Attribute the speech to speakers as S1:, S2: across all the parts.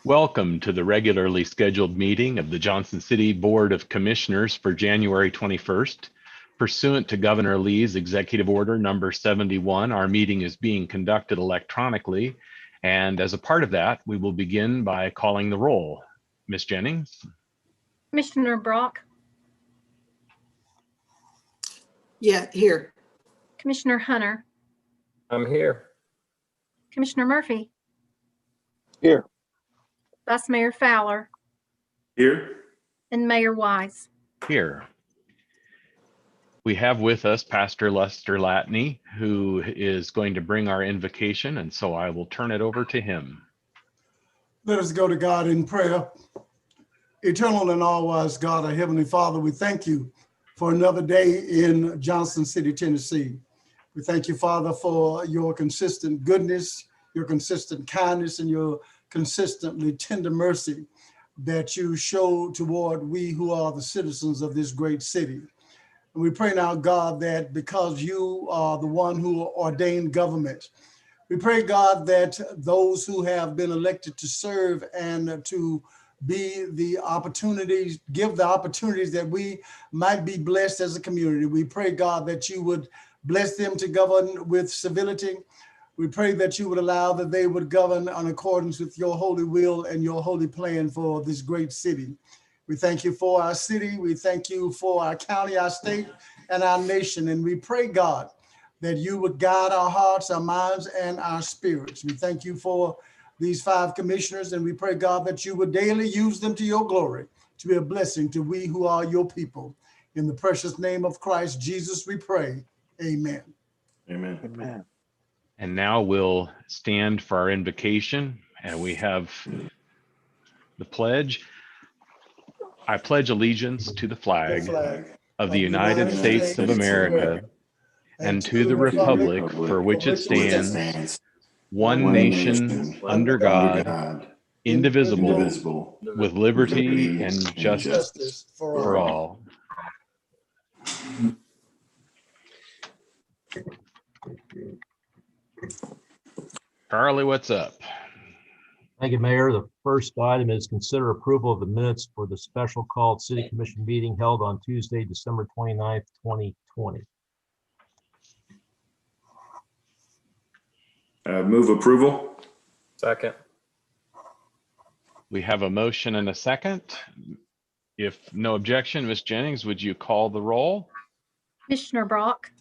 S1: Welcome to the regularly scheduled meeting of the Johnson City Board of Commissioners for January 21st. Pursuant to Governor Lee's Executive Order number 71, our meeting is being conducted electronically. And as a part of that, we will begin by calling the roll. Ms. Jennings?
S2: Commissioner Brock?
S3: Yeah, here.
S2: Commissioner Hunter?
S4: I'm here.
S2: Commissioner Murphy?
S4: Here.
S2: Vice Mayor Fowler?
S4: Here.
S2: And Mayor Wise?
S1: Here. We have with us Pastor Lester Lattany, who is going to bring our invocation, and so I will turn it over to him.
S5: Let us go to God in prayer. Eternal and all-wise God, our Heavenly Father, we thank you for another day in Johnson City, Tennessee. We thank you, Father, for your consistent goodness, your consistent kindness, and your consistently tender mercy that you show toward we who are the citizens of this great city. And we pray now, God, that because you are the one who ordained government, we pray, God, that those who have been elected to serve and to be the opportunities, give the opportunities that we might be blessed as a community. We pray, God, that you would bless them to govern with civility. We pray that you would allow that they would govern in accordance with your holy will and your holy plan for this great city. We thank you for our city. We thank you for our county, our state, and our nation. And we pray, God, that you would guide our hearts, our minds, and our spirits. We thank you for these 5 commissioners, and we pray, God, that you would daily use them to your glory, to be a blessing to we who are your people. In the precious name of Christ Jesus, we pray. Amen.
S4: Amen.
S3: Amen.
S1: And now we'll stand for our invocation, and we have the pledge. I pledge allegiance to the flag of the United States of America and to the republic for which it stands, one nation under God, indivisible, with liberty and justice for all. Charlie, what's up?
S6: Thank you, Mayor. The first item is consider approval of the minutes for the special called City Commission meeting held on Tuesday, December 29th, 2020.
S4: Move approval. Second.
S1: We have a motion and a second. If no objection, Ms. Jennings, would you call the roll?
S2: Commissioner Brock?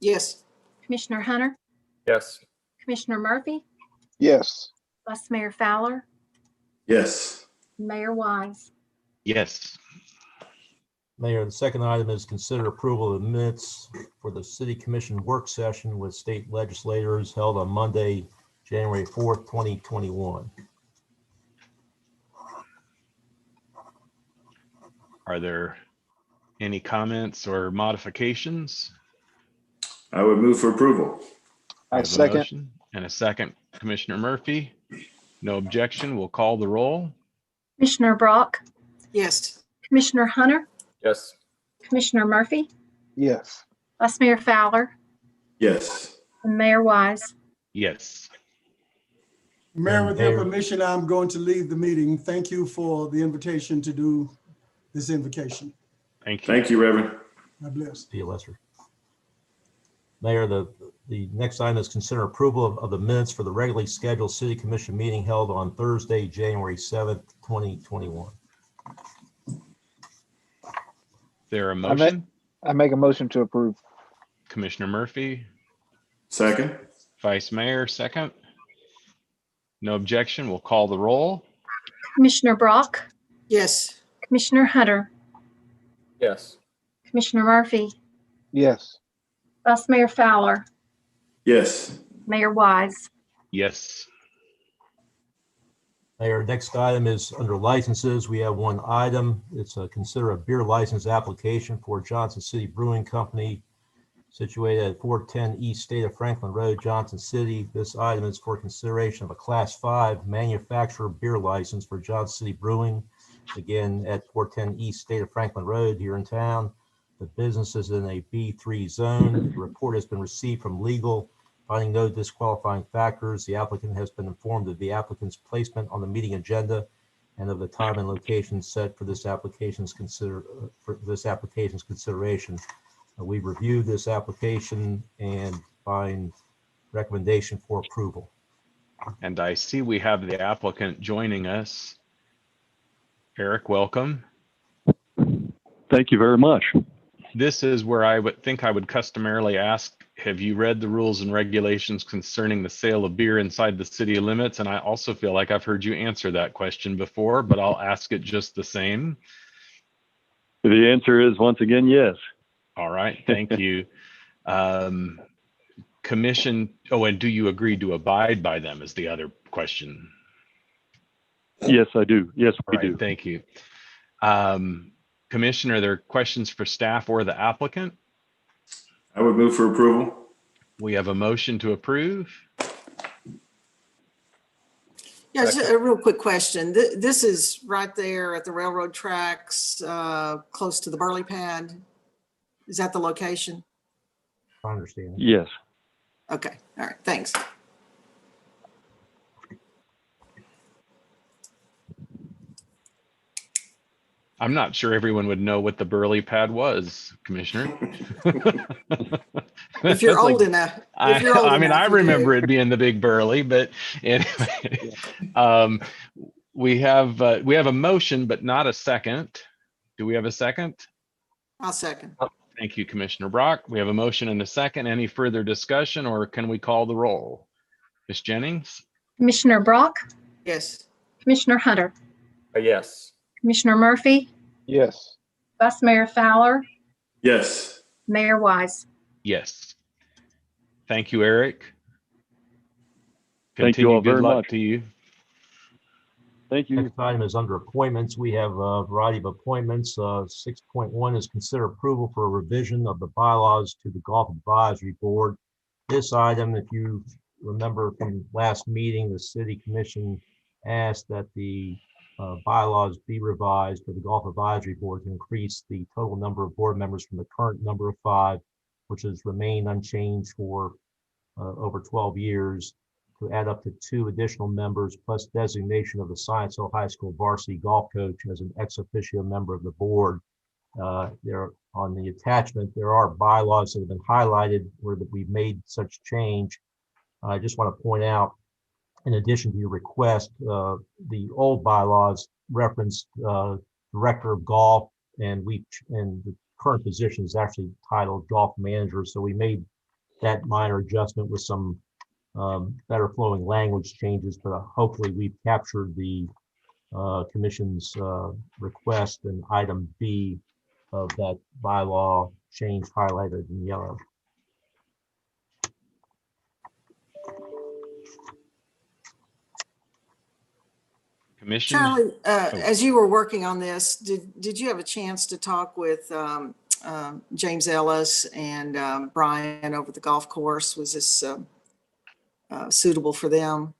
S3: Yes.
S2: Commissioner Hunter?
S4: Yes.
S2: Commissioner Murphy?
S7: Yes.
S2: Vice Mayor Fowler?
S4: Yes.
S2: Mayor Wise?
S1: Yes.
S6: Mayor, the second item is consider approval of the minutes for the City Commission work session with state legislators held on Monday, January 4th, 2021.
S1: Are there any comments or modifications?
S4: I would move for approval.
S1: I
S7: I
S1: have a
S7: second.
S1: motion and a second. Commissioner Murphy, no objection. We'll call the roll.
S2: Commissioner Brock?
S3: Yes.
S2: Commissioner Hunter?
S4: Yes.
S2: Commissioner Murphy?
S7: Yes.
S2: Vice Mayor Fowler?
S4: Yes.
S2: And Mayor Wise?
S1: Yes.
S5: Mayor, with your
S6: Mayor.
S5: permission, I'm going to lead the meeting. Thank you for the invitation to do this invocation.
S1: Thank you.
S4: Thank you, Reverend.
S5: God bless.
S6: See you, Lester. Mayor, the next item is consider approval of the minutes for the regularly scheduled City Commission meeting held on Thursday, January 7th, 2021.
S1: There a motion?
S7: I make a motion to approve.
S1: Commissioner Murphy,
S4: Second.
S1: Vice Mayor, second. No objection. We'll call the roll.
S2: Commissioner Brock?
S3: Yes.
S2: Commissioner Hunter?
S4: Yes.
S2: Commissioner Murphy?
S7: Yes.
S2: Vice Mayor Fowler?
S4: Yes.
S2: Mayor Wise?
S1: Yes.
S6: Mayor, next item is under licenses. We have one item. It's a consider a beer license application for Johnson City Brewing Company situated at 410 East State of Franklin Road, Johnson City. This item is for consideration of a Class 5 manufacturer beer license for Johnson City Brewing, again at 410 East State of Franklin Road here in town. The business is in a B3 zone. The report has been received from legal Finding no disqualifying factors, the applicant has been informed of the applicant's placement on the meeting agenda and of the time and location set for this application's consideration. We reviewed this application and find recommendation for approval.
S1: And I see we have the applicant joining us. Eric, welcome.
S8: Thank you very much.
S1: This is where I would think I would customarily ask, have you read the rules and regulations concerning the sale of beer inside the city limits? And I also feel like I've heard you answer that question before, but I'll ask it just the same.
S8: The answer is once again, yes.
S1: All right, thank you. Commission, oh, and do you agree to abide by them is the other question.
S8: Yes, I do. Yes, we
S1: All right,
S8: do.
S1: thank you. Commissioner, are there questions for staff or the applicant?
S4: I would move for approval.
S1: We have a motion to approve.
S3: Yeah, just a real quick question. This is right there at the railroad tracks, close to the Burley pad. Is that the location?
S6: I understand.
S8: Yes.
S3: Okay, all right, thanks.
S1: I'm not sure everyone would know what the Burley pad was, Commissioner.
S3: If you're
S1: That's like-
S3: old enough. If you're old
S1: I mean,
S3: enough,
S1: I
S3: you do.
S1: remember it being the big Burley, but anyway, we have a motion, but not a second. Do we have a second?
S3: I'll second.
S1: Thank you, Commissioner Brock. We have a motion and a second. Any further discussion, or can we call the roll? Ms. Jennings?
S2: Commissioner Brock,
S3: Yes.
S2: Commissioner Hunter,
S4: Yes.
S2: Commissioner Murphy,
S7: Yes.
S2: Vice Mayor Fowler,
S4: Yes.
S2: Mayor Wise.
S1: Yes. Thank you, Eric.
S8: Thank you all
S1: Continue. Good
S8: very
S1: luck
S8: much.
S1: to you.
S8: Thank you.
S6: Next item is under appointments. We have a variety of appointments. 6.1 is consider approval for a revision of the bylaws to the Golf Advisory Board. This item, if you remember from last meeting, the City Commission asked that the bylaws be revised for the Golf Advisory Board to increase the total number of board members from the current number of 5, which has remained unchanged for over 12 years, to add up to 2 additional members plus designation of the Science Hill High School varsity golf coach as an ex officio member of the board. There on the attachment, there are bylaws that have been highlighted where that we've made such change. I just want to point out, in addition to your request, the old bylaws referenced director of golf, and the current position is actually titled golf manager. So we made that minor adjustment with some better flowing language changes, but hopefully we've captured the commission's request in item B of that bylaw change highlighted in yellow.
S1: Commission?
S3: Charlie, as you were working on this, did you have a chance to talk with James Ellis and Brian over at the golf course? Was this suitable for them?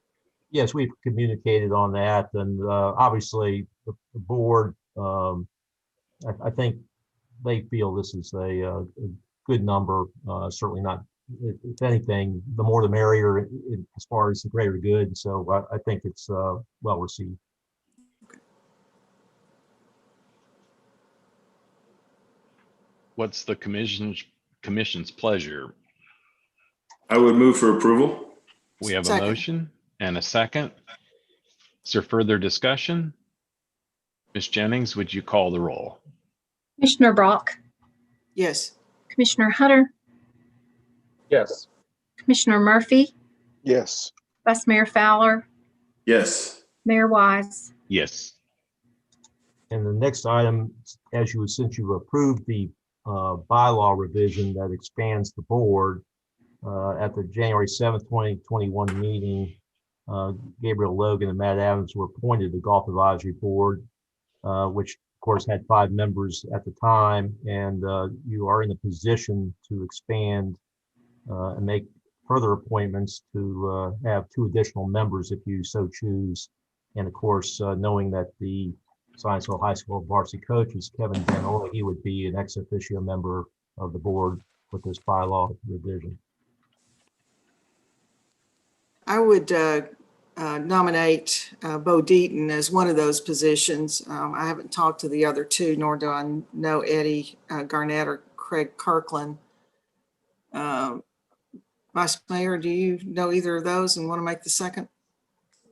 S6: Yes, we've communicated on that, and obviously the board, I think they feel this is a good number, certainly not, if anything, the more the merrier as far as the greater good. So I think it's well received.
S1: What's the commission's pleasure?
S4: I would move for approval.
S1: We have a
S3: Second.
S1: motion and a second. Is there further discussion? Ms. Jennings, would you call the roll?
S2: Commissioner Brock,
S3: Yes.
S2: Commissioner Hunter,
S4: Yes.
S2: Commissioner Murphy,
S7: Yes.
S2: Vice Mayor Fowler,
S4: Yes.
S2: Mayor Wise.
S1: Yes.
S6: And the next item, since you approved the bylaw revision that expands the board, at the January 7th, 2021 meeting, Gabriel Logan and Matt Adams were appointed to the Golf Advisory Board, which of course had 5 members at the time, and you are in a position to expand and make further appointments to have 2 additional members if you so choose. And of course, knowing that the Science Hill High School varsity coach is Kevin Danola, he would be an ex officio member of the board with this bylaw revision.
S3: I would nominate Bo Deaton as one of those positions. I haven't talked to the other two, nor do I know Eddie Garnett or Craig Kirkland. Vice Mayor, do you know either of those and want to make the second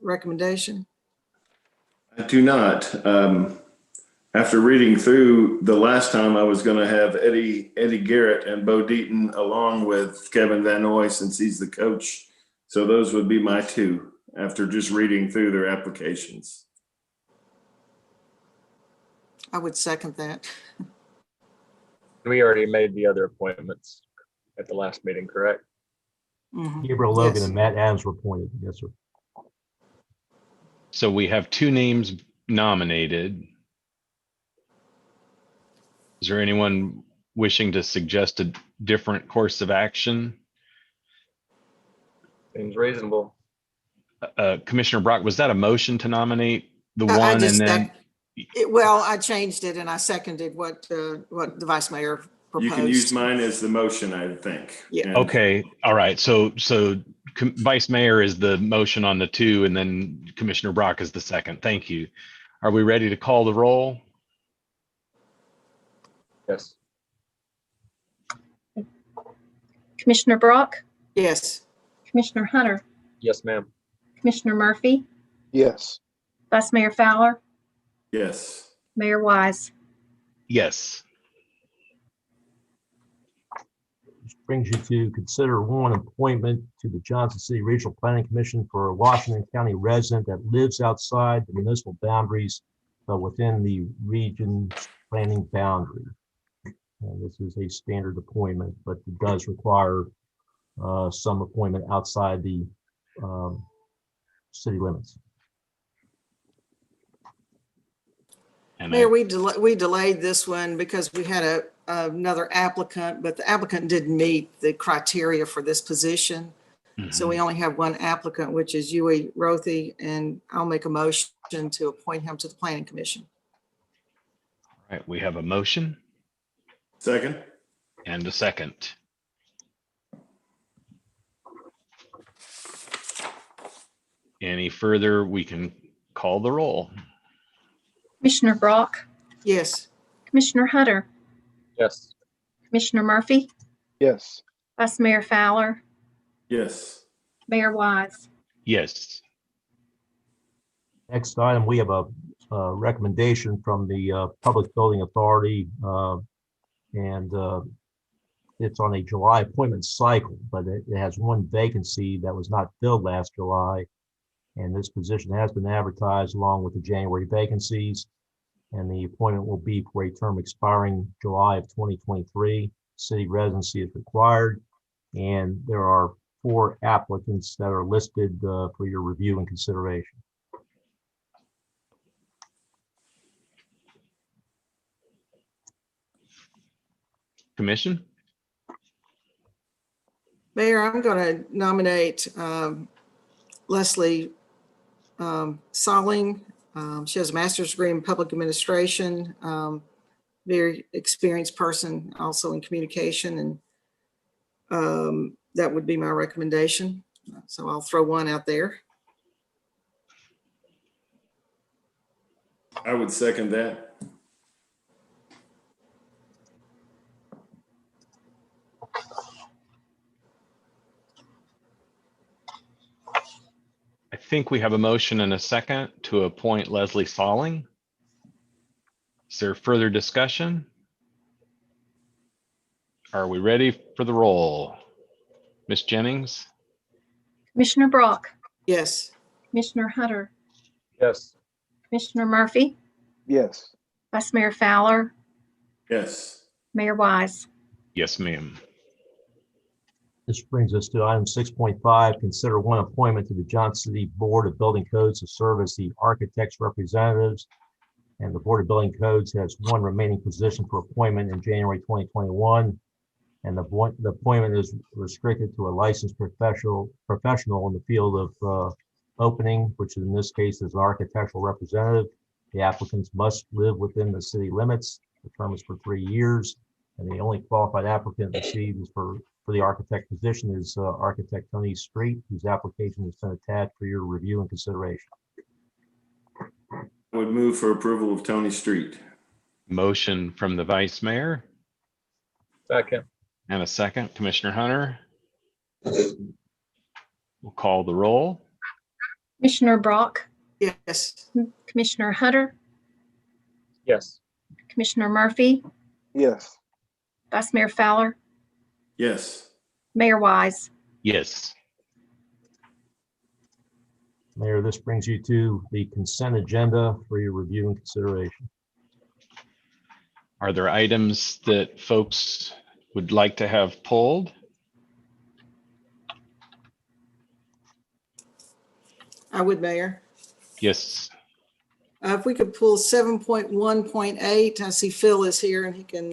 S3: recommendation?
S4: I do not. After reading through the last time, I was going to have Eddie Garrett and Bo Deaton along with Kevin Van Noy since he's the coach. So those would be my two after just reading through their applications.
S3: I would second that.
S9: We already made the other appointments at the last meeting, correct?
S3: Mhm.
S6: Gabriel Logan
S3: Yes.
S6: and Matt Adams were appointed. Yes, sir.
S1: So we have two names nominated. Is there anyone wishing to suggest a different course of action?
S9: Seems reasonable.
S1: Commissioner Brock, was that a motion to nominate the
S3: I
S1: one
S3: just
S1: and then?
S3: Well, I changed it and I seconded what the Vice Mayor
S4: You can use
S3: proposed.
S4: mine as the motion, I think.
S3: Yeah.
S4: And
S1: Okay, all right. So Vice Mayor is the motion on the two and then Commissioner Brock is the second. Thank you. Are we ready to call the roll?
S9: Yes.
S2: Commissioner Brock,
S3: Yes.
S2: Commissioner Hunter,
S9: Yes, ma'am.
S2: Commissioner Murphy,
S7: Yes.
S2: Vice Mayor Fowler,
S4: yes.
S2: Mayor Wise.
S1: Yes.
S6: Which brings you to consider one appointment to the Johnson City Regional Planning Commission for a Washington County resident that lives outside the municipal boundaries, but within the region's planning boundary. This is a standard appointment, but it does require some appointment outside the city limits.
S1: And
S3: Mayor, we delayed this one because we had another applicant, but the applicant didn't meet the criteria for this position. So we only have one applicant, which is Yui Rothy, and I'll make a motion to appoint him to the Planning Commission.
S1: All right, we have a motion
S4: Second?
S1: and a second. Any further, we can call the roll.
S2: Commissioner Brock,
S3: Yes.
S2: Commissioner Hunter,
S9: Yes.
S2: Commissioner Murphy,
S7: Yes.
S2: Vice Mayor Fowler,
S4: Yes.
S2: Mayor Wise.
S1: Yes.
S6: Next item, we have a recommendation from the Public Building Authority, and it's on a July appointment cycle, but it has one vacancy that was not filled last July. And this position has been advertised along with the January vacancies. And the appointment will be for a term expiring July of 2023. City residency is required. And there are 4 applicants that are listed for your review and consideration.
S3: Mayor,
S1: Commission?
S3: I'm going to nominate Leslie Solling. She has a master's degree in public administration, very experienced person also in communication, and that would be my recommendation. So I'll throw one out there.
S4: I would second that.
S1: I think we have a motion and a second to appoint Leslie Solling. Is there further discussion? Are we ready for the roll? Ms. Jennings?
S2: Commissioner Brock,
S3: Yes.
S2: Commissioner Hunter,
S9: Yes.
S2: Commissioner Murphy,
S7: Yes.
S2: Vice Mayor Fowler,
S4: Yes.
S2: Mayor Wise.
S1: Yes, ma'am.
S6: This brings us to item 6.5, consider one appointment to the Johnson City Board of Building Codes to serve as the architect's representatives. And the Board of Building Codes has one remaining position for appointment in January 2021. And the appointment is restricted to a licensed professional in the field of opening, which in this case is an architectural representative. The applicants must live within the city limits. The term is for 3 years. And the only qualified applicant received is for for the architect position is architect Tony Street, whose application has been attached for your review and consideration.
S4: I would move for approval of Tony Street.
S1: Motion from the vice mayor
S9: Second.
S1: and a second. Commissioner Hunter. We'll call the roll.
S2: Commissioner Brock,
S3: Yes.
S2: Commissioner Hunter,
S9: Yes.
S2: Commissioner Murphy,
S7: Yes.
S2: Vice Mayor Fowler,
S4: Yes.
S2: Mayor Wise.
S1: Yes.
S6: Mayor, this brings you to the consent agenda for your review and consideration.
S1: Are there items that folks would like to have pulled?
S3: I would, Mayor.
S1: Yes.
S3: If we could pull 7.1.8, I see Phil is here and he can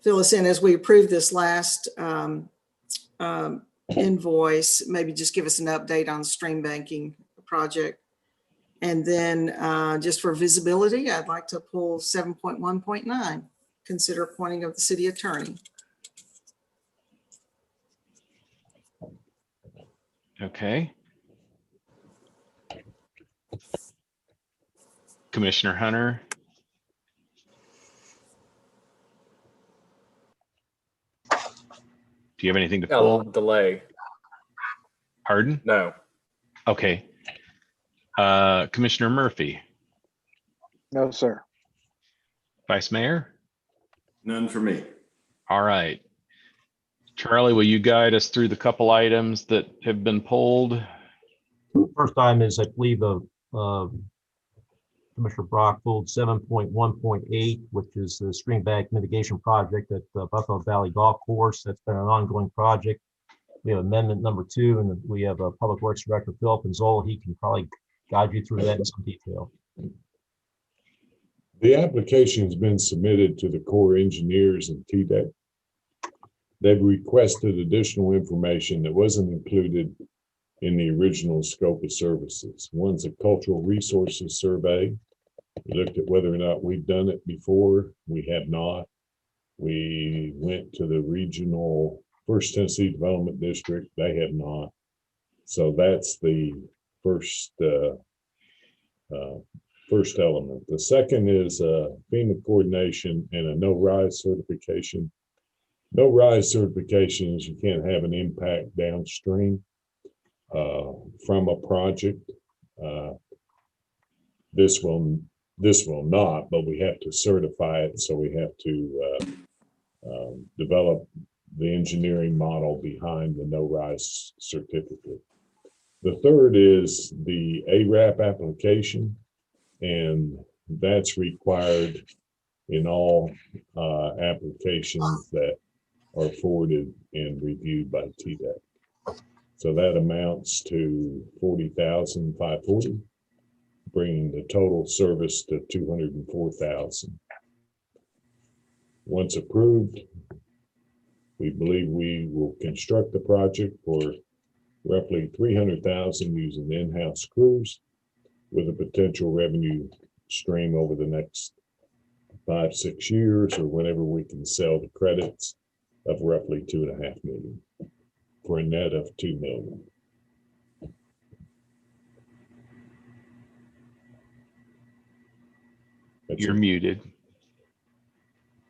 S3: fill us in as we approve this last invoice. Maybe just give us an update on the stream banking project. And then just for visibility, I'd like to pull 7.1.9, consider appointing of the city attorney.
S1: Okay. Commissioner Hunter. Do you have anything to
S9: A little
S1: pull?
S9: delay.
S1: Pardon?
S9: No.
S1: Okay. Commissioner Murphy,
S7: No, sir.
S1: Vice Mayor.
S4: None for me.
S1: All right. Charlie, will you guide us through the couple items that have been pulled?
S6: First item is, I believe, Commissioner Brock pulled 7.1.8, which is the Streamback Mitigation Project at Buffalo Valley Golf Course. That's been an ongoing project. We have amendment number 2, and we have a Public Works Director, Philip Zoll. He can probably guide you through that in some detail.
S10: The application's been submitted to the Corps Engineers and TDEC. They've requested additional information that wasn't included in the original scope of services. One's a cultural resources survey. We looked at whether or not we've done it before. We have not. We went to the regional First Tennessee Development District. They have not. So that's the first element. The second is FEMA coordination and a no-rise certification. No-rise certification is you can't have an impact downstream from a project. This will not, but we have to certify it, so we have to develop the engineering model behind the no-rise certificate. The third is the ARAP application, and that's required in all applications that are forwarded and reviewed by TDEC. So that amounts to $40,540, bringing the total service to $204,000. Once approved, we believe we will construct the project for roughly $300,000 using in-house crews, with a potential revenue stream over the next 5-6 years, or whenever we can sell the credits, of roughly $2.5 million, for a net of $2 million.
S1: You're muted.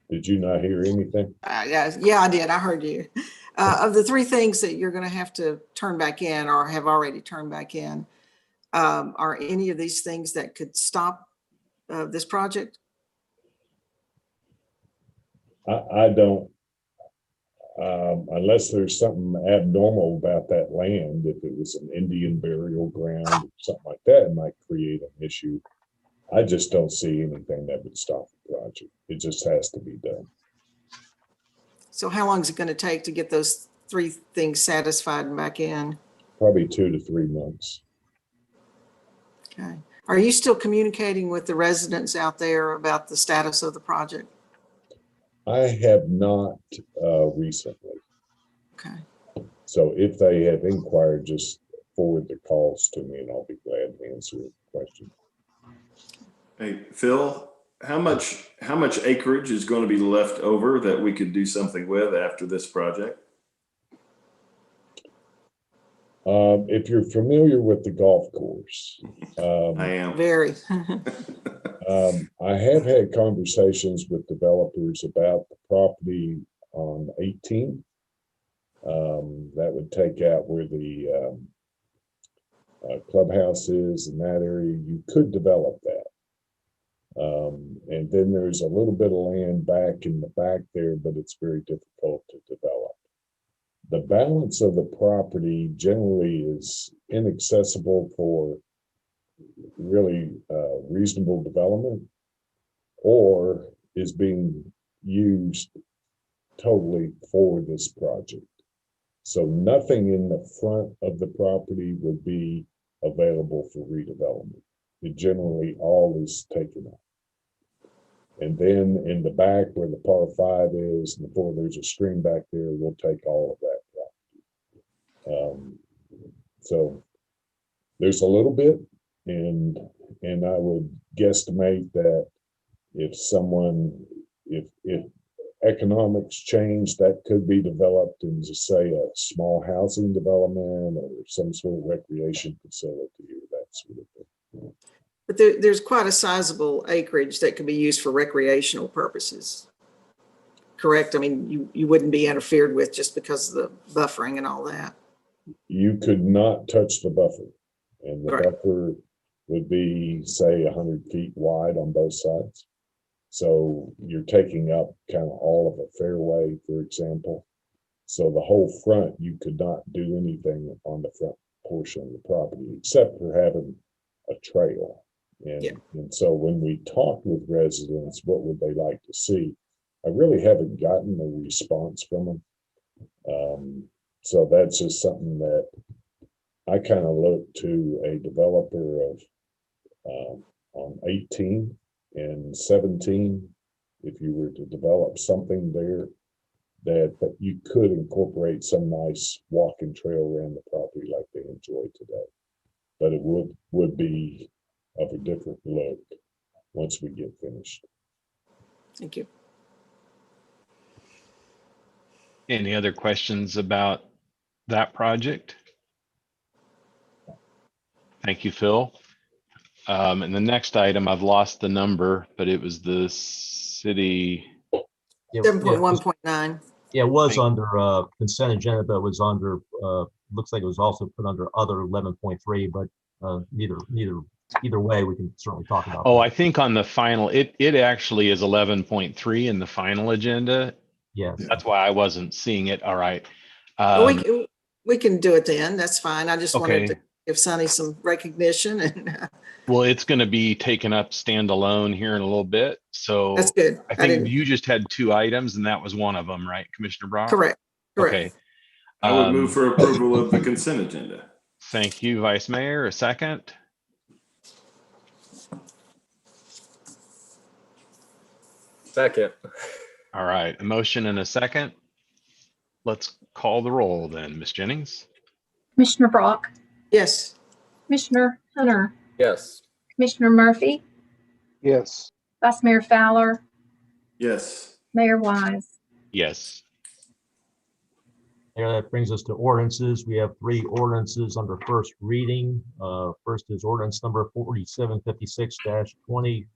S10: Did you not hear anything?
S3: Yeah, I did. I heard you. Of the 3 things that you're going to have to turn back in or have already turned back in, are any of these things that could stop this project?
S10: I don't, unless there's something abnormal about that land. If it was an Indian burial ground or something like that, it might create an issue. I just don't see anything that would stop the project. It just has to be done.
S3: So how long is it going to take to get those 3 things satisfied and back in?
S10: Probably 2 to 3 months.
S3: Okay. Are you still communicating with the residents out there about the status of the project?
S10: I have not recently.
S3: Okay.
S10: So if they have inquired, just forward the calls to me and I'll be glad to answer the question.
S4: Hey, Phil, how much acreage is going to be left over that we could do something with after this project?
S10: If you're familiar with the golf course,
S4: I am.
S3: Very.
S10: I have had conversations with developers about the property on 18. That would take out where the clubhouse is in that area. You could develop that. And then there's a little bit of land back in the back there, but it's very difficult to develop. The balance of the property generally is inaccessible for really reasonable development, or is being used totally for this project. So nothing in the front of the property would be available for redevelopment. It generally all is taken up. And then in the back where the par 5 is, and before there's a stream back there, we'll take all of that property. So there's a little bit, and I would guesstimate that if economics change, that could be developed into, say, a small housing development or some sort of recreation facility or that sort of thing.
S3: But there's quite a sizable acreage that could be used for recreational purposes. Correct? I mean, you wouldn't be interfered with just because of the buffering and all that.
S10: You could not touch the buffer, and the
S3: Right.
S10: buffer would be, say, 100 feet wide on both sides. So you're taking up kind of all of a fairway, for example. So the whole front, you could not do anything on the front portion of the property except for having a trail. And so when we talked with residents, what would they like to see? I really haven't gotten a response from them. So that's just something that I kind of look to a developer of on 18 and 17, if you were to develop something there that you could incorporate some nice walking trail around the property like they enjoy today. But it would be of a different look once we get finished.
S3: Thank you.
S1: Any other questions about that project? Thank you, Phil. And the next item, I've lost the number, but it was the city.
S3: 7.1.9.
S6: Yeah, it was under consent agenda, but it was under, looks like it was also put under other 11.3, but either way, we can certainly talk about.
S1: Oh,
S6: that.
S1: I think on the final, it actually is 11.3 in the final agenda.
S6: Yes.
S1: That's why I wasn't seeing it. All right.
S3: We can do it then. That's fine. I just wanted
S1: Okay.
S3: to give Sonny some recognition, and
S1: Well, it's going to be taken up standalone here in a little bit. So
S3: that's good.
S1: I think you just had 2 items and that was one of them, right, Commissioner Brock?
S3: Correct.
S1: Okay.
S4: I would move for approval of the consent agenda.
S1: Thank you, Vice Mayor. A second?
S9: Second.
S1: All right. A motion and a second. Let's call the roll then, Ms. Jennings.
S2: Commissioner Brock,
S3: Yes.
S2: Commissioner Hunter,
S9: Yes.
S2: Commissioner Murphy,
S7: Yes.
S2: Vice Mayor Fowler,
S4: Yes.
S2: Mayor Wise.
S1: Yes.
S6: There, that brings us to ordinances. We have 3 ordinances under first reading. First is ordinance number 4756-20,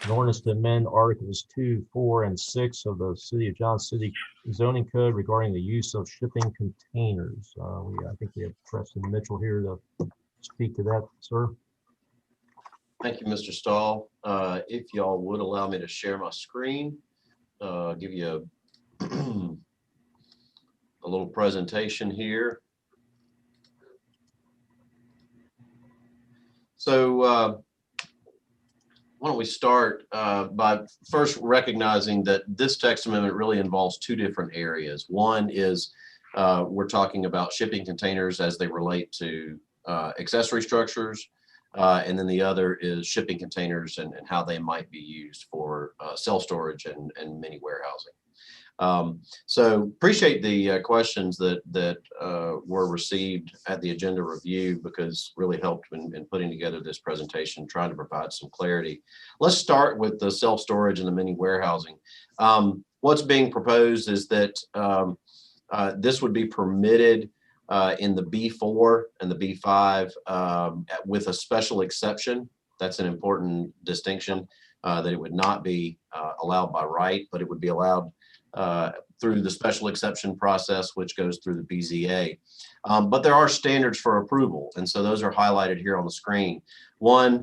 S6: an ordinance to amend Articles 2, 4, and 6 of the City of Johnson City zoning code regarding the use of shipping containers. I think we have Preston Mitchell here to speak to that, sir.
S11: Thank you, Mr. Stahl. If y'all would allow me to share my screen, give you a little presentation here. So why don't we start by first recognizing that this text amendment really involves 2 different areas. One is we're talking about shipping containers as they relate to accessory structures. And then the other is shipping containers and how they might be used for self-storage and mini warehousing. So appreciate the questions that were received at the agenda review, because really helped in putting together this presentation, trying to provide some clarity. Let's start with the self-storage and the mini warehousing. What's being proposed is that this would be permitted in the B4 and the B5 with a special exception. That's an important distinction, that it would not be allowed by right, but it would be allowed through the special exception process, which goes through the BZA. But there are standards for approval, and so those are highlighted here on the screen. One,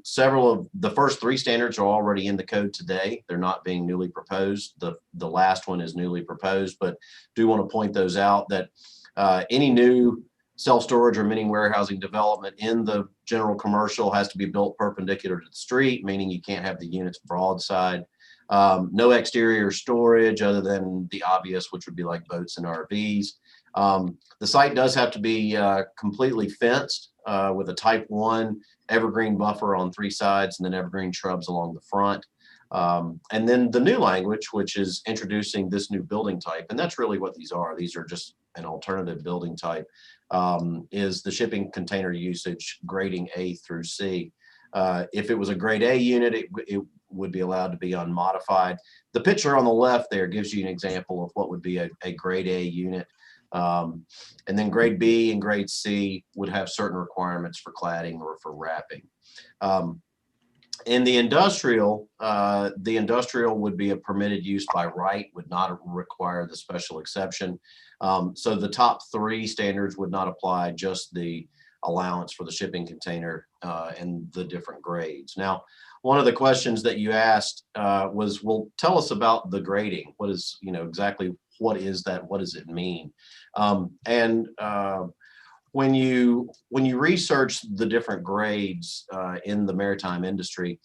S11: several of the first three standards are already in the code today. They're not being newly proposed. The last one is newly proposed, but do want to point those out, that any new self-storage or mini warehousing development in the general commercial has to be built perpendicular to the street, meaning you can't have the units broadside. No exterior storage other than the obvious, which would be like boats and RVs. The site does have to be completely fenced with a type 1 evergreen buffer on 3 sides and then evergreen shrubs along the front. And then the new language, which is introducing this new building type, and that's really what these are. These are just an alternative building type, is the shipping container usage grading A through C. If it was a grade A unit, it would be allowed to be unmodified. The picture on the left there gives you an example of what would be a grade A unit. And then grade B and grade C would have certain requirements for cladding or for wrapping. In the industrial would be a permitted use by right, would not require the special exception. So the top 3 standards would not apply, just the allowance for the shipping container and the different grades. Now, one of the questions that you asked was, well, tell us about the grading. What is, exactly what is that? What does it mean? When you research the different grades in the maritime industry,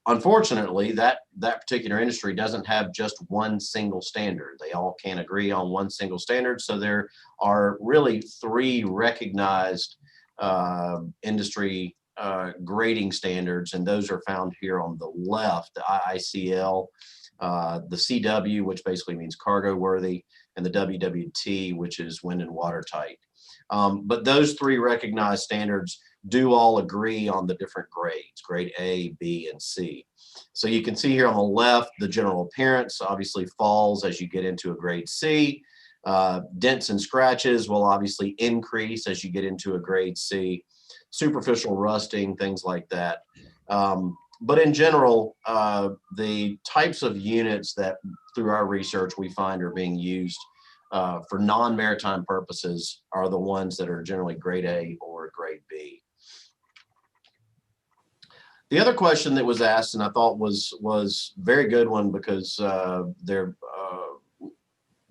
S11: unfortunately, that particular industry doesn't have just one single standard. They all can't agree on one single standard. So there are really 3 recognized industry grading standards, and those are found here on the left: the IICL, the CW, which basically means cargo worthy, and the WWT, which is wind and watertight. But those 3 recognized standards do all agree on the different grades, grade A, B, and C. So you can see here on the left, the general appearance obviously falls as you get into a grade C. Dents and scratches will obviously increase as you get into a grade C. Superficial rusting, things like that. But in general, the types of units that through our research we find are being used for non-maritime purposes are the ones that are generally grade A or grade B. The other question that was asked, and I thought was very good one, because there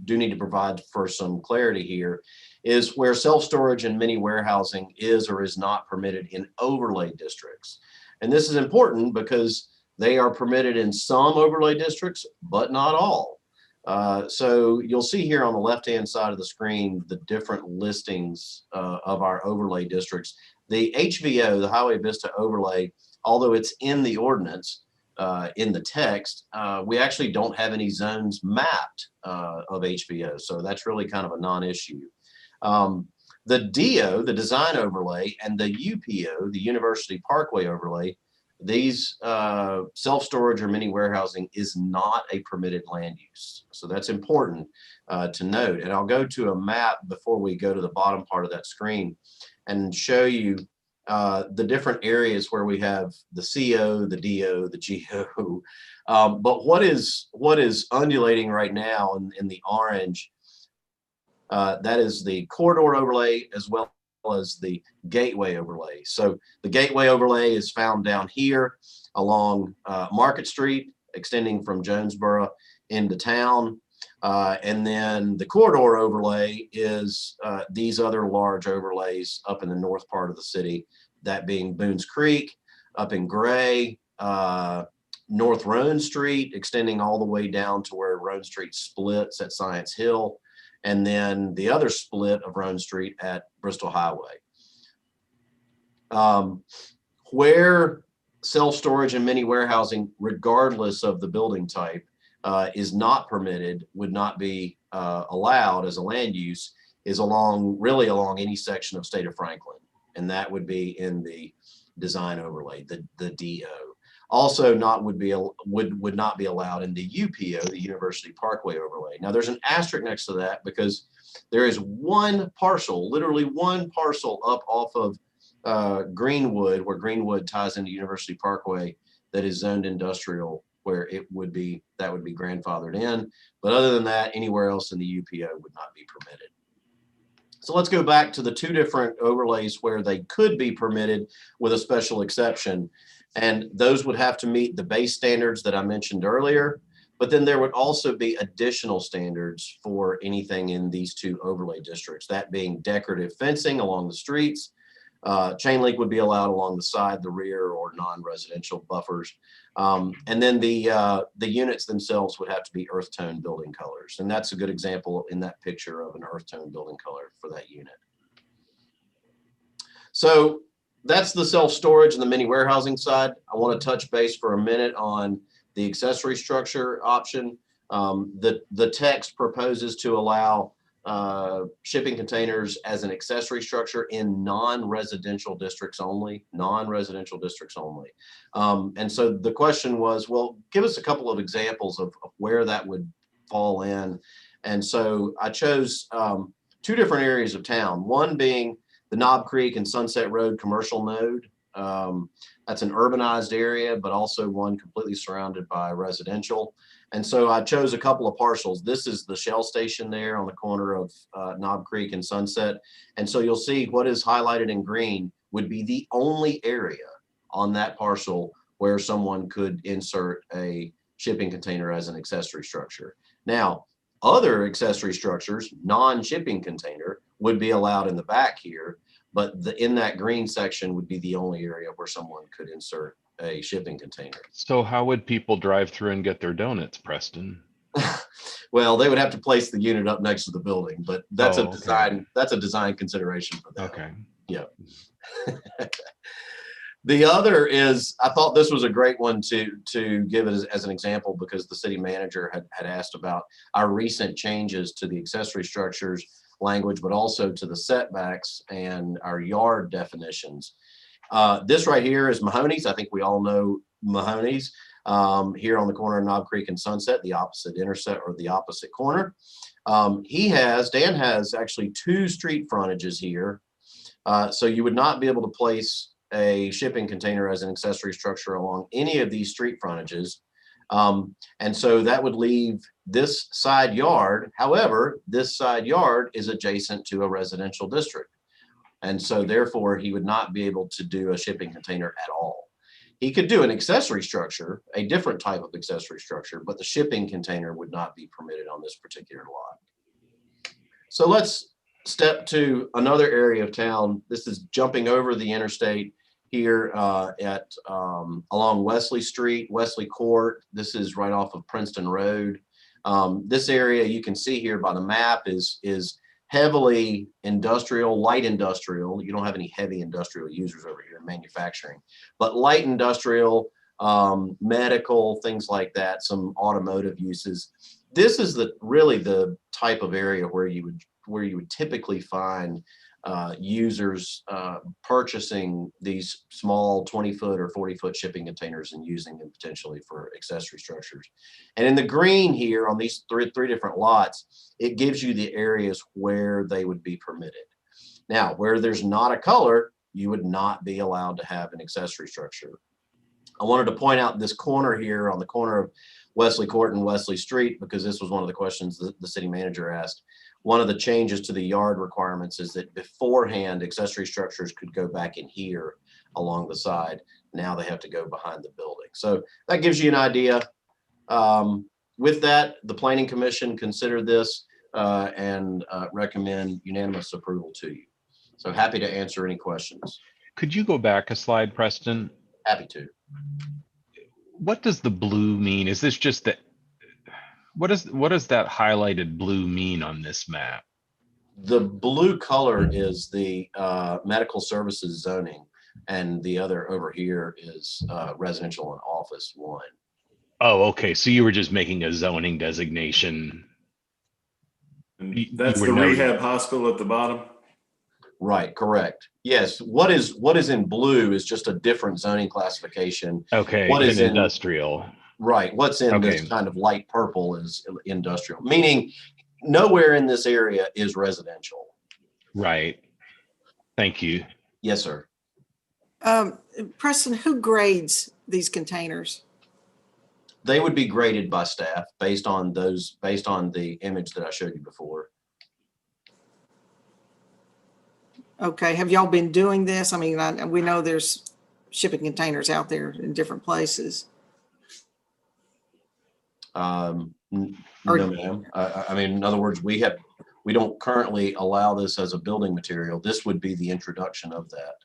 S11: do need to provide for some clarity here, is where self-storage and mini warehousing is or is not permitted in overlay districts. And this is important because they are permitted in some overlay districts, but not all. So you'll see here on the left-hand side of the screen the different listings of our overlay districts. The HVO, the Highway Vista Overlay, although it's in the ordinance, in the text, we actually don't have any zones mapped of HVO. So that's really kind of a non-issue. The DO, the Design Overlay, and the UPO, the University Parkway Overlay, these self-storage or mini warehousing is not a permitted land use. So that's important to note. And I'll go to a map before we go to the bottom part of that screen and show you the different areas where we have the CO, the DO, the GO. But what is undulating right now in the orange, that is the corridor overlay as well as the gateway overlay. So the gateway overlay is found down here along Market Street, extending from Jonesboro into town. And then the corridor overlay is these other large overlays up in the north part of the city, that being Boones Creek, up in Gray, North Roan Street, extending all the way down to where Roan Street splits at Science Hill, and then the other split of Roan Street at Bristol Highway. Where self-storage and mini warehousing, regardless of the building type, is not permitted, would not be allowed as a land use, is really along any section of State of Franklin. And that would be in the design overlay, the DO. Also would not be allowed in the UPO, the University Parkway overlay. Now there's an asterisk next to that because there is one parcel, literally one parcel up off of Greenwood, where Greenwood ties into University Parkway, that is zoned industrial, where that would be grandfathered in. But other than that, anywhere else in the UPO would not be permitted. So let's go back to the two different overlays where they could be permitted with a special exception. And those would have to meet the base standards that I mentioned earlier. But then there would also be additional standards for anything in these two overlay districts, that being decorative fencing along the streets. Chain link would be allowed along the side, the rear, or non-residential buffers. And then the units themselves would have to be earth tone building colors. And that's a good example in that picture of an earth tone building color for that unit. So that's the self-storage and the mini warehousing side. I want to touch base for a minute on the accessory structure option. The text proposes to allow shipping containers as an accessory structure in non-residential districts only, and so the question was, well, give us a couple of examples of where that would fall in. And so I chose two different areas of town, one being the Knob Creek and Sunset Road commercial node. That's an urbanized area, but also one completely surrounded by residential. And so I chose a couple of parcels. This is the Shell station there on the corner of Knob Creek and Sunset. And so you'll see what is highlighted in green would be the only area on that parcel where someone could insert a shipping container as an accessory structure. Now, other accessory structures, non-shipping container, would be allowed in the back here, but in that green section would be the only area where someone could insert a shipping container.
S1: So how would people drive through and get their donuts, Preston?
S11: Well, they would have to place the unit up next to the building, but that's
S1: Oh,
S11: a design. That's a design consideration for them.
S1: Okay.
S11: Yeah. The other is, I thought this was a great one to give it as an example, because the city manager had asked about our recent changes to the accessory structures language, but also to the setbacks and our yard definitions. This right here is Mahoney's. I think we all know Mahoney's here on the corner of Knob Creek and Sunset, the opposite intercept or the opposite corner. Dan has actually two street frontages here. So you would not be able to place a shipping container as an accessory structure along any of these street frontages. And so that would leave this side yard. However, this side yard is adjacent to a residential district. And so therefore he would not be able to do a shipping container at all. He could do an accessory structure, a different type of accessory structure, but the shipping container would not be permitted on this particular lot. So let's step to another area of town. This is jumping over the interstate here along Wesley Street, Wesley Court. This is right off of Princeton Road. This area you can see here by the map is heavily industrial, light industrial. You don't have any heavy industrial users over here in manufacturing, but light industrial, medical, things like that, some automotive uses. This is really the type of area where you would typically find users purchasing these small 20-foot or 40-foot shipping containers and using them potentially for accessory structures. And in the green here on these three different lots, it gives you the areas where they would be permitted. Now, where there's not a color, you would not be allowed to have an accessory structure. I wanted to point out this corner here on the corner of Wesley Court and Wesley Street, because this was one of the questions that the city manager asked. One of the changes to the yard requirements is that beforehand accessory structures could go back in here along the side. Now they have to go behind the building. So that gives you an idea. With that, the Planning Commission considered this and recommend unanimous approval to you. So happy to answer any questions.
S1: Could you go back a slide, Preston?
S11: Happy to.
S1: What does the blue mean? Is this just that? What does that highlighted blue mean on this map?
S11: The blue color is the medical services zoning, and the other over here is residential and office one.
S1: Oh, okay. So you were just making a zoning designation.
S4: And
S1: You
S4: that's
S1: were
S4: the
S1: noting.
S4: rehab hospital at the bottom.
S11: Right, correct. Yes, what is in blue is just a different zoning classification.
S1: Okay,
S11: What is
S1: than
S11: in
S1: industrial.
S11: Right, what's in this
S1: Okay.
S11: kind of light purple is industrial, meaning nowhere in this area is residential.
S1: Right. Thank you.
S11: Yes, sir.
S3: Preston, who grades these containers?
S11: They would be graded by staff based on the image that I showed you before.
S3: Okay, have y'all been doing this? I mean, we know there's shipping containers out there in different places.
S11: No,
S3: Or-
S11: ma'am. I mean, in other words, we don't currently allow this as a building material. This would be the introduction of that.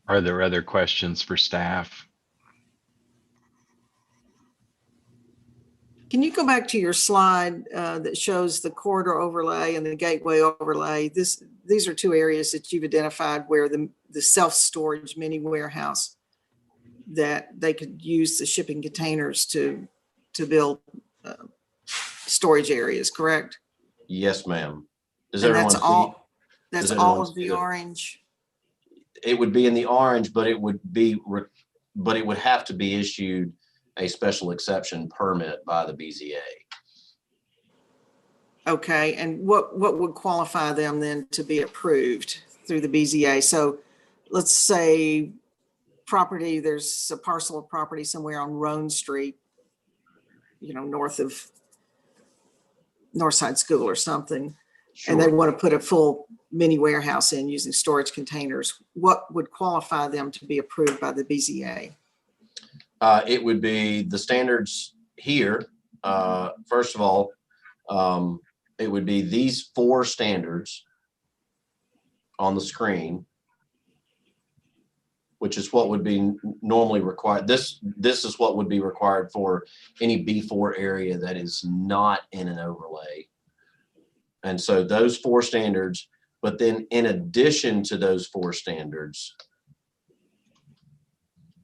S1: Are there other questions for staff?
S3: Can you go back to your slide that shows the corridor overlay and the gateway overlay? These are two areas that you've identified where the self-storage mini warehouse that they could use the shipping containers to build storage areas, correct?
S11: Yes, ma'am. Does
S3: And
S11: everyone
S3: that's
S11: see?
S3: all. That's
S11: does everyone
S3: all of
S11: see
S3: the
S11: that?
S3: orange.
S11: It would be in the orange, but it would have to be issued a special exception permit by the BZA.
S3: Okay, and what would qualify them then to be approved through the BZA? So let's say there's a parcel of property somewhere on Roan Street, north of Northside School or something, and they
S11: Sure.
S3: want to put a full mini warehouse in using storage containers. What would qualify them to be approved by the BZA?
S11: It would be the standards here. First of all, it would be these 4 standards on the screen, which is what would be normally required. This is what would be required for any B4 area that is not in an overlay. And so those 4 standards, but then in addition to those 4 standards,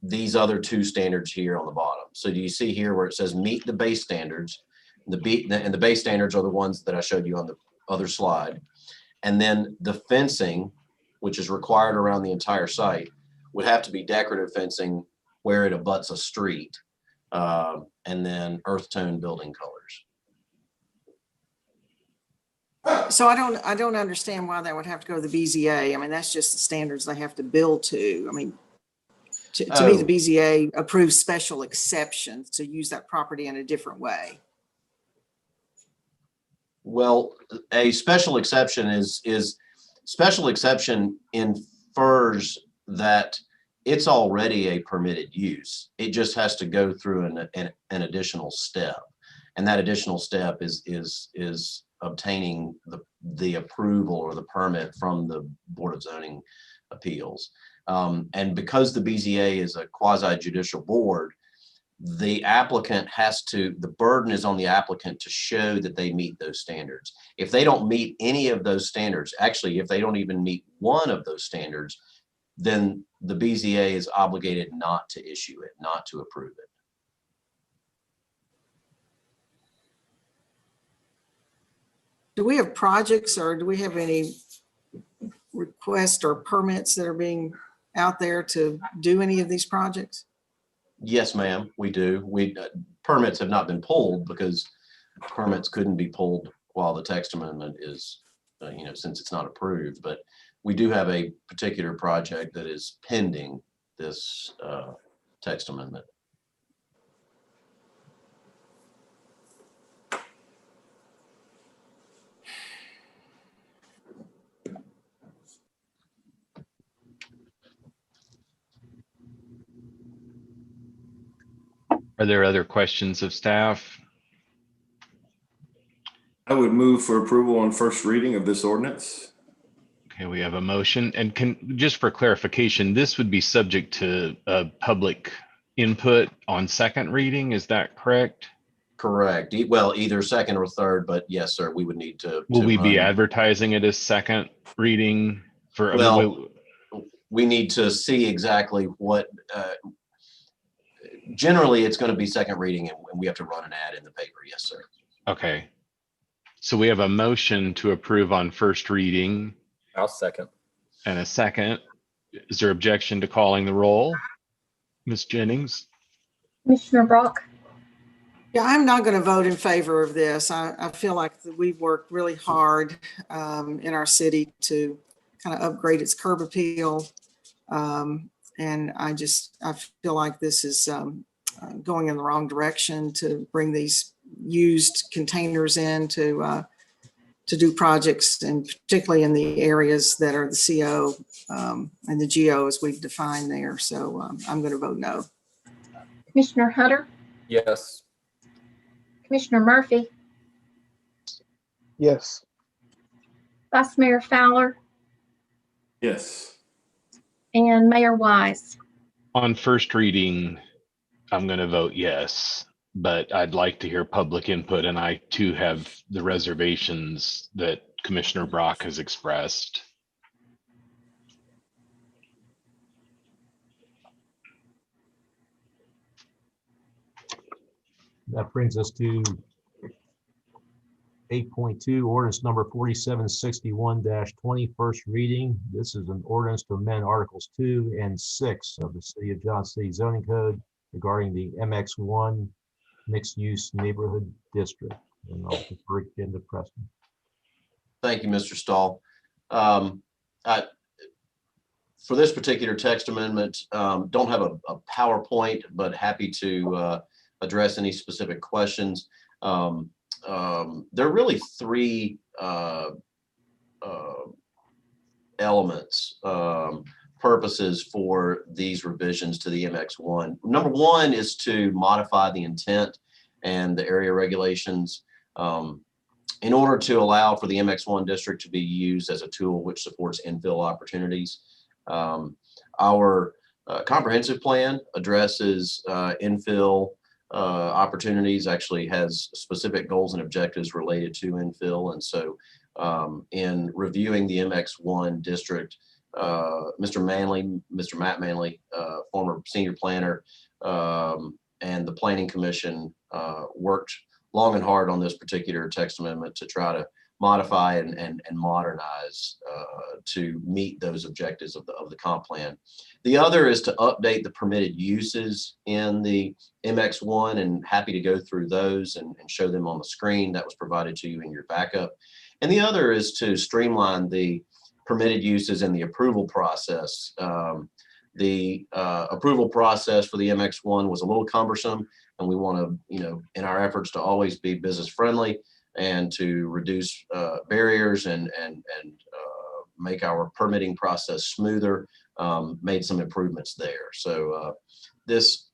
S11: these other 2 standards here on the bottom. So do you see here where it says meet the base standards? And the base standards are the ones that I showed you on the other slide. And then the fencing, which is required around the entire site, would have to be decorative fencing where it abuts a street, and then earth tone building colors.
S3: So I don't understand why that would have to go to the BZA. I mean, that's just the standards they have to build to. I mean, to me, the BZA approves special exceptions to use that property in a different way.
S11: Well, a special exception special exception infers that it's already a permitted use. It just has to go through an additional step, and that additional step is obtaining the approval or the permit from the Board of Zoning Appeals. And because the BZA is a quasi judicial board, the burden is on the applicant to show that they meet those standards. If they don't meet any of those standards, actually, if they don't even meet one of those standards, then the BZA is obligated not to issue it, not to approve it.
S3: Do we have projects or do we have any requests or permits that are being out there to do any of these projects?
S11: Yes, ma'am, we do. Permits have not been pulled because permits couldn't be pulled while the text amendment is, since it's not approved. But we do have a particular project that is pending this text amendment.
S1: Are there other questions of staff?
S4: I would move for approval on first reading of this ordinance.
S1: Okay, we have a motion, and just for clarification, this would be subject to public input on second reading, is that correct?
S11: Correct. Well, either second or third, but yes, sir, we would need to.
S1: Will we be
S11: run.
S1: advertising it as second reading for?
S11: Well, we need to see exactly what, generally it's going to be second reading and we have to run an ad in the paper. Yes, sir.
S1: Okay. So we have a motion to approve on first reading
S9: I'll second.
S1: and a second. Is there objection to calling the roll? Ms. Jennings?
S2: Commissioner Brock,
S3: Yeah, I'm not going to vote in favor of this. I feel like we've worked really hard in our city to kind of upgrade its curb appeal. And I feel like this is going in the wrong direction to bring these used containers in to do projects, and particularly in the areas that are the CO and the GO as we've defined there. So I'm going to vote no.
S2: Commissioner Hunter,
S9: Yes.
S2: Commissioner Murphy,
S7: Yes.
S2: Vice Mayor Fowler,
S4: Yes.
S2: and Mayor Wise.
S1: On first reading, I'm going to vote yes, but I'd like to hear public input, and I too have the reservations that Commissioner Brock has expressed.
S6: That brings us to 8.2, ordinance number 4761-20, first reading. This is an ordinance to amend Articles 2 and 6 of the City of Johnson City zoning code regarding the MX1 mixed-use neighborhood district. And I'll defer again to Preston.
S11: Thank you, Mr. Stahl. For this particular text amendment, don't have a PowerPoint, but happy to address any specific questions. There are really three elements, purposes for these revisions to the MX1. Number one is to modify the intent and the area regulations in order to allow for the MX1 district to be used as a tool which supports infill opportunities. Our comprehensive plan addresses infill opportunities, actually has specific goals and objectives related to infill. And so in reviewing the MX1 district, Mr. Matt Manley, former senior planner, and the Planning Commission worked long and hard on this particular text amendment to try to modify and modernize to meet those objectives of the comp plan. The other is to update the permitted uses in the MX1, and happy to go through those and show them on the screen that was provided to you in your backup. And the other is to streamline the permitted uses in the approval process. The approval process for the MX1 was a little cumbersome, and we want to, in our efforts to always be business friendly and to reduce barriers and make our permitting process smoother, made some improvements there. So this,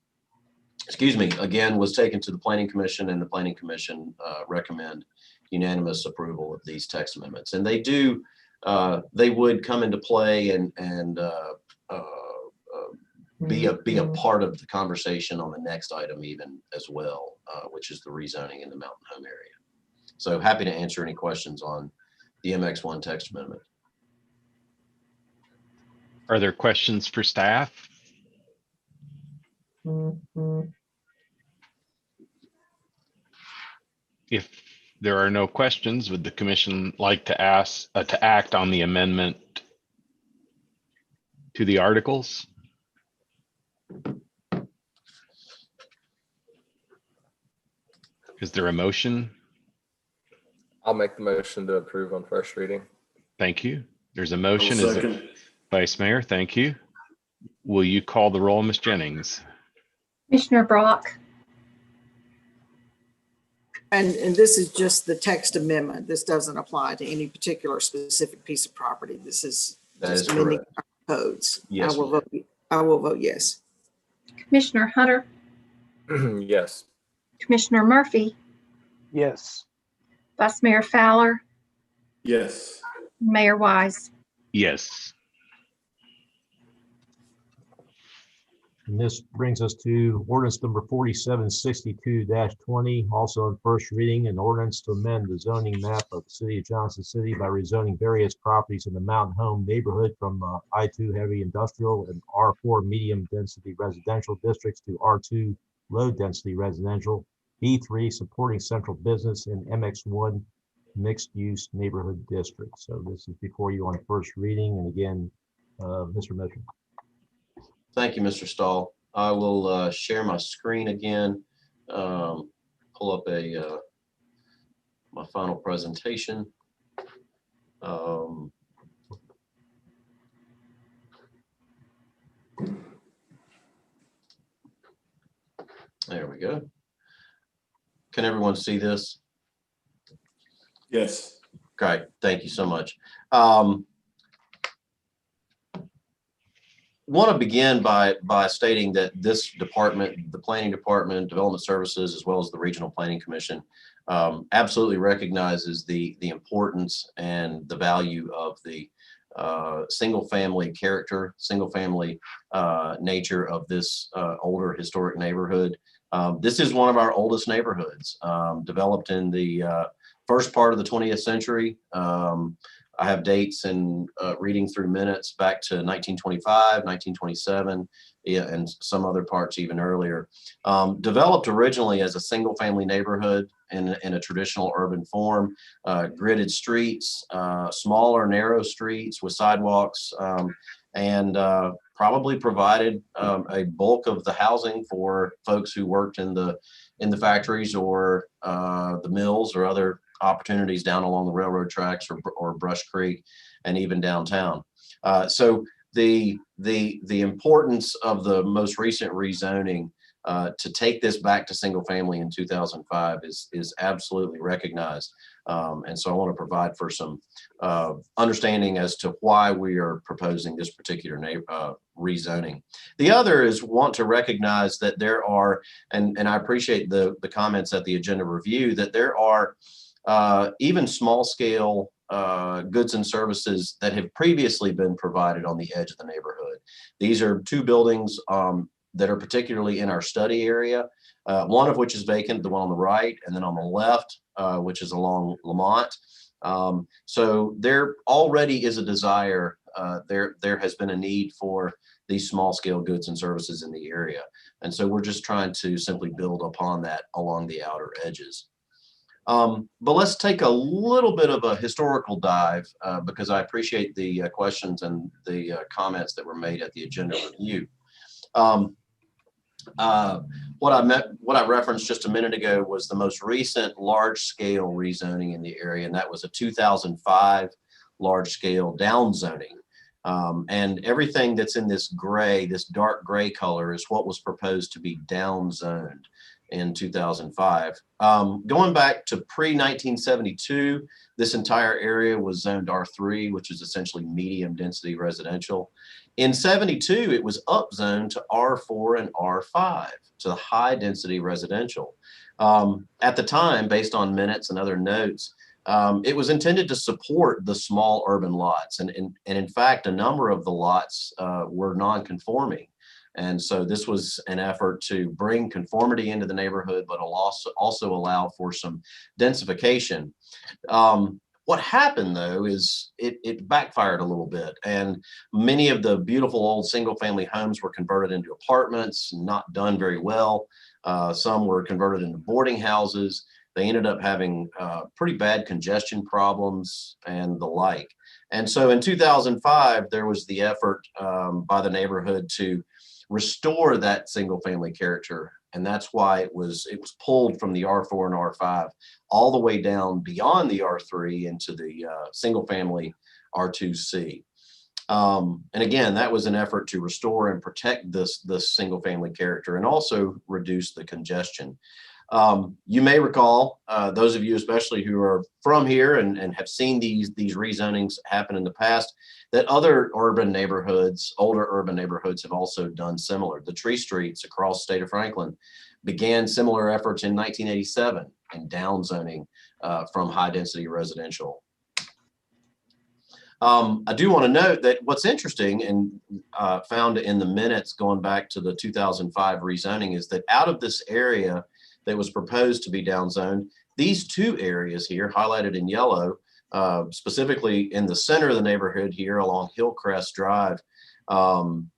S11: again, was taken to the Planning Commission, and the Planning Commission recommend unanimous approval of these text amendments. And they do, they would come into play and be a part of the conversation on the next item even as well, which is the rezoning in the Mountain Home area. So happy to answer any questions on the MX1 text amendment.
S1: Are there questions for staff? If there are no questions, would the commission like to act on the amendment to the articles? Is there a motion?
S9: I'll make the motion to approve on first reading.
S1: Thank you. There's a motion.
S4: I'll
S1: Is it
S4: second.
S1: Vice Mayor? Thank you. Will you call the roll, Ms. Jennings?
S2: Commissioner Brock,
S3: And this is just the text amendment. This doesn't apply to any particular specific piece of property. This is
S11: That is
S3: just amending
S11: correct.
S3: our codes.
S11: Yes,
S3: I will vote yes.
S2: Commissioner Hunter,
S9: Yes.
S2: Commissioner Murphy,
S7: Yes.
S2: Vice Mayor Fowler,
S4: Yes.
S2: Mayor Wise.
S1: Yes.
S6: And this brings us to ordinance number 4762-20, also on first reading, an ordinance to amend the zoning map of the city of Johnson City by rezoning various properties in the Mountain Home neighborhood from I-2 heavy industrial and R4 medium density residential districts to R2 low density residential, B3 supporting central business, and MX1 mixed use neighborhood district. So this is before you on first reading. And again, Mr. Mitchell.
S11: Thank you, Mr. Stahl. I will share my screen again, pull up my final presentation. There we go. Can everyone see this?
S4: Yes.
S11: Great, thank you so much. Want to begin by stating that this department, the Planning Department, Development Services, as well as the Regional Planning Commission, absolutely recognizes the importance and the value of the single-family character, single-family nature of this older historic neighborhood. This is one of our oldest neighborhoods, developed in the first part of the 20th century. I have dates and reading through minutes back to 1925, 1927, yeah, and some other parts even earlier. Developed originally as a single family neighborhood in a traditional urban form, gridded streets, smaller, narrow streets with sidewalks, and probably provided a bulk of the housing for folks who worked in the factories or the mills or other opportunities down along the railroad tracks or Brush Creek and even downtown. So the importance of the most recent rezoning to take this back to single family in 2005 is absolutely recognized. And so I want to provide for some understanding as to why we are proposing this particular rezoning. The other is want to recognize that there are, and I appreciate the comments at the agenda review, that there are even small scale goods and services that have previously been provided on the edge of the neighborhood. These are two buildings that are particularly in our study area, one of which is vacant, the one on the right, and then on the left, which is along Lamont. So there already is a desire, there has been a need for these small scale goods and services in the area. And so we're just trying to simply build upon that along the outer edges. But let's take a little bit of a historical dive because I appreciate the questions and the comments that were made at the agenda review. What I referenced just a minute ago was the most recent large-scale rezoning in the area, and that was a 2005 large-scale downzoning. And everything that's in this gray, this dark gray color, is what was proposed to be downzoned in 2005. Going back to pre-1972, this entire area was zoned R3, which is essentially medium density residential. In 72, it was upzoned to R4 and R5, to the high density residential. At the time, based on minutes and other notes, it was intended to support the small urban lots. And in fact, a number of the lots were non-conforming. And so this was an effort to bring conformity into the neighborhood, but also allow for some densification. What happened though is it backfired a little bit, and many of the beautiful old single family homes were converted into apartments, not done very well. Some were converted into boarding houses. They ended up having pretty bad congestion problems and the like. And so in 2005, there was the effort by the neighborhood to restore that single family character. And that's why it was pulled from the R4 and R5 all the way down beyond the R3 into the single family R2C. And again, that was an effort to restore and protect this single family character and also reduce the congestion. You may recall, those of you especially who are from here and have seen these rezonings happen in the past, that other urban neighborhoods, older urban neighborhoods, have also done similar. The tree streets across the state of Franklin began similar efforts in 1987. and downzoning from high density residential. I do want to note that what's interesting and found in the minutes going back to the 2005 rezoning is that out of this area that was proposed to be downzoned, these two areas here highlighted in yellow, specifically in the center of the neighborhood here along Hillcrest Drive,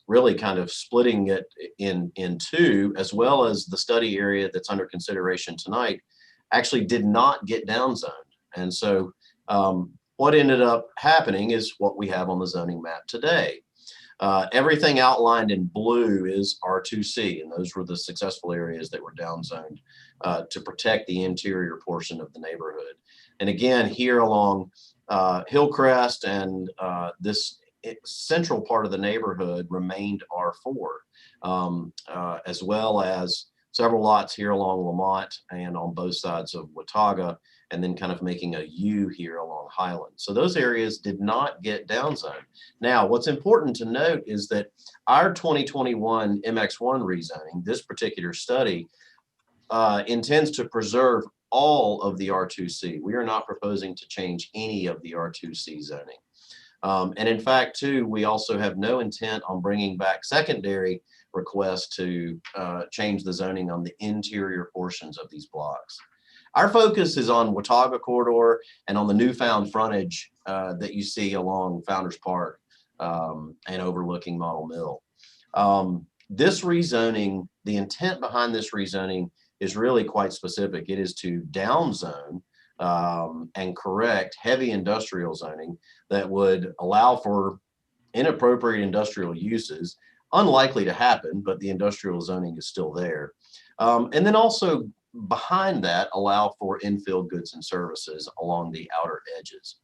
S11: really kind of splitting it in two, as well as the study area that's under consideration tonight, actually did not get downzoned. And so what ended up happening is what we have on the zoning map today. Everything outlined in blue is R2C, and those were the successful areas that were downzoned to protect the interior portion of the neighborhood. And again, here along Hillcrest and this central part of the neighborhood remained R4, as well as several lots here along Lamont and on both sides of Watauga, and then kind of making a U here along Highland. So those areas did not get downzoned. Now, what's important to note is that our 2021 MX1 rezoning, this particular study, intends to preserve all of the R2C. We are not proposing to change any of the R2C zoning. And in fact, too, we also have no intent on bringing back secondary requests to change the zoning on the interior portions of these blocks. Our focus is on Watauga corridor and on the newfound frontage that you see along Founders Park and overlooking Model Mill. This rezoning, the intent behind this rezoning is really quite specific. It is to downzone and correct heavy industrial zoning that would allow for inappropriate industrial uses, unlikely to happen, but the industrial zoning is still there. And then also behind that, allow for infill goods and services along the outer edges.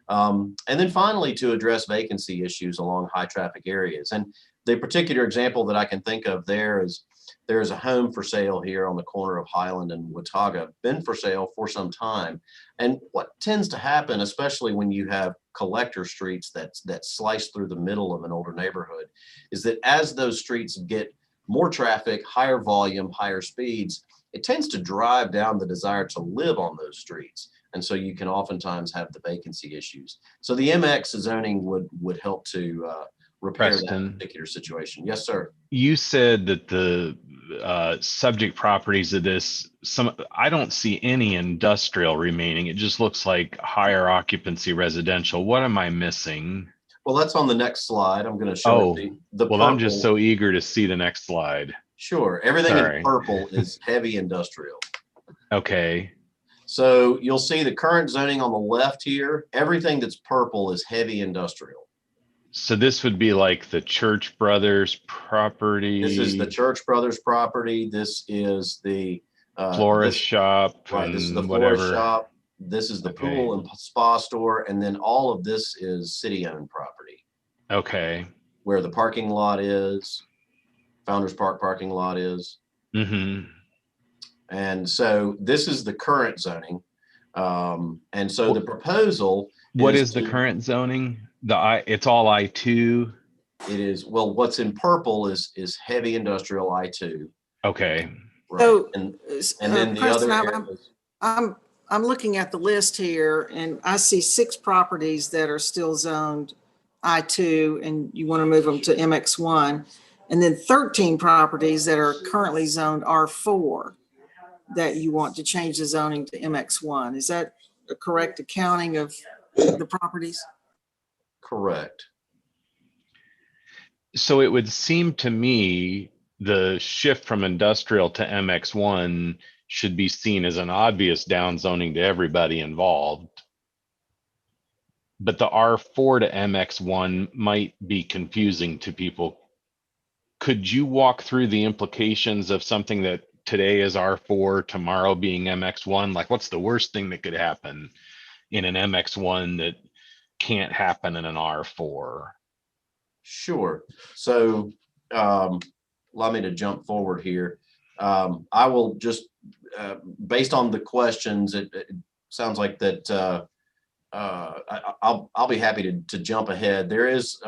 S11: And then finally, to address vacancy issues along high traffic areas. And the particular example that I can think of there is a home for sale here on the corner of Highland and Watauga, been for sale for some time. And what tends to happen, especially when you have collector streets that slice through the middle of an older neighborhood, is that as those streets get more traffic, higher volume, higher speeds, it tends to drive down the desire to live on those streets. And so you can oftentimes have the vacancy issues. So the MX zoning would help to repair
S1: Preston,
S11: that particular situation. Yes, sir.
S1: you said that the subject properties of this, I don't see any industrial remaining. It just looks like higher occupancy residential. What am I missing?
S11: Well, that's on the next slide. I'm going to show it the
S1: well,
S11: purple.
S1: I'm just so eager to see the next slide.
S11: Sure. Everything
S1: Sorry.
S11: in purple is heavy industrial.
S1: Okay.
S11: So you'll see the current zoning on the left here. Everything that's purple is heavy industrial.
S1: So this would be like the Church Brothers property.
S11: This is the Church Brothers property. This is the
S1: florist shop.
S11: Right. This is the
S1: whatever.
S11: florist shop. This is the pool and spa store. And then all of this is city-owned property.
S1: Okay.
S11: Where the parking lot is, Founders Park parking lot is.
S1: Mm-hmm.
S11: And so this is the current zoning. And so the proposal.
S1: What is the current zoning? It's all I2.
S11: It is, well, what's in purple is heavy industrial I2.
S1: Okay.
S11: Right.
S3: So,
S11: And then the
S3: Preston,
S11: other areas.
S3: I'm looking at the list here and I see 6 properties that are still zoned I2 and you want to move them to MX1. And then 13 properties that are currently zoned R4 that you want to change the zoning to MX1. Is that a correct accounting of the properties?
S11: Correct.
S1: So it would seem to me the shift from industrial to MX1 should be seen as an obvious downzoning to everybody involved. But the R4 to MX1 might be confusing to people. Could you walk through the implications of something that today is R4, tomorrow being MX1? Like, what's the worst thing that could happen in an MX1 that can't happen in an R4?
S11: Sure. So allow me to jump forward here. I will just, based on the questions, it sounds like that I'll be happy to jump ahead. There is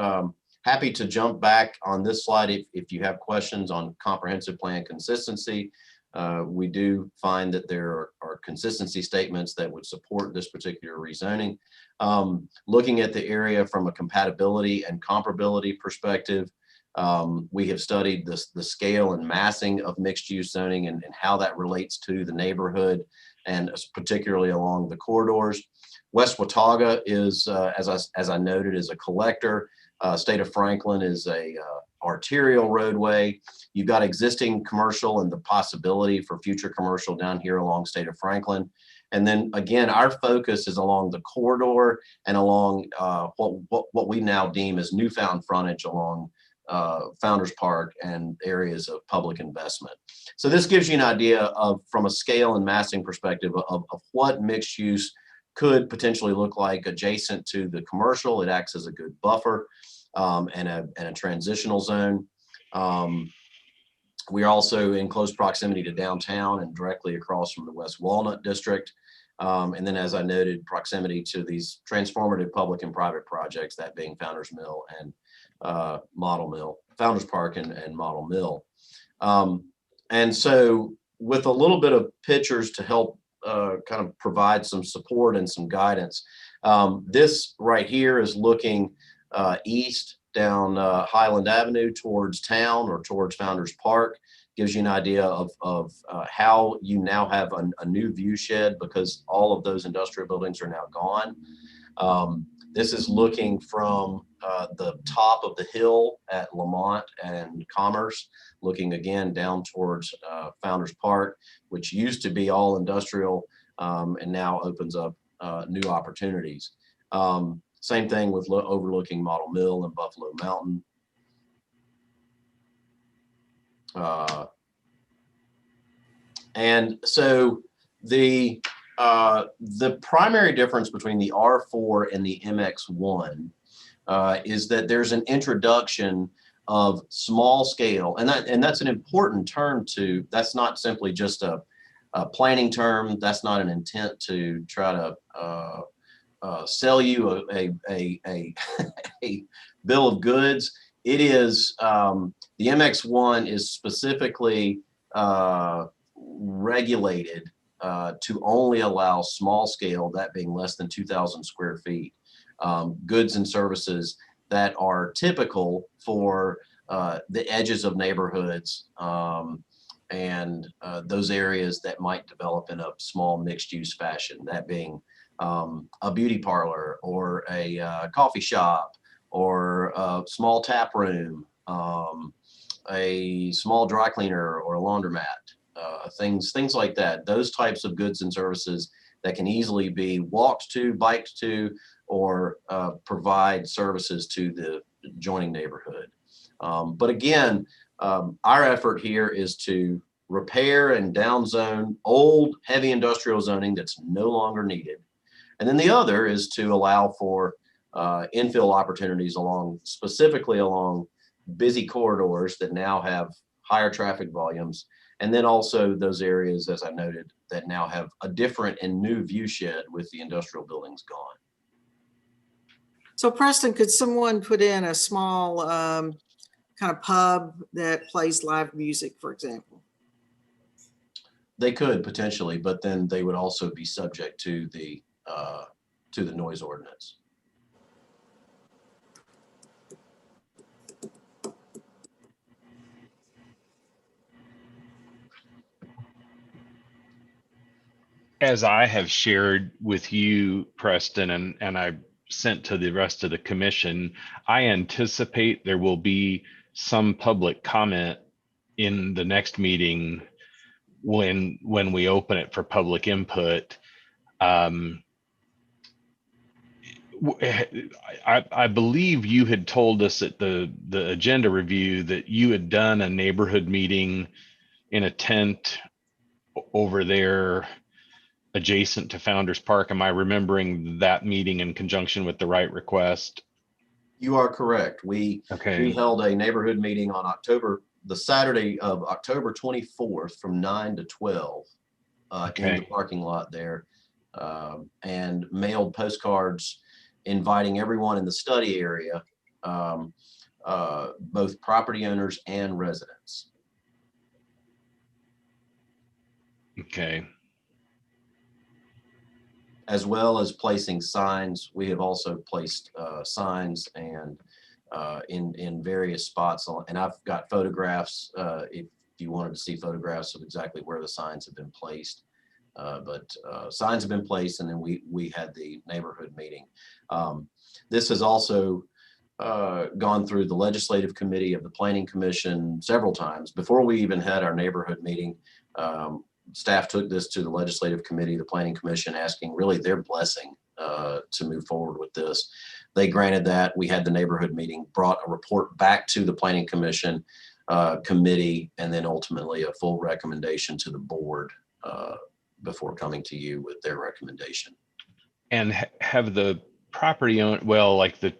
S11: happy to jump back on this slide if you have questions on comprehensive plan consistency. We do find that there are consistency statements that would support this particular rezoning. Looking at the area from a compatibility and comparability perspective, we have studied the scale and massing of mixed use zoning and how that relates to the neighborhood, and particularly along the corridors. West Watauga is, as I noted, is a collector. State of Franklin is a arterial roadway. You've got existing commercial and the possibility for future commercial down here along State of Franklin. And then again, our focus is along the corridor and along what we now deem as newfound frontage along Founders Park and areas of public investment. So this gives you an idea of, from a scale and massing perspective, of what mixed use could potentially look like adjacent to the commercial. It acts as a good buffer and a transitional zone. We are also in close proximity to downtown and directly across from the West Walnut District. And then, as I noted, proximity to these transformative public and private projects, that being Founders Mill and Model Mill, Founders Park and Model Mill. And so with a little bit of pictures to help kind of provide some support and some guidance, this right here is looking east down Highland Avenue towards town or towards Founders Park. Gives you an idea of how you now have a new view shed because all of those industrial buildings are now gone. This is looking from the top of the hill at Lamont and Commerce, looking again down towards Founders Park, which used to be all industrial and now opens up new opportunities. Same thing with overlooking Model Mill and Buffalo Mountain. And so the primary difference between the R4 and the MX1 is that there's an introduction of small scale, and that's an important term to. That's not simply just a planning term. That's not an intent to try to sell you a bill of goods. It is the MX1 is specifically regulated to only allow small scale, that being less than 2,000 square feet, goods and services that are typical for the edges of neighborhoods and those areas that might develop in a small mixed use fashion, that being a beauty parlor or a coffee shop or a small tap room, a small dry cleaner or a laundromat, things like that. Those types of goods and services that can easily be walked to, biked to, or provide services to the adjoining neighborhood. But again, our effort here is to repair and downzone old heavy industrial zoning that's no longer needed. And then the other is to allow for infill opportunities specifically along busy corridors that now have higher traffic volumes. And then also those areas, as I noted, that now have a different and new view shed with the industrial buildings gone.
S3: So Preston, could someone put in a small kind of pub that plays live music, for example?
S11: They could potentially, but then they would also be subject to the noise ordinance.
S1: As I have shared with you, Preston, and I sent to the rest of the commission, I anticipate there will be some public comment in the next meeting when we open it for public input. I believe you had told us at the agenda review that you had done a neighborhood meeting in a tent over there adjacent to Founders Park. Am I remembering that meeting in conjunction with the right request?
S11: You are correct. We held a neighborhood meeting on the Saturday of October 24th from 9 to 12 in the parking lot there, and mailed postcards inviting everyone in the study area, both property owners and residents.
S1: Okay.
S11: As well as placing signs. We have also placed signs and in various spots. And I've got photographs if you wanted to see photographs of exactly where the signs have been placed. But signs have been placed, and then we had the neighborhood meeting. This has also gone through the legislative committee of the Planning Commission several times. Before we even had our neighborhood meeting, staff took this to the legislative committee, the Planning Commission, asking really their blessing to move forward with this. They granted that. We had the neighborhood meeting, brought a report back to the Planning Commission committee, and then ultimately a full recommendation to the board before coming to you with their recommendation.
S1: And have the property owned, well, like the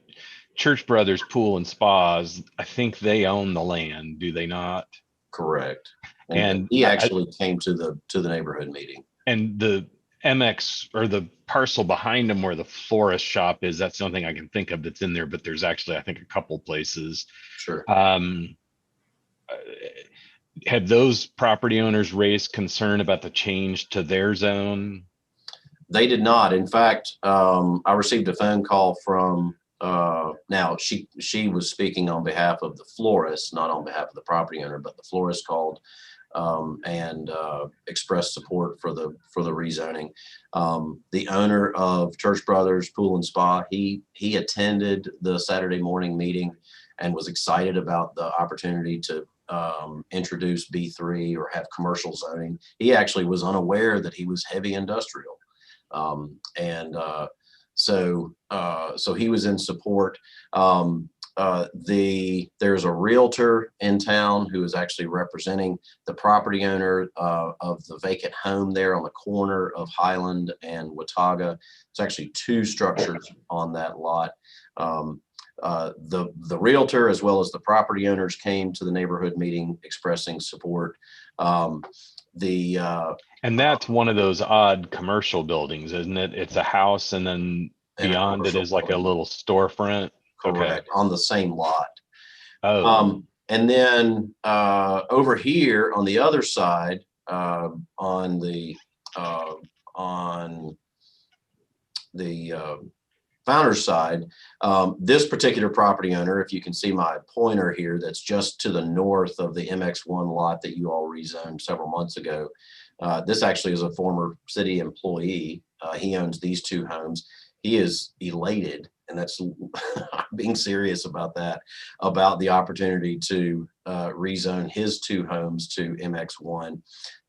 S1: Church Brothers Pool and Spas, I think they own the land, do they not?
S11: Correct.
S1: And
S11: he actually came to the neighborhood meeting.
S1: And the MX or the parcel behind them where the florist shop is, that's something I can think of that's in there, but there's actually, I think, a couple places.
S11: Sure.
S1: Had those property owners raised concern about the change to their zone?
S11: They did not. In fact, I received a phone call from, now she was speaking on behalf of the florist, not on behalf of the property owner, but the florist called and expressed support for the rezoning. The owner of Church Brothers Pool and Spa, he attended the Saturday morning meeting and was excited about the opportunity to introduce B3 or have commercial zoning. He actually was unaware that he was heavy industrial. So he was in support. There's a realtor in town who is actually representing the property owner of the vacant home there on the corner of Highland and Watauga. It's actually two structures on that lot. The realtor as well as the property owners came to the neighborhood meeting expressing support. And
S1: that's one of those odd commercial buildings, isn't it? It's a house and then beyond it is like a little storefront.
S11: Correct. Okay. On the same lot.
S1: Oh.
S11: And then over here on the other side, on the founder's side, this particular property owner, if you can see my pointer here, that's just to the north of the MX1 lot that you all rezoned several months ago. This actually is a former city employee. He owns these two homes. He is elated, and that's being serious about that, about the opportunity to rezone his two homes to MX1.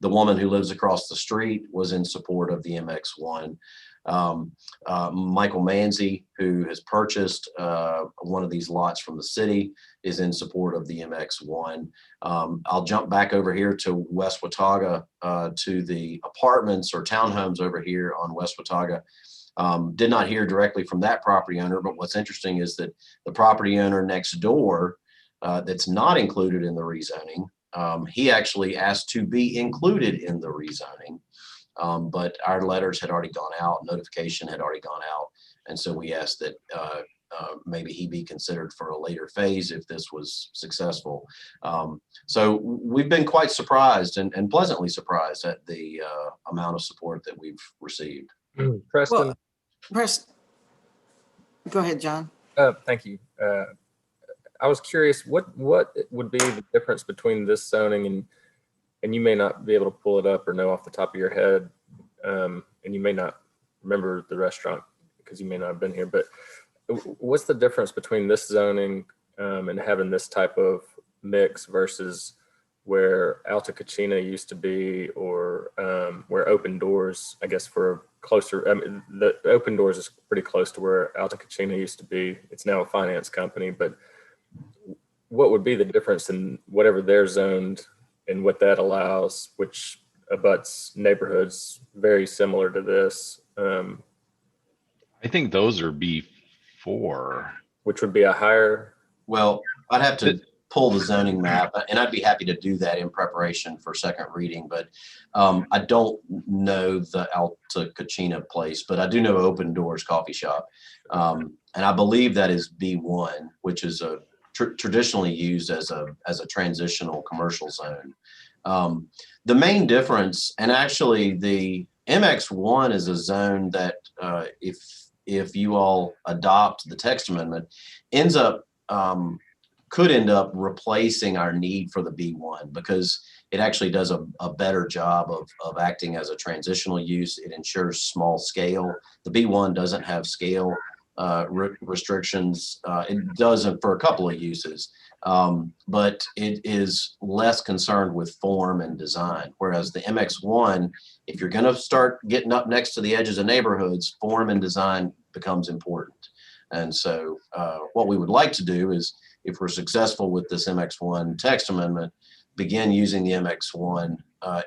S11: The woman who lives across the street was in support of the MX1. Michael Manzi, who has purchased one of these lots from the city, is in support of the MX1. I'll jump back over here to West Watauga, to the apartments or townhomes over here on West Watauga. Did not hear directly from that property owner, but what's interesting is that the property owner next door that's not included in the rezoning, he actually asked to be included in the rezoning. But our letters had already gone out, notification had already gone out. And so we asked that maybe he be considered for a later phase if this was successful. So we've been quite surprised and pleasantly surprised at the amount of support that we've received.
S9: Preston.
S3: Preston, go ahead, John.
S9: Thank you. I was curious, what would be the difference between this zoning and you may not be able to pull it up or know off the top of your head, and you may not remember the restaurant because you may not have been here, but what's the difference between this zoning and having this type of mix versus where Alta Kachina used to be, or where Open Doors, I guess for closer, I mean, the Open Doors is pretty close to where Alta Kachina used to be. It's now a finance company, but what would be the difference in whatever they're zoned and what that allows, which abuts neighborhoods very similar to this?
S1: I think those are B4.
S9: Which would be a higher?
S11: Well, I'd have to pull the zoning map, and I'd be happy to do that in preparation for second reading, but I don't know the Alta Kachina place, but I do know Open Doors Coffee Shop. And I believe that is B1, which is a traditionally used as a transitional commercial zone. The main difference, and actually the MX1 is a zone that if you all adopt the text amendment, could end up replacing our need for the B1 because it actually does a better job of acting as a transitional use. It ensures small scale. The B1 doesn't have scale restrictions. It doesn't for a couple of uses, but it is less concerned with form and design. Whereas the MX1, if you're going to start getting up next to the edges of neighborhoods, form and design becomes important. And so what we would like to do is, if we're successful with this MX1 text amendment, begin using the MX1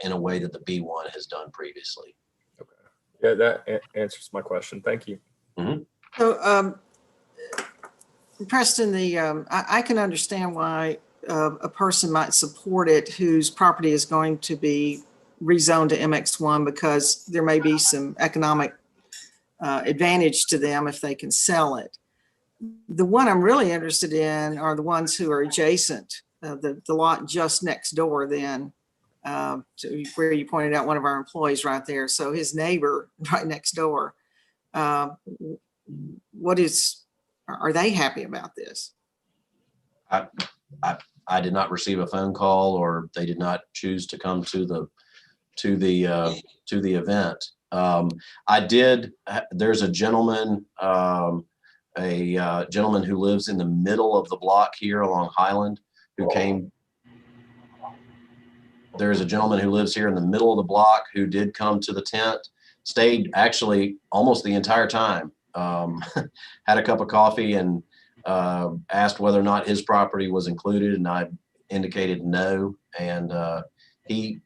S11: in a way that the B1 has done previously.
S9: Okay. Yeah, that answers my question. Thank you.
S11: Mm-hmm.
S3: So, Preston, I can understand why a person might support it whose property is going to be rezoned to MX1 because there may be some economic advantage to them if they can sell it. The one I'm really interested in are the ones who are adjacent, the lot just next door then, to where you pointed out one of our employees right there. So his neighbor right next door. Are they happy about this?
S11: I did not receive a phone call, or they did not choose to come to the event. I did. There's a gentleman who lives in the middle of the block here along Highland who came. There's a gentleman who lives here in the middle of the block who did come to the tent, stayed actually almost the entire time, had a cup of coffee and asked whether or not his property was included, and I indicated no. And he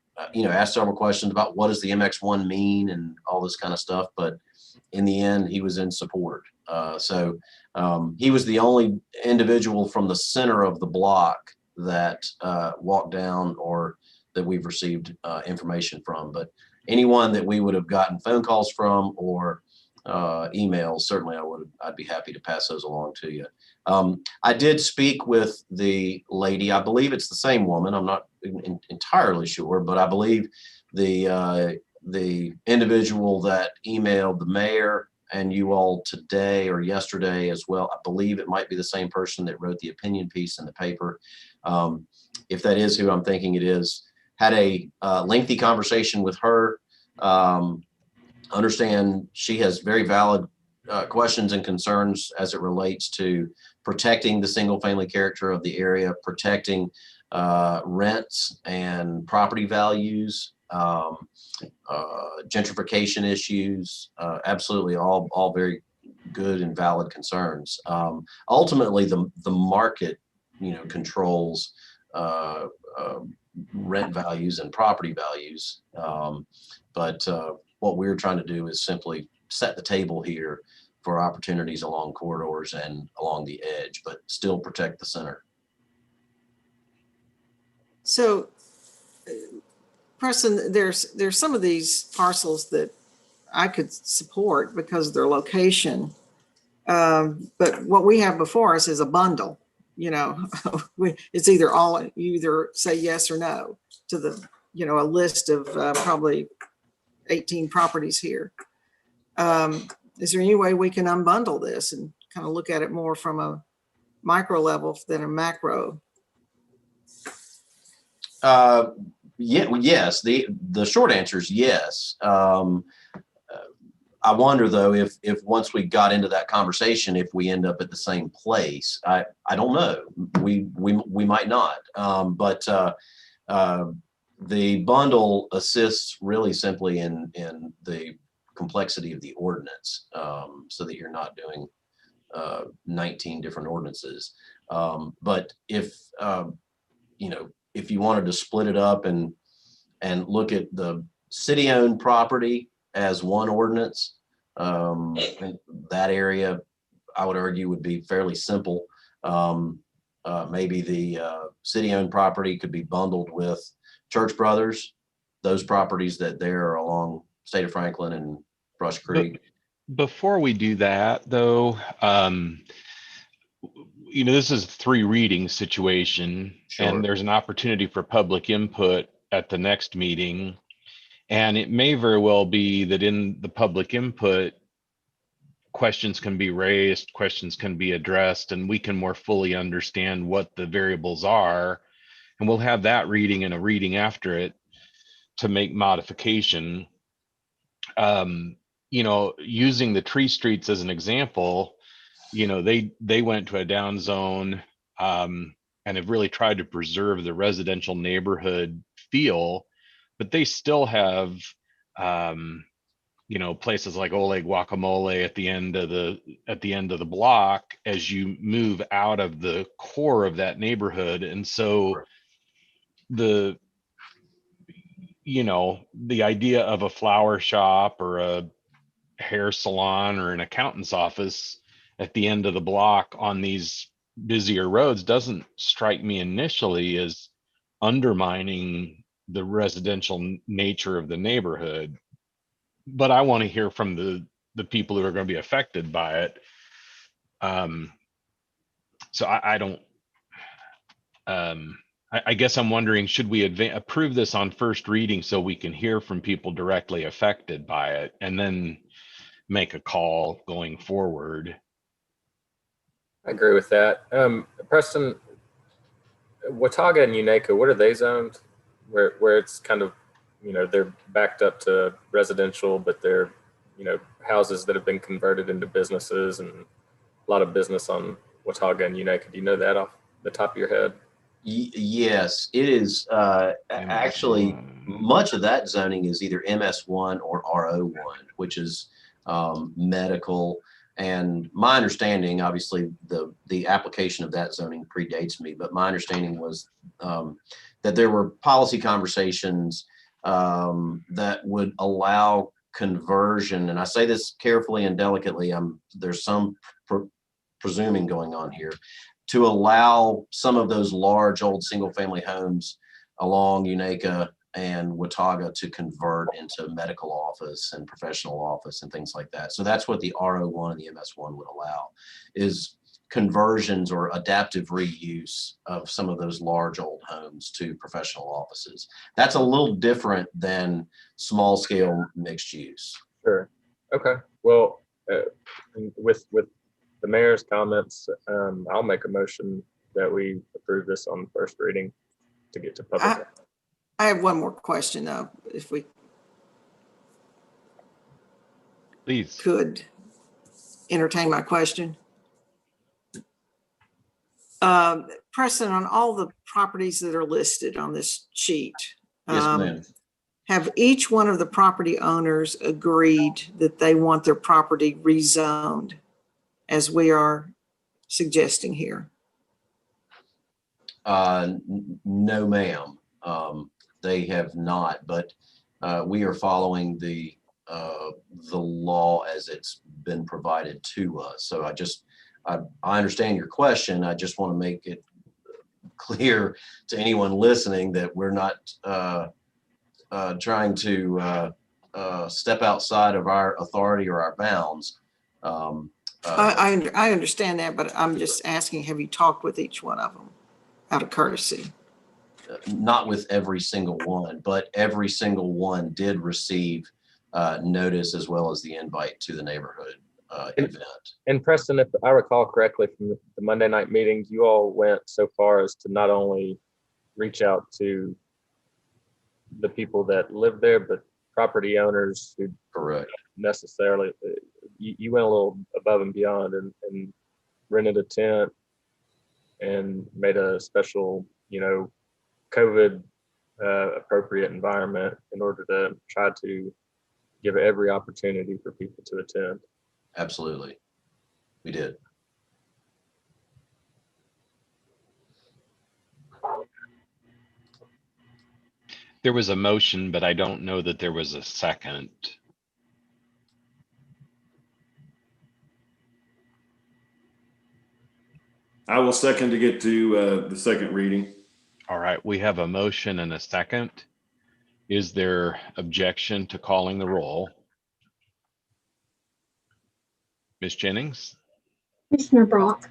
S11: asked several questions about what does the MX1 mean and all this kind of stuff, but in the end he was in support. So he was the only individual from the center of the block that walked down or that we've received information from. But anyone that we would have gotten phone calls from or emails, certainly I'd be happy to pass those along to you. I did speak with the lady. I believe it's the same woman. I'm not entirely sure, but I believe the individual that emailed the mayor and you all today or yesterday as well, I believe it might be the same person that wrote the opinion piece in the paper. If that is who I'm thinking it is, had a lengthy conversation with her. Understand she has very valid questions and concerns as it relates to protecting the single family character of the area, protecting rents and property values, gentrification issues, absolutely all very good and valid concerns. Ultimately, the market, controls rent values and property values. But what we're trying to do is simply set the table here for opportunities along corridors and along the edge, but still protect the center.
S3: So, Preston, there's some of these parcels that I could support because of their location. But what we have before us is a bundle. It's either you either say yes or no to the, a list of probably 18 properties here. Is there any way we can unbundle this and kind of look at it more from a micro level than a macro?
S11: Yes. The short answer is yes. I wonder though if once we got into that conversation, if we end up at the same place. I don't know. We might not. But the bundle assists really simply in the complexity of the ordinance, so that you're not doing 19 different ordinances. But if you wanted to split it up and look at the city-owned property as one ordinance, that area, I would argue, would be fairly simple. Maybe the city-owned property could be bundled with Church Brothers, those properties that they're along State of Franklin and Brush Creek.
S1: Before we do that, though, this is a 3 reading situation,
S11: Sure.
S1: and there's an opportunity for public input at the next meeting. And it may very well be that in the public input, questions can be raised, questions can be addressed, and we can more fully understand what the variables are. And we'll have that reading and a reading after it to make modification. Using the tree streets as an example, they went to a down zone and have really tried to preserve the residential neighborhood feel, but they still have places like Ole Guacamole at the end of the block as you move out of the core of that neighborhood. And so the idea of a flower shop or a hair salon or an accountant's office at the end of the block on these busier roads doesn't strike me initially as undermining the residential nature of the neighborhood. But I want to hear from the people who are going to be affected by it. So I don't. I guess I'm wondering, should we approve this on first reading so we can hear from people directly affected by it, and then make a call going forward?
S9: I agree with that. Preston, Watauga and Unaka, what are they zoned? Where it's kind of, they're backed up to residential, but they're, houses that have been converted into businesses, and a lot of business on Watauga and Unaka. Do you know that off the top of your head?
S11: Yes, it is. Actually, much of that zoning is either MS1 or RO1, which is medical. And my understanding, obviously, the application of that zoning predates me, but my understanding was that there were policy conversations that would allow conversion. And I say this carefully and delicately. There's some presuming going on here, to allow some of those large old single-family homes along Unaka and Watauga to convert into medical office and professional office and things like that. So that's what the RO1 and the MS1 would allow, is conversions or adaptive reuse of some of those large old homes to professional offices. That's a little different than small-scale mixed use.
S9: Sure. Okay. Well, with the mayor's comments, I'll make a motion that we approve this on first reading to get to public.
S3: I have one more question, though, if we
S1: Please.
S3: could entertain my question. Preston, on all the properties that are listed on this sheet,
S11: Yes, ma'am.
S3: have each one of the property owners agreed that they want their property rezoned as we are suggesting here?
S11: No, ma'am. They have not, but we are following the law as it's been provided to us. So I understand your question. I just want to make it clear to anyone listening that we're not trying to step outside of our authority or our bounds.
S3: I understand that, but I'm just asking, have you talked with each one of them out of courtesy?
S11: Not with every single one, but every single one did receive notice as well as the invite to the neighborhood event.
S9: And Preston, if I recall correctly from the Monday night meetings, you all went so far as to not only reach out to the people that live there, but property owners who
S11: Correct.
S9: necessarily, you went a little above and beyond and rented a tent and made a special, COVID appropriate environment in order to try to give every opportunity for people to attend.
S11: Absolutely. We did.
S1: There was a motion, but I don't know that there was a second.
S4: I will second to get to the second reading.
S1: All right, we have a motion and a second. Is there objection to calling the roll? Ms. Jennings?
S2: Commissioner Brock,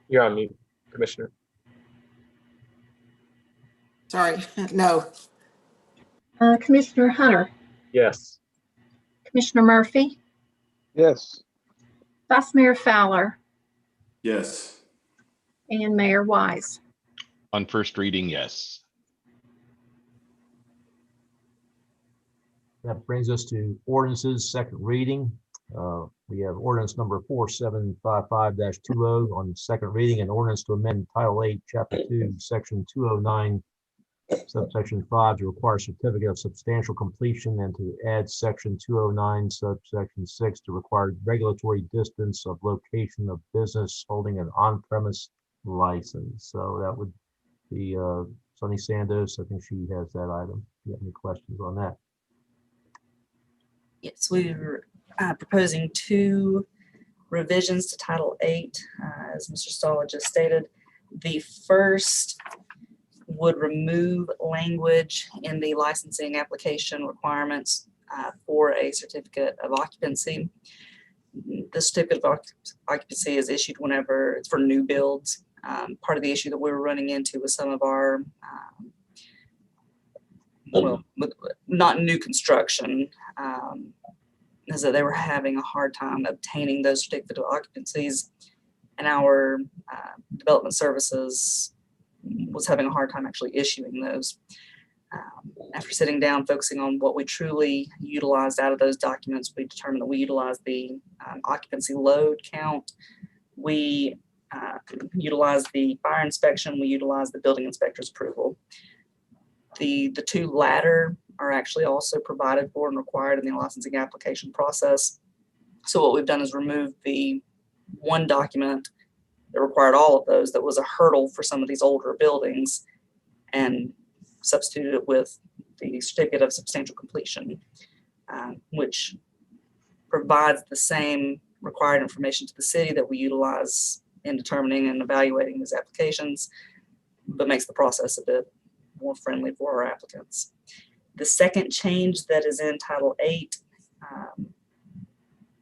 S9: You're on mute, Commissioner.
S3: Sorry, no.
S2: Commissioner Hunter,
S9: Yes.
S2: Commissioner Murphy,
S7: Yes.
S2: Vice Mayor Fowler,
S4: Yes.
S2: and Mayor Wise.
S1: On first reading, yes.
S6: That brings us to ordinances, second reading. We have ordinance number 4755-20 on second reading, and ordinance to amend Title 8, Chapter 2, Section 209, subsection 5 to require certificate of substantial completion and to add Section 209, subsection 6 to require regulatory distance of location of business holding an on-premise license. So that would be Sunny Sandos. I think she has that item. Do you have any questions on that?
S12: Yes, we're proposing 2 revisions to Title 8, as Mr. Stoll just stated. The first would remove language in the licensing application requirements for a certificate of occupancy. The certificate of occupancy is issued whenever it's for new builds. Part of the issue that we were running into with some of our, not new construction, is that they were having a hard time obtaining those certificates of occupancies, and our development services was having a hard time actually issuing those. After sitting down, focusing on what we truly utilized out of those documents, we determined that we utilized the occupancy load count. We utilized the fire inspection. We utilized the building inspector's approval. The 2 latter are actually also provided for and required in the licensing application process. So what we've done is remove the 1 document that required all of those, that was a hurdle for some of these older buildings, and substituted it with the certificate of substantial completion, which provides the same required information to the city that we utilize in determining and evaluating these applications, but makes the process a bit more friendly for our applicants. The second change that is in Title 8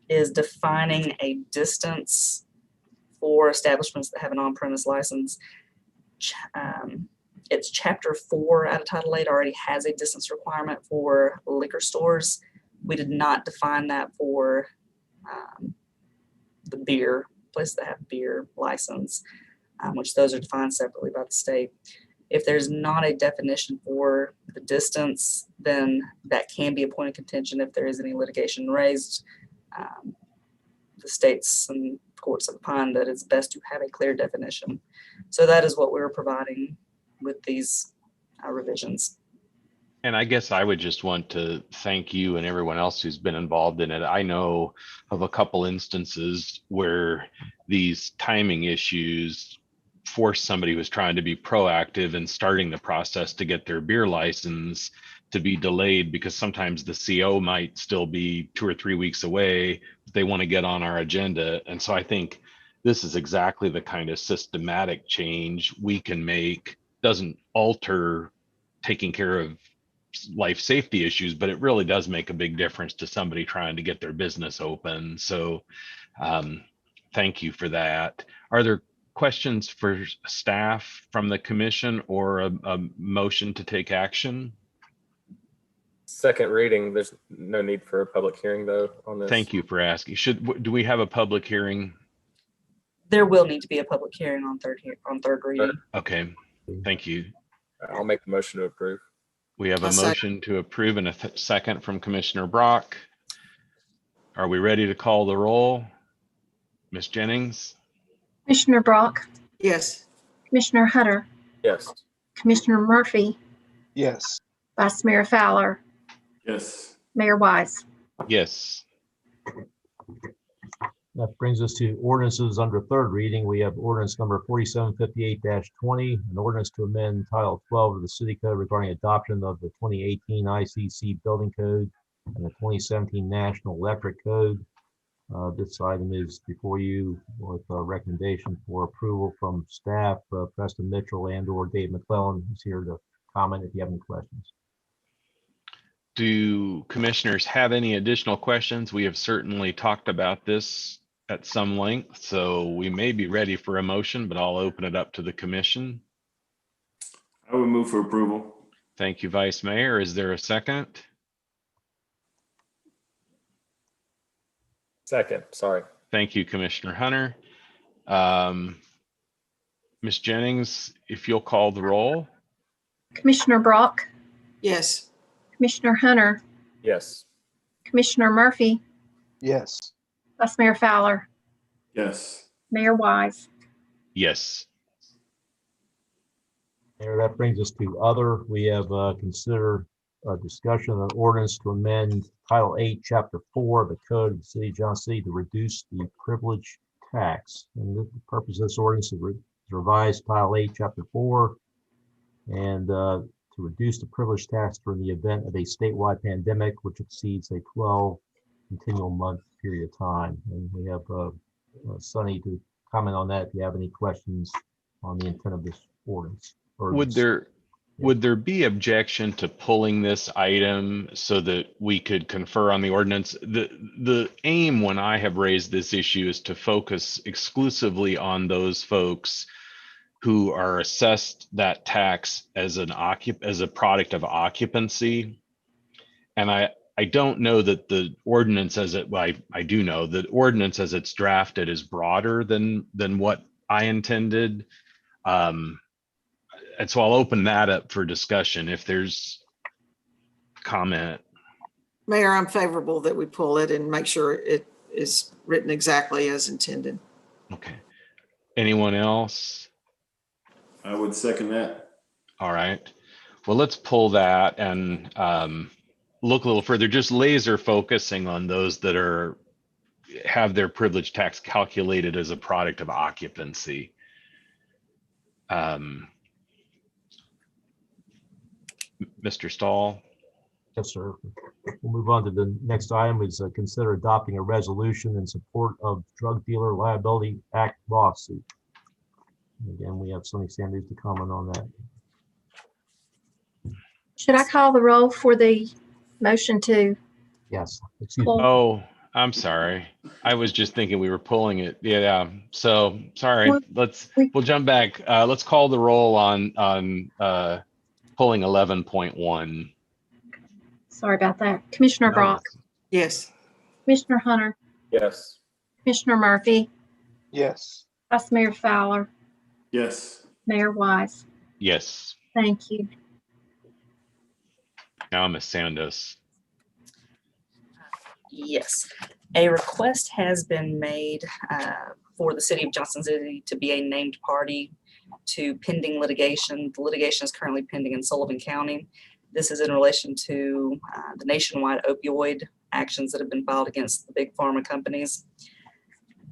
S12: is defining a distance for establishments that have an on-premise license. It's Chapter 4 out of Title 8 already has a distance requirement for liquor stores. We did not define that for the beer, places that have beer license, which those are defined separately by the state. If there's not a definition for the distance, then that can be a point of contention if there is any litigation raised. The states and courts have opined that it's best to have a clear definition. So that is what we're providing with these revisions.
S1: And I guess I would just want to thank you and everyone else who's been involved in it. I know of a couple instances where these timing issues force somebody who was trying to be proactive in starting the process to get their beer license to be delayed, because sometimes the CO might still be 2 or 3 weeks away. They want to get on our agenda. And so I think this is exactly the kind of systematic change we can make. Doesn't alter taking care of life safety issues, but it really does make a big difference to somebody trying to get their business open. So thank you for that. Are there questions for staff from the commission, or a motion to take action?
S9: Second reading, there's no need for a public hearing though on this.
S1: Thank you for asking. Do we have a public hearing?
S12: There will need to be a public hearing on third reading.
S1: Okay, thank you.
S9: I'll make the motion to approve.
S1: We have a
S3: I'll second.
S1: motion to approve and a second from Commissioner Brock. Are we ready to call the roll? Ms. Jennings?
S2: Commissioner Brock,
S3: Yes.
S2: Commissioner Hunter,
S9: Yes.
S2: Commissioner Murphy,
S7: Yes.
S2: Vice Mayor Fowler,
S4: Yes.
S2: Mayor Wise.
S1: Yes.
S6: That brings us to ordinances under third reading. We have ordinance number 4758-20, an ordinance to amend Title 12 of the City Code regarding adoption of the 2018 ICC Building Code and the 2017 National Electric Code. This item is before you with a recommendation for approval from staff. Preston Mitchell and/or Dave McClellan is here to comment if you have any questions.
S1: Do commissioners have any additional questions? We have certainly talked about this at some length, so we may be ready for a motion, but I'll open it up to the commission.
S4: I would move for approval.
S1: Thank you, Vice Mayor. Is there a second?
S9: Second, sorry.
S1: Thank you, Commissioner Hunter. Ms. Jennings, if you'll call the roll.
S2: Commissioner Brock,
S3: Yes.
S2: Commissioner Hunter,
S9: Yes.
S2: Commissioner Murphy,
S7: Yes.
S2: Vice Mayor Fowler,
S4: Yes.
S2: Mayor Wise.
S1: Yes.
S6: Mayor, that brings us to other. We have consider a discussion of an ordinance to amend Title 8, Chapter 4 of the Code of the City of Johnson City to reduce the privilege tax. And the purpose of this ordinance is to revise Title 8, Chapter 4, and to reduce the privilege tax during the event of a statewide pandemic which exceeds a 12 continual month period of time. And we have Sunny to comment on that if you have any questions on the intent of this ordinance.
S1: Would there be objection to pulling this item so that we could confer on the ordinance? The aim when I have raised this issue is to focus exclusively on those folks who are assessed that tax as a product of occupancy. And I don't know that the ordinance I do know that ordinance as it's drafted is broader than what I intended. And so I'll open that up for discussion if there's comment.
S3: Mayor, I'm favorable that we pull it and make sure it is written exactly as intended.
S1: Okay. Anyone else?
S4: I would second that.
S1: All right. Well, let's pull that and look a little further, just laser focusing on those that have their privilege tax calculated as a product of occupancy. Mr. Stahl?
S6: Yes, sir. We'll move on to the next item is consider adopting a resolution in support of Drug Dealer Liability Act lawsuit. And again, we have Sonny Sanders to comment on that.
S2: Should I call the roll for the motion to
S6: Yes. Excuse me.
S2: pull?
S1: Oh, I'm sorry. I was just thinking we were pulling it. Yeah. So sorry. We'll jump back. Let's call the roll on pulling 11.1.
S2: Sorry about that. Commissioner Brock,
S3: Yes.
S2: Commissioner Hunter,
S9: Yes.
S2: Commissioner Murphy,
S7: Yes.
S2: Vice Mayor Fowler,
S4: Yes.
S2: Mayor Wise.
S1: Yes.
S2: Thank you.
S1: Now Ms. Sandos.
S12: Yes, a request has been made for the City of Johnson City to be a named party to pending litigation. The litigation is currently pending in Sullivan County. This is in relation to the nationwide opioid actions that have been filed against the big pharma companies.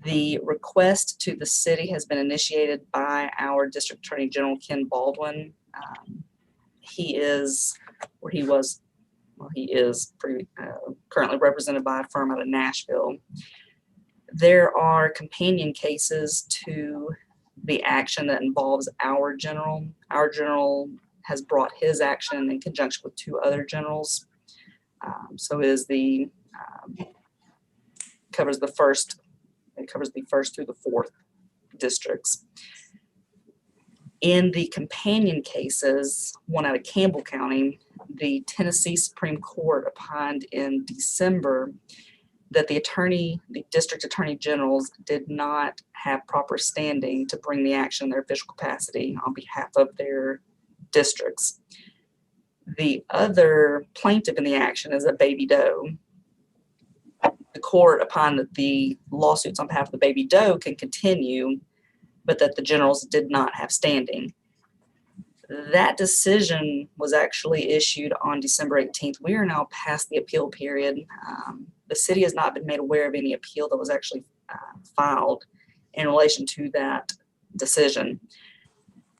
S12: The request to the city has been initiated by our District Attorney General, Ken Baldwin. He is currently represented by a firm out of Nashville. There are companion cases to the action that involves our general. Our general has brought his action in conjunction with two other generals. So it is covers the first through the fourth districts. In the companion cases, one out of Campbell County, the Tennessee Supreme Court opined in December that the district attorney generals did not have proper standing to bring the action in their official capacity on behalf of their districts. The other plaintiff in the action is a baby doe. The court opined that the lawsuits on behalf of the baby doe can continue, but that the generals did not have standing. That decision was actually issued on December 18th. We are now past the appeal period. The city has not been made aware of any appeal that was actually filed in relation to that decision.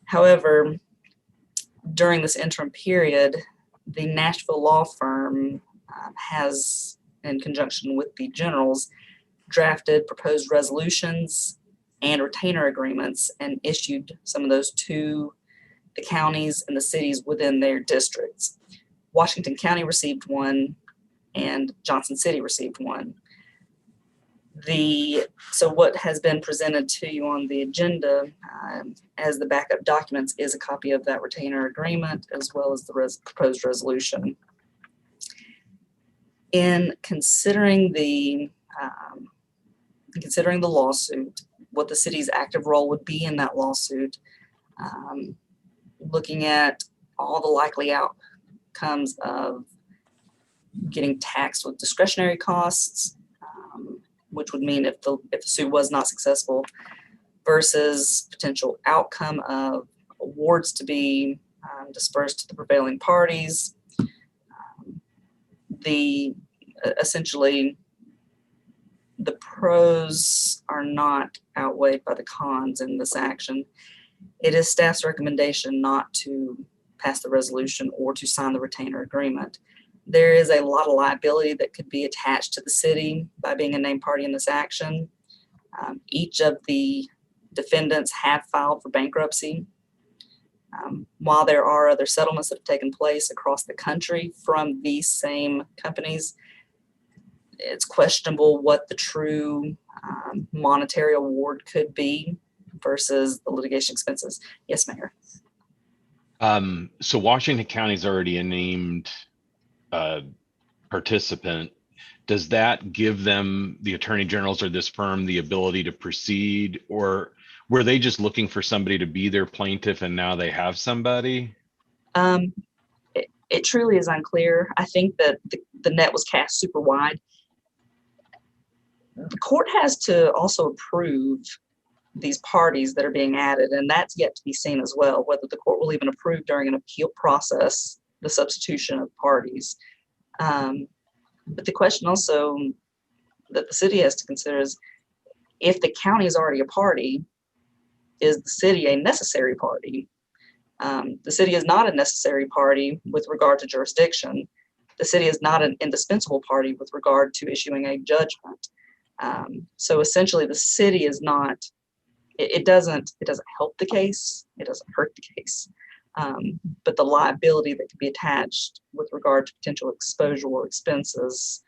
S12: However, during this interim period, the Nashville law firm has, in conjunction with the generals, drafted proposed resolutions and retainer agreements and issued some of those to the counties and the cities within their districts. Washington County received one and Johnson City received one. So what has been presented to you on the agenda as the backup documents is a copy of that retainer agreement as well as the proposed resolution. In considering the lawsuit, what the city's active role would be in that lawsuit, looking at all the likely outcomes of getting taxed with discretionary costs, which would mean if the suit was not successful, versus potential outcome of awards to be dispersed to the prevailing parties. Essentially, the pros are not outweighed by the cons in this action. It is staff's recommendation not to pass the resolution or to sign the retainer agreement. There is a lot of liability that could be attached to the city by being a named party in this action. Each of the defendants have filed for bankruptcy. While there are other settlements that have taken place across the country from these same companies, it's questionable what the true monetary award could be versus the litigation expenses. Yes, Mayor.
S1: So Washington County is already a named participant. Does that give them, the attorney generals or this firm, the ability to proceed, or were they just looking for somebody to be their plaintiff and now they have somebody?
S12: It truly is unclear. I think that the net was cast super wide. The court has to also approve these parties that are being added, and that's yet to be seen as well, whether the court will even approve during an appeal process the substitution of parties. But the question also that the city has to consider is, if the county is already a party, is the city a necessary party? The city is not a necessary party with regard to jurisdiction. The city is not an indispensable party with regard to issuing a judgment. So essentially the city is not, it doesn't help the case, it doesn't hurt the case. But the liability that could be attached with regard to potential exposure or expenses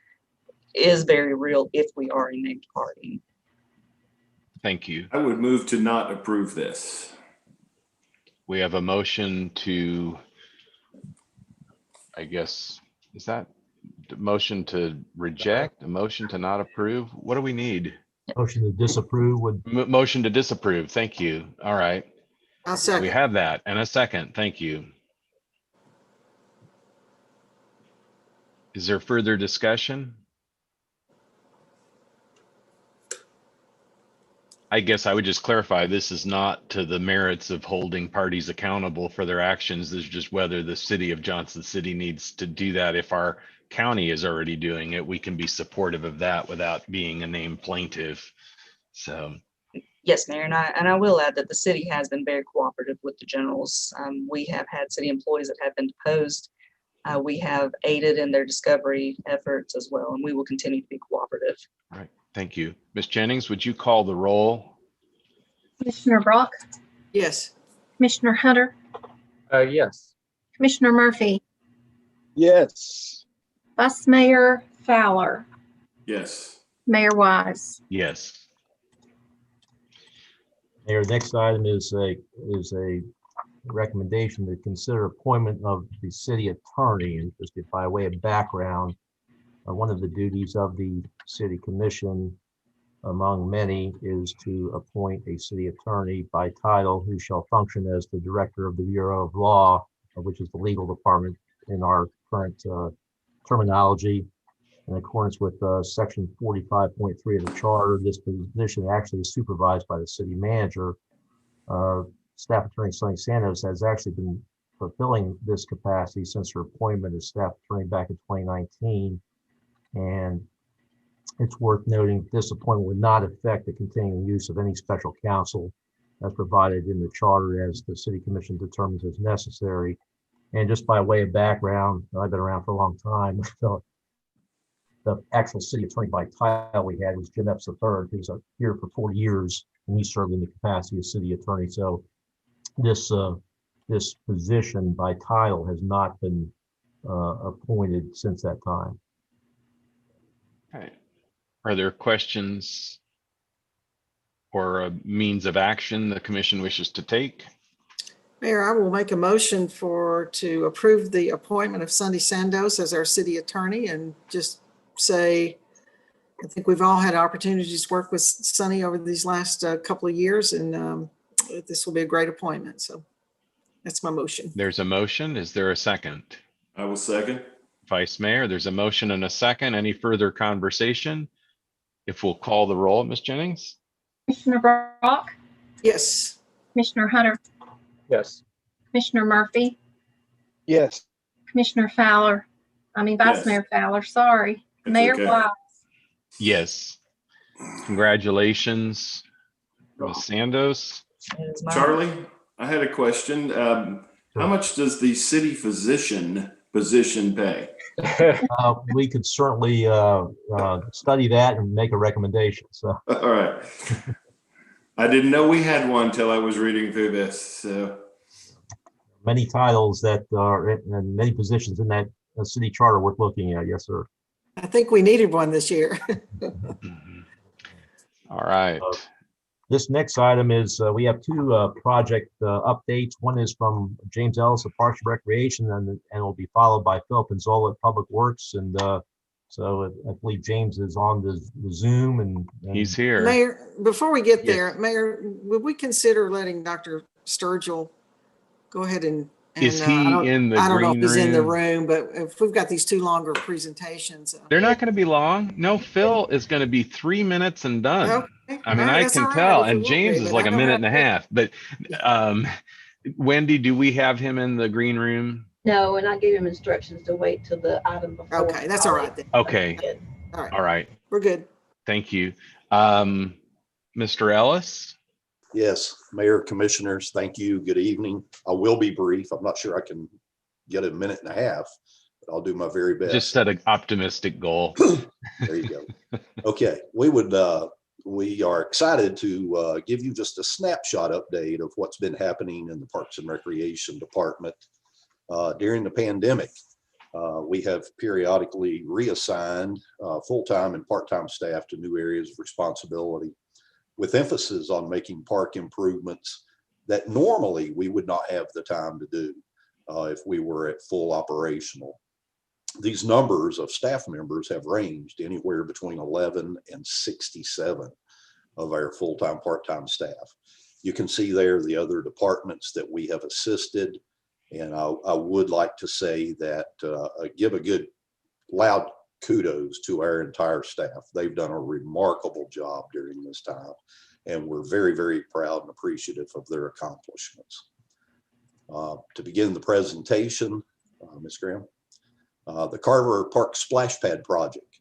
S12: is very real if we are a named party.
S1: Thank you.
S4: I would move to not approve this.
S1: We have a motion to, I guess, is that the motion to reject, a motion to not approve? What do we need?
S6: Motion to disapprove would.
S1: Motion to disapprove. Thank you. All right.
S3: I'll second.
S1: We have that, and a second. Thank you. Is there further discussion? I guess I would just clarify, this is not to the merits of holding parties accountable for their actions. This is just whether the city of Johnson City needs to do that. If our county is already doing it, we can be supportive of that without being a named plaintiff. So.
S12: Yes, Mayor, and I will add that the city has been very cooperative with the generals. We have had city employees that have been deposed. We have aided in their discovery efforts as well, and we will continue to be cooperative.
S1: All right, thank you. Ms. Jennings, would you call the roll?
S2: Commissioner Brock,
S3: Yes.
S2: Commissioner Hunter,
S9: Yes.
S2: Commissioner Murphy,
S7: Yes.
S2: Vice Mayor Fowler,
S4: Yes.
S2: Mayor Wise.
S1: Yes.
S6: Mayor, next item is a recommendation to consider appointment of the city attorney. And just by way of background, one of the duties of the city commission, among many, is to appoint a city attorney by title who shall function as the director of the Bureau of Law, which is the legal department in our current terminology. In accordance with section 45.3 of the charter, this position actually is supervised by the city manager. Staff Attorney Sonny Santos has actually been fulfilling this capacity since her appointment as staff attorney back in 2019. And it's worth noting that this appointment would not affect the continuing use of any special counsel as provided in the charter as the city commission determines as necessary. And just by way of background, I've been around for a long time, so the actual city attorney by title we had was Jim Epps III, who's here for 4 years, and he served in the capacity of city attorney. So this position by title has not been appointed since that time.
S1: Okay. Are there questions or a means of action the commission wishes to take?
S3: Mayor, I will make a motion to approve the appointment of Sunny Sandos as our city attorney, and just say, I think we've all had opportunities to work with Sunny over these last couple of years, and this will be a great appointment. So that's my motion.
S1: There's a motion. Is there a second?
S4: I will second.
S1: Vice Mayor, there's a motion and a second. Any further conversation? If we'll call the roll, Ms. Jennings?
S2: Commissioner Brock,
S3: Yes.
S2: Commissioner Hunter,
S9: Yes.
S2: Commissioner Murphy,
S7: Yes.
S2: Commissioner Fowler, Vice
S4: Yes.
S2: Mayor Fowler, sorry.
S4: It's
S2: Mayor
S4: okay.
S2: Wise.
S1: Yes. Congratulations, Ms. Sandos.
S12: It is my-
S4: Charlie, I had a question. How much does the city physician position pay?
S6: We could certainly study that and make a recommendation. So
S4: All right. I didn't know we had one till I was reading through this. So
S6: many titles that are and many positions in that city charter worth looking at. Yes, sir.
S3: I think we needed one this year.
S1: All right.
S6: This next item is we have two project updates. One is from James Ellis of Parks and Recreation, and will be followed by Philip Anzola at Public Works. And so I believe James is on the Zoom, and
S1: He's here.
S3: Mayor, before we get
S1: Yes.
S3: there, Mayor, would we consider letting Dr. Sturgill go ahead and
S1: Is he in the
S3: I don't know if
S1: green
S3: he's in the
S1: room?
S3: room, but if we've got these two longer presentations.
S1: They're not going to be long. No, Phil is going to be 3 minutes and done.
S3: Okay,
S1: I mean,
S3: all right,
S1: I
S3: that's
S1: can
S3: all right
S1: tell.
S3: if it
S1: And
S3: will
S1: James
S3: be,
S1: is
S3: but
S1: like
S3: I
S1: a
S3: don't
S1: minute
S3: have
S1: and a
S3: to-
S1: half. But Wendy, do we have him in the green room?
S13: No, and I gave him instructions to wait till the item before.
S3: Okay, that's all right then.
S1: Okay.
S13: Good.
S3: All right,
S1: All right.
S3: we're good.
S1: Thank you. Mr. Ellis?
S14: Yes, Mayor, Commissioners, thank you. Good evening. I will be brief. I'm not sure I can get a minute and a half, but I'll do my very best.
S1: Just set an optimistic goal.
S14: There you go. Okay, we are excited to give you just a snapshot update of what's been happening in the Parks and Recreation Department during the pandemic. We have periodically reassigned full-time and part-time staff to new areas of responsibility, with emphasis on making park improvements that normally we would not have the time to do if we were at full operational. These numbers of staff members have ranged anywhere between 11 and 67 of our full-time, part-time staff. You can see there the other departments that we have assisted. And I would like to say that give a good loud kudos to our entire staff. They've done a remarkable job during this time, and we're very, very proud and appreciative of their accomplishments. To begin the presentation, Ms. Graham, the Carver Park Splash Pad project,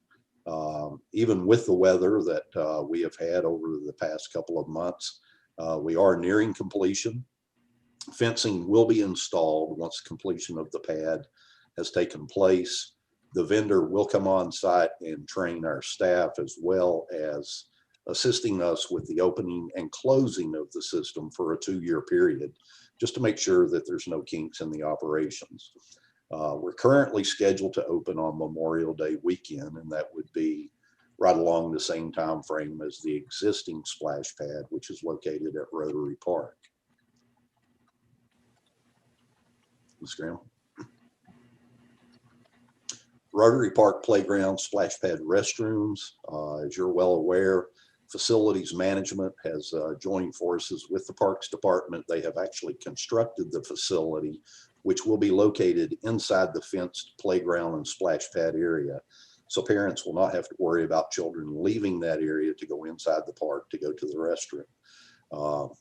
S14: even with the weather that we have had over the past couple of months, we are nearing completion. Fencing will be installed once completion of the pad has taken place. The vendor will come on site and train our staff, as well as assisting us with the opening and closing of the system for a 2-year period, just to make sure that there's no kinks in the operations. We're currently scheduled to open on Memorial Day weekend, and that would be right along the same time frame as the existing splash pad, which is located at Rotary Park. Ms. Graham. Rotary Park Playground Splash Pad restrooms. As you're well aware, facilities management has joined forces with the Parks Department. They have actually constructed the facility, which will be located inside the fenced playground and splash pad area. So parents will not have to worry about children leaving that area to go inside the park to go to the restroom.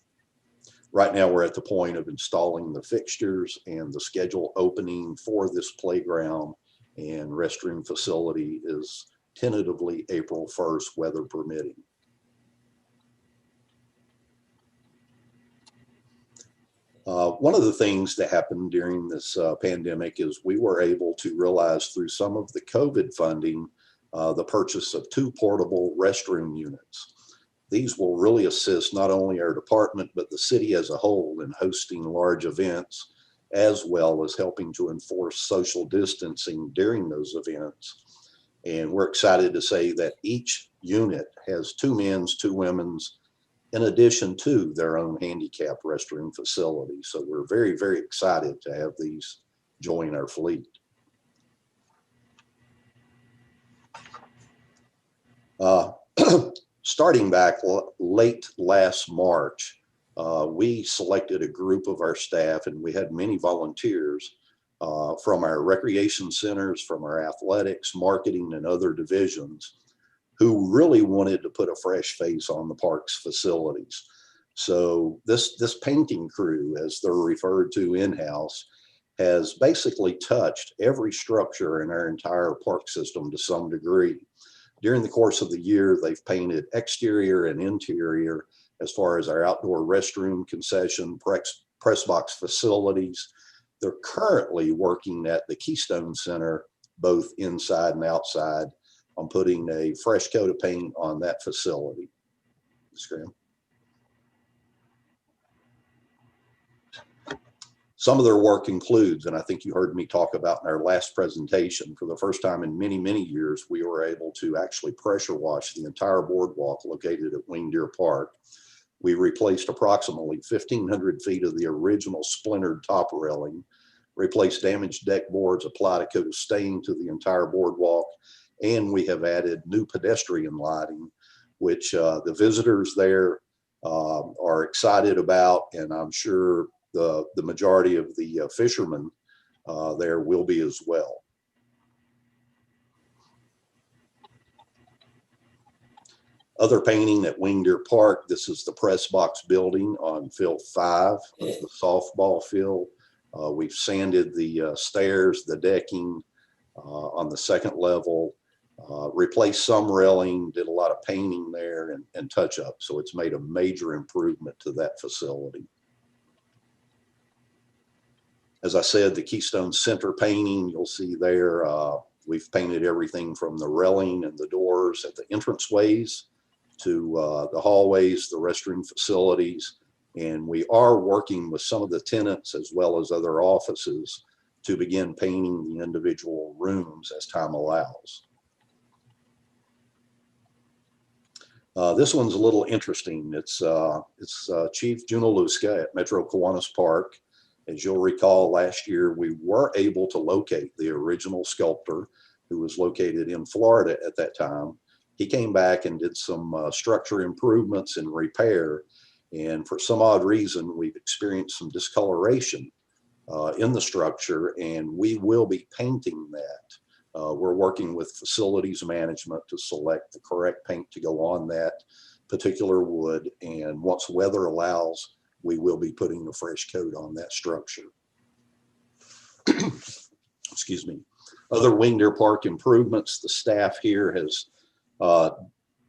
S14: Right now, we're at the point of installing the fixtures, and the scheduled opening for this playground and restroom facility is tentatively April 1st, weather permitting. One of the things that happened during this pandemic is we were able to realize through some of the COVID funding the purchase of 2 portable restroom units. These will really assist not only our department, but the city as a whole in hosting large events, as well as helping to enforce social distancing during those events. And we're excited to say that each unit has 2 men's, 2 women's, in addition to their own handicap restroom facility. So we're very, very excited to have these join our fleet. Starting back late last March, we selected a group of our staff, and we had many volunteers from our recreation centers, from our athletics, marketing, and other divisions who really wanted to put a fresh face on the park's facilities. So this painting crew, as they're referred to in-house, has basically touched every structure in our entire park system to some degree. During the course of the year, they've painted exterior and interior as far as our outdoor restroom, concession, press box facilities. They're currently working at the Keystone Center, both inside and outside, on putting a fresh coat of paint on that facility. Some of their work includes, and I think you heard me talk about in our last presentation, for the first time in many, many years, we were able to actually pressure wash the entire boardwalk located at Wing Deer Park. We replaced approximately 1,500 feet of the original splintered top railing, replaced damaged deck boards, applied a coat of stain to the entire boardwalk, and we have added new pedestrian lighting, which the visitors there are excited about, and I'm sure the majority of the fishermen there will be as well. Other painting at Wing Deer Park, this is the press box building on field 5 of the softball field. We've sanded the stairs, the decking on the 2nd level, replaced some railing, did a lot of painting there and touch up. So it's made a major improvement to that facility. As I said, the Keystone Center painting, you'll see there, we've painted everything from the railing and the doors at the entranceways to the hallways, the restroom facilities. And we are working with some of the tenants as well as other offices to begin painting the individual rooms as time allows. This one's a little interesting. It's Chief Junaluska at Metro Kiwanis Park. As you'll recall, last year we were able to locate the original sculptor who was located in Florida at that time. He came back and did some structure improvements and repair. And for some odd reason, we've experienced some discoloration in the structure, and we will be painting that. We're working with facilities management to select the correct paint to go on that particular wood. And once weather allows, we will be putting a fresh coat on that structure. Excuse me. Other Wing Deer Park improvements, the staff here has,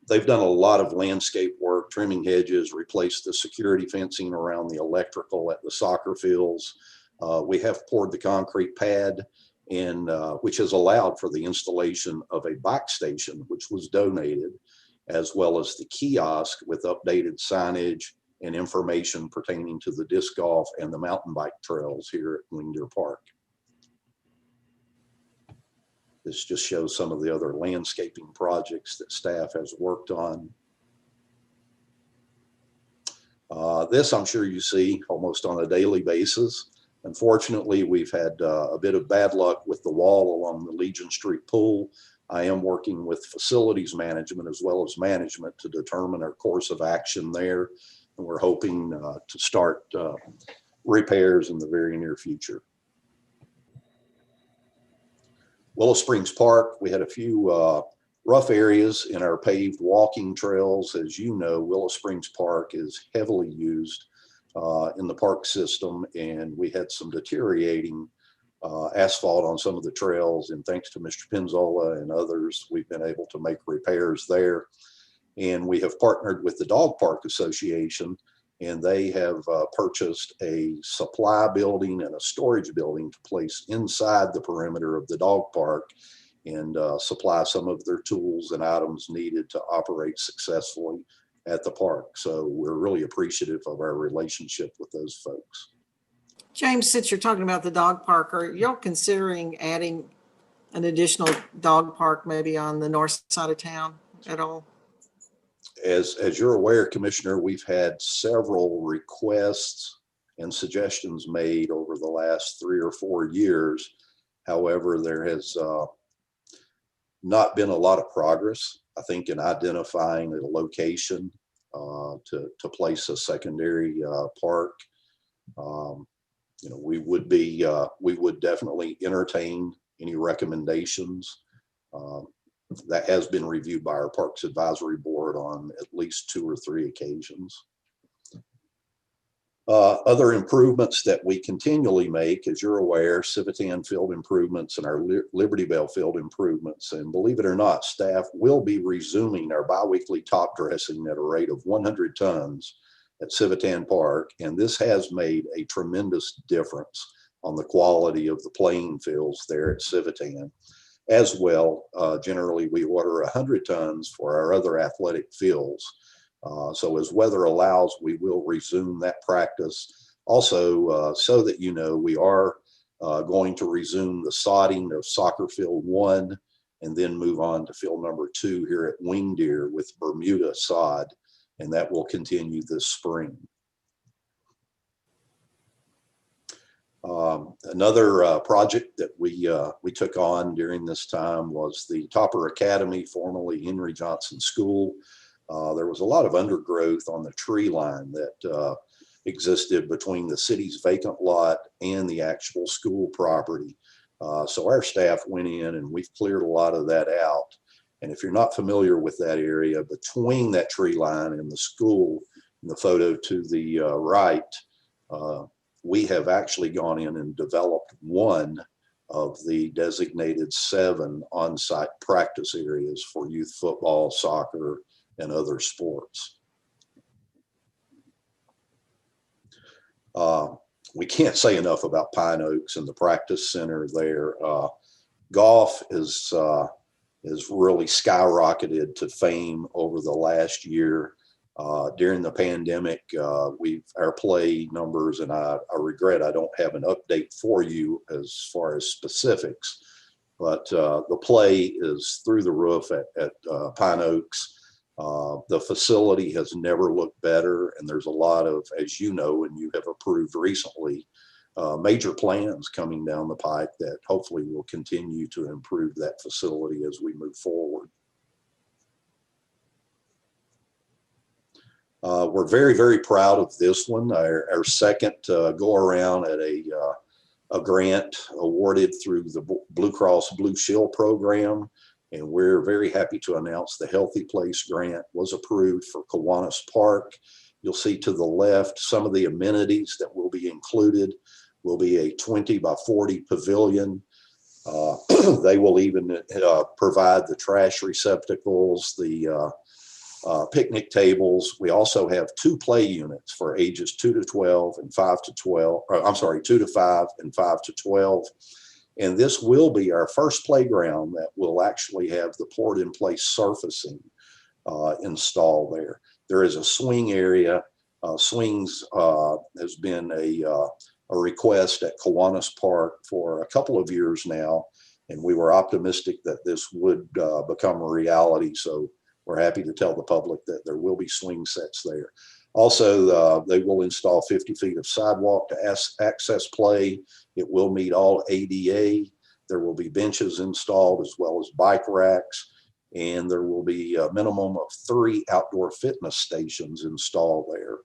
S14: they've done a lot of landscape work, trimming hedges, replaced the security fencing around the electrical at the soccer fields. We have poured the concrete pad in, which has allowed for the installation of a bike station, which was donated, as well as the kiosk with updated signage and information pertaining to the disc golf and the mountain bike trails here at Wing Deer Park. This just shows some of the other landscaping projects that staff has worked on. This I'm sure you see almost on a daily basis. Unfortunately, we've had a bit of bad luck with the wall along the Legion Street pool. I am working with facilities management as well as management to determine our course of action there. And we're hoping to start repairs in the very near future. Willow Springs Park, we had a few rough areas in our paved walking trails. As you know, Willow Springs Park is heavily used in the park system, and we had some deteriorating asphalt on some of the trails. And thanks to Mr. Pinzola and others, we've been able to make repairs there. And we have partnered with the Dog Park Association, and they have purchased a supply building and a storage building to place inside the perimeter of the dog park and supply some of their tools and items needed to operate successfully at the park. So we're really appreciative of our relationship with those folks.
S3: James, since you're talking about the dog park, are y'all considering adding an additional dog park maybe on the north side of town at all?
S14: As you're aware, Commissioner, we've had several requests and suggestions made over the last 3 or 4 years. However, there has not been a lot of progress, I think, in identifying a location to place a secondary park. You know, we would definitely entertain any recommendations. That has been reviewed by our Parks Advisory Board on at least 2 or 3 occasions. Other improvements that we continually make, as you're aware, Civitan field improvements and our Liberty Bell field improvements. And believe it or not, staff will be resuming our biweekly top dressing at a rate of 100 tons at Civitan Park. And this has made a tremendous difference on the quality of the playing fields there at Civitan. As well, generally we order 100 tons for our other athletic fields. So as weather allows, we will resume that practice. Also, so that you know, we are going to resume the sodding of soccer field 1 and then move on to field number 2 here at Wing Deer with Bermuda sod, and that will continue this spring. Another project that we took on during this time was the Topper Academy, formerly Henry Johnson School. There was a lot of undergrowth on the tree line that existed between the city's vacant lot and the actual school property. So our staff went in and we've cleared a lot of that out. And if you're not familiar with that area between that tree line and the school, in the photo to the right, we have actually gone in and developed one of the designated 7 on-site practice areas for youth football, soccer, and other sports. We can't say enough about Pine Oaks and the practice center there. Golf is really skyrocketed to fame over the last year. During the pandemic, our play numbers, and I regret I don't have an update for you as far as specifics, but the play is through the roof at Pine Oaks. The facility has never looked better, and there's a lot of, as you know, and you have approved recently, major plans coming down the pike that hopefully will continue to improve that facility as we move forward. We're very, very proud of this one, our second go around at a grant awarded through the Blue Cross Blue Shield program. And we're very happy to announce the Healthy Place grant was approved for Kiwanis Park. You'll see to the left some of the amenities that will be included will be a 20 by 40 pavilion. They will even provide the trash receptacles, the picnic tables. We also have 2 play units for ages 2 to 12 and 5 to 12. I'm sorry, 2 to 5 and 5 to 12. And this will be our first playground that will actually have the poured-in-place surfacing installed there. There is a swing area. Swings has been a request at Kiwanis Park for a couple of years now, and we were optimistic that this would become a reality. So we're happy to tell the public that there will be swing sets there. Also, they will install 50 feet of sidewalk to access play. It will meet all ADA. There will be benches installed as well as bike racks, and there will be a minimum of 3 outdoor fitness stations installed there.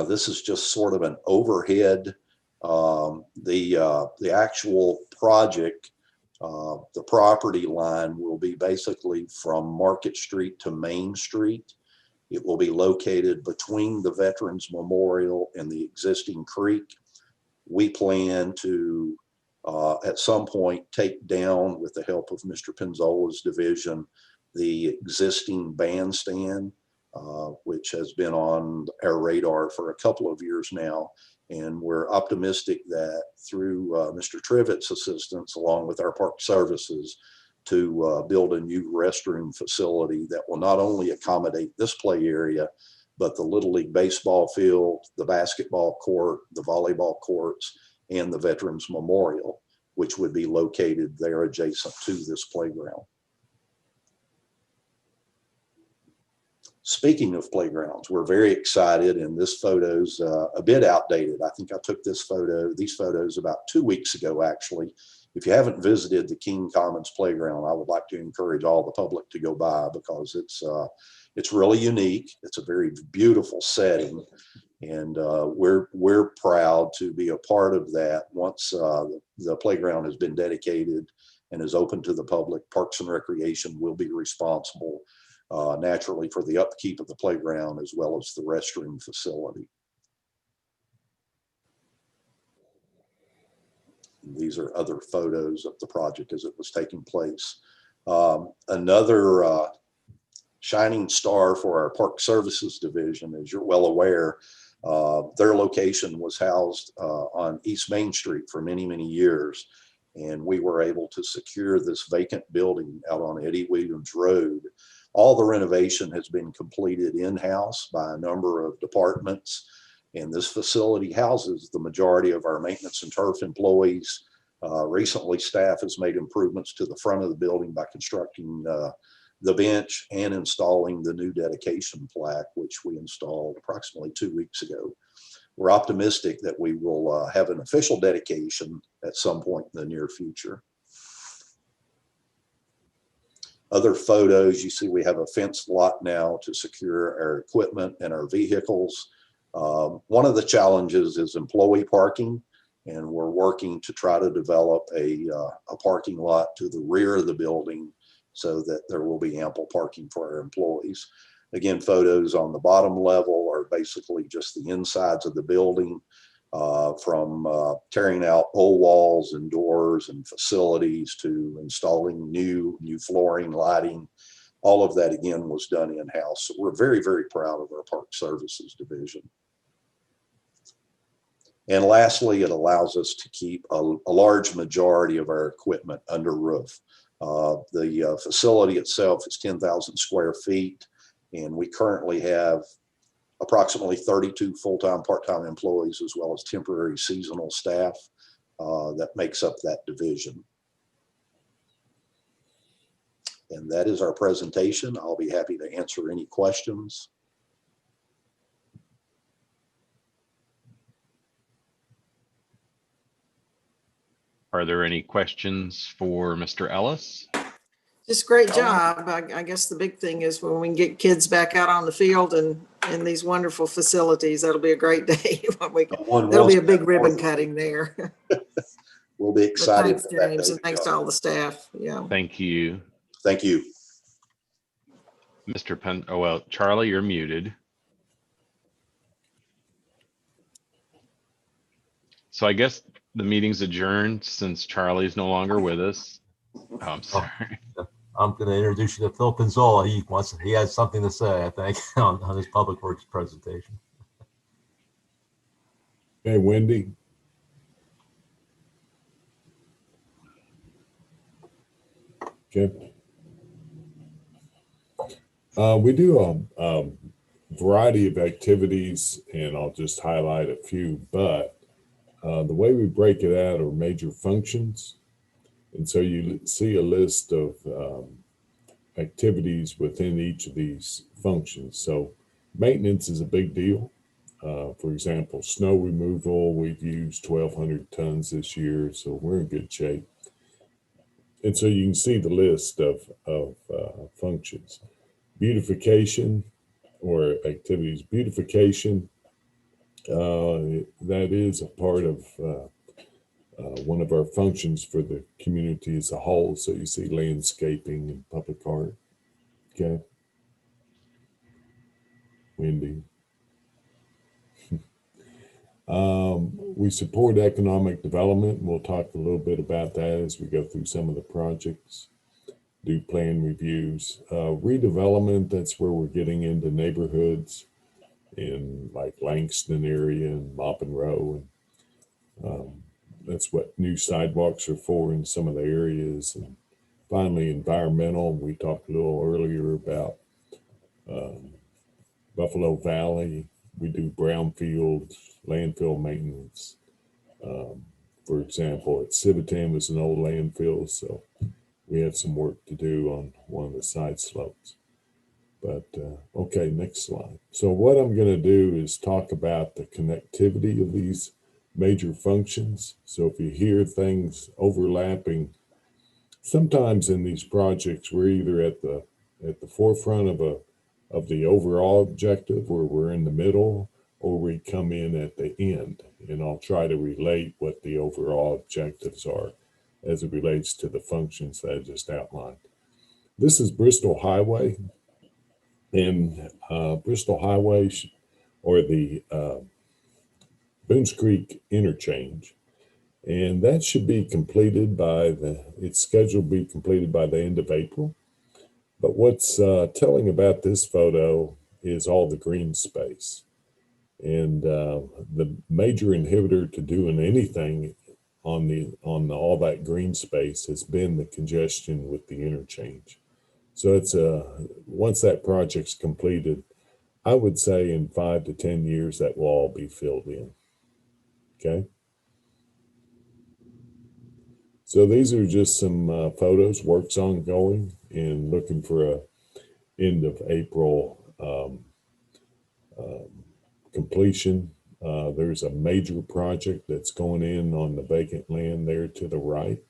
S14: This is just sort of an overhead. The actual project, the property line will be basically from Market Street to Main Street. It will be located between the Veterans Memorial and the existing creek. We plan to, at some point, take down, with the help of Mr. Penzola's division, the existing bandstand, which has been on our radar for a couple of years now. And we're optimistic that through Mr. Trivett's assistance, along with our park services, to build a new restroom facility that will not only accommodate this play area, but the Little League baseball field, the basketball court, the volleyball courts, and the Veterans Memorial, which would be located there adjacent to this playground. Speaking of playgrounds, we're very excited, and this photo's a bit outdated. I think I took these photos about 2 weeks ago, actually. If you haven't visited the King Commons Playground, I would like to encourage all the public to go by, because it's really unique. It's a very beautiful setting, and we're proud to be a part of that. Once the playground has been dedicated and is open to the public, Parks and Recreation will be responsible naturally for the upkeep of the playground as well as the restroom facility. And these are other photos of the project as it was taking place. Another shining star for our Park Services Division, as you're well aware, their location was housed on East Main Street for many, many years. And we were able to secure this vacant building out on Eddie Williams Road. All the renovation has been completed in-house by a number of departments, and this facility houses the majority of our maintenance and turf employees. Recently, staff has made improvements to the front of the building by constructing the bench and installing the new dedication plaque, which we installed approximately 2 weeks ago. We're optimistic that we will have an official dedication at some point in the near future. Other photos, you see we have a fenced lot now to secure our equipment and our vehicles. One of the challenges is employee parking, and we're working to try to develop a parking lot to the rear of the building so that there will be ample parking for our employees. Again, photos on the bottom level are basically just the insides of the building, from tearing out old walls and doors and facilities to installing new flooring, lighting. All of that, again, was done in-house. So we're very, very proud of our Park Services Division. And lastly, it allows us to keep a large majority of our equipment under roof. The facility itself is 10,000 square feet, and we currently have approximately 32 full-time, part-time employees, as well as temporary seasonal staff that makes up that division. And that is our presentation. I'll be happy to answer any questions.
S1: Are there any questions for Mr. Ellis?
S3: Just great job. I guess the big thing is when we can get kids back out on the field and in these wonderful facilities, that'll be a great day. There'll be a big ribbon cutting there.
S14: We'll be excited.
S3: Thanks, James, and thanks to all the staff. Yeah.
S1: Thank you.
S14: Thank you.
S1: Mr. Penn, oh, well, Charlie, you're muted. So I guess the meeting's adjourned since Charlie's no longer with us. Oh, I'm sorry.
S6: I'm going to introduce you to Phil Pinzola. He has something to say, I think, on his public works presentation.
S10: Hey, Wendy. Okay. We do a variety of activities, and I'll just highlight a few, but the way we break it out are major functions. And so you see a list of activities within each of these functions. So maintenance is a big deal. For example, snow removal, we've used 1,200 tons this year, so we're in good shape. And so you can see the list of functions. Beautification or activities. Beautification, that is a part of one of our functions for the community as a whole. So you see landscaping and public art. Okay. Wendy. We support economic development. We'll talk a little bit about that as we go through some of the projects. Do plan reviews. Redevelopment, that's where we're getting into neighborhoods in like Langston area and Maupin Row. And that's what new sidewalks are for in some of the areas. And finally, environmental. We talked a little earlier about Buffalo Valley. We do brownfield, landfill maintenance, for example, at Civitan was an old landfill, so we have some work to do on one of the side slopes. But okay, next slide. So what I'm going to do is talk about the connectivity of these major functions. So if you hear things overlapping, sometimes in these projects we're either at the forefront of the overall objective, where we're in the middle, or we come in at the end. And I'll try to relate what the overall objectives are as it relates to the functions that I just outlined. This is Bristol Highway. And Bristol Highway, or the Boones Creek interchange, and that should be completed it's scheduled to be completed by the end of April. But what's telling about this photo is all the green space. And the major inhibitor to doing anything on all that green space has been the congestion with the interchange. So it's once that project's completed, I would say in 5 to 10 years that will all be filled in. Okay. So these are just some photos. Work's ongoing and looking for a end of April completion. There's a major project that's going in on the vacant land there to the right.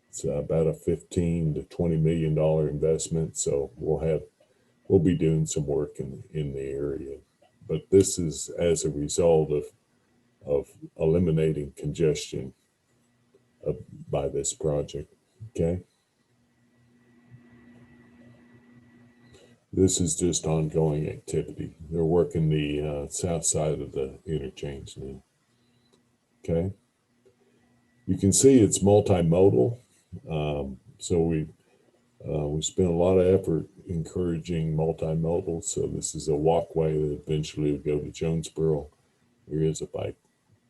S10: It's about a $15 to $20 million investment. So we'll be doing some work in the area. But this is as a result of eliminating congestion by this project. Okay. This is just ongoing activity. They're working the south side of the interchange now. Okay. You can see it's multimodal. So we spent a lot of effort encouraging multimodal. So this is a walkway that eventually will go to Jonesboro. There is a bike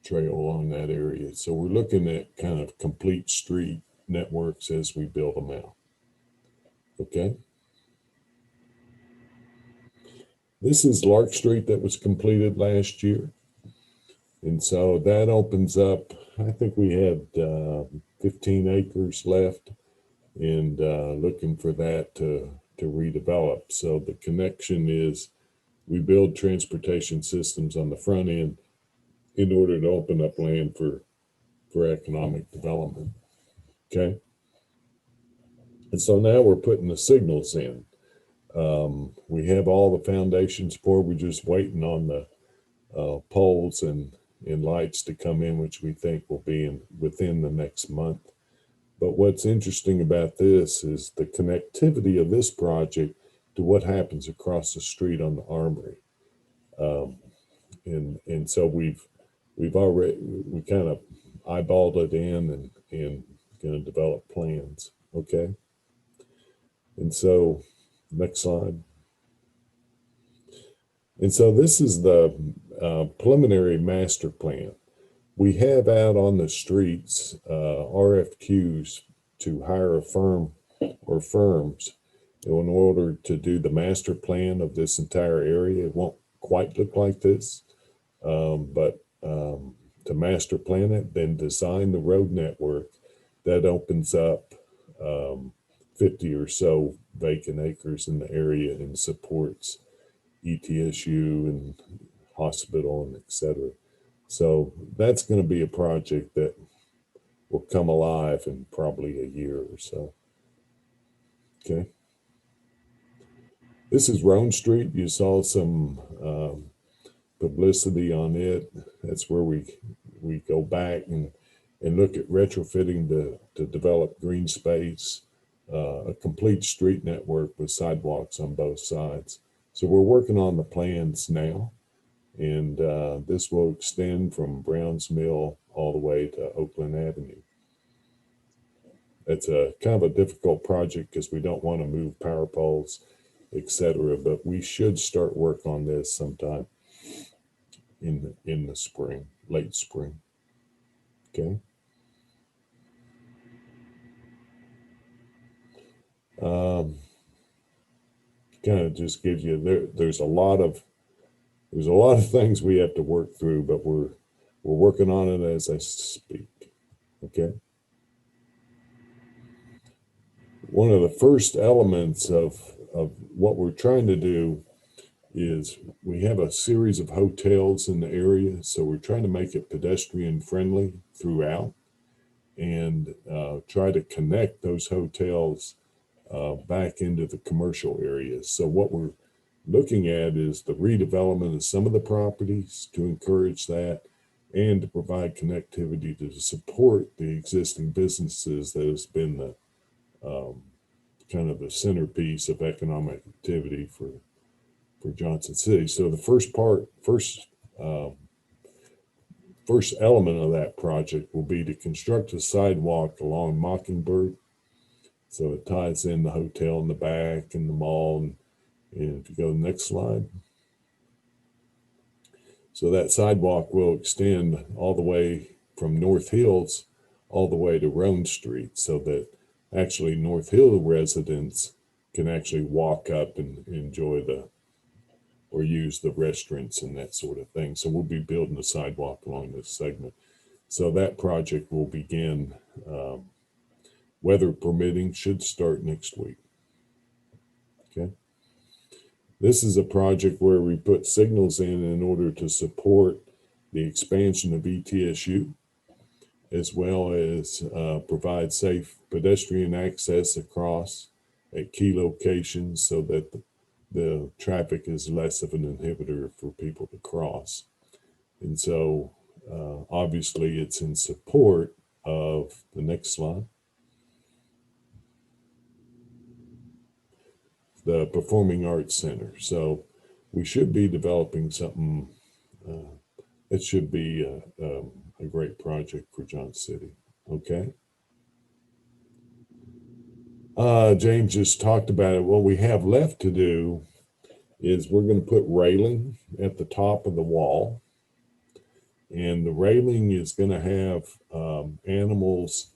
S10: trail along that area. So we're looking at kind of complete street networks as we build them out. Okay. This is Lark Street that was completed last year. And so that opens up, I think we had 15 acres left, and looking for that to redevelop. So the connection is we build transportation systems on the front end in order to open up land for economic development. Okay. And so now we're putting the signals in. We have all the foundations poured. We're just waiting on the poles and lights to come in, which we think will be within the next month. But what's interesting about this is the connectivity of this project to what happens across the street on the Armory. And so we kind of eyeballed it in and going to develop plans. Okay. And so next slide. And so this is the preliminary master plan. We have out on the streets RFQs to hire a firm or firms in order to do the master plan of this entire area. It won't quite look like this, but to master plan it, then design the road network that opens up 50 or so vacant acres in the area and supports ETSU and hospital and et cetera. So that's going to be a project that will come alive in probably a year or so. Okay. This is Roan Street. You saw some publicity on it. That's where we go back and look at retrofitting to develop green space, a complete street network with sidewalks on both sides. So we're working on the plans now, and this will extend from Browns Mill all the way to Oakland Avenue. It's a kind of a difficult project because we don't want to move power poles, et cetera, but we should start work on this sometime in the spring, late spring. Okay. Kind of just gives you there's a lot of things we have to work through, but we're working on it as I speak. Okay. One of the first elements of what we're trying to do is we have a series of hotels in the area. So we're trying to make it pedestrian friendly throughout and try to connect those hotels back into the commercial areas. So what we're looking at is the redevelopment of some of the properties to encourage that and to provide connectivity to support the existing businesses that has been the kind of the centerpiece of economic activity for Johnson City. So the first element of that project will be to construct a sidewalk along Mockingbird. So it ties in the hotel in the back and the mall. And if you go to the next slide. So that sidewalk will extend all the way from North Hills all the way to Roan Street, so that actually North Hill residents can actually walk up and enjoy or use the restaurants and that sort of thing. So we'll be building a sidewalk along this segment. So that project will begin, weather permitting, should start next week. Okay. This is a project where we put signals in order to support the expansion of ETSU, as well as provide safe pedestrian access across at key locations so that the traffic is less of an inhibitor for people to cross. And so obviously it's in support of the next slide. The Performing Arts Center. So we should be developing something that should be a great project for Johnson City. Okay. James just talked about it. What we have left to do is we're going to put railing at the top of the wall. And the railing is going to have animals,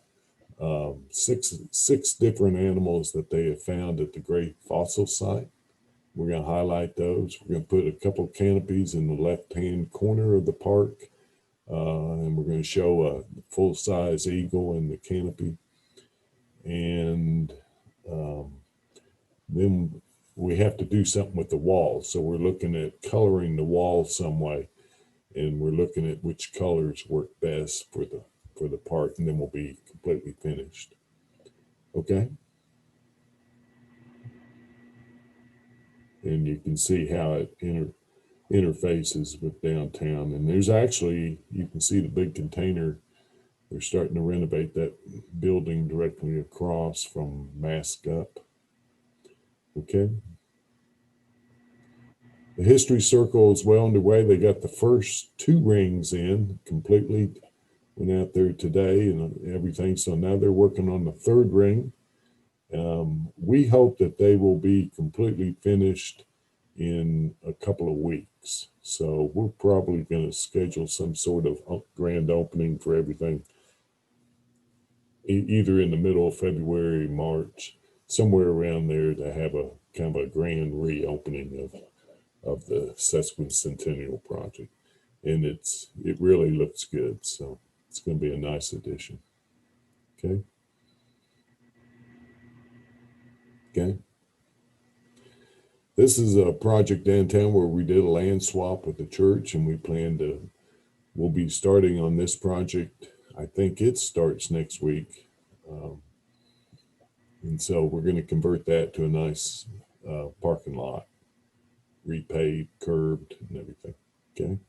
S10: six different animals that they have found at the Great Fossil Site. We're going to highlight those. We're going to put a couple of canopies in the left-hand corner of the park. And we're going to show a full-size eagle in the canopy. And then we have to do something with the walls. So we're looking at coloring the walls some way. And we're looking at which colors work best for the park, and then we'll be completely finished. Okay. And you can see how it interfaces with downtown. And there's actually, you can see the big container. They're starting to renovate that building directly across from Mask Up. Okay. The History Circle is well underway. They got the first 2 rings in completely. Went out there today and everything. So now they're working on the 3rd ring. We hope that they will be completely finished in a couple of weeks. So we're probably going to schedule some sort of grand opening for everything, either in the middle of February, March, somewhere around there, to have a kind of a grand reopening of the sesquicentennial project. And it really looks good. So it's going to be a nice addition. Okay. Okay. This is a project downtown where we did a land swap with the church, and we'll be starting on this project. I think it starts next week. And so we're going to convert that to a nice parking lot, repaved, curbed, and everything. Okay.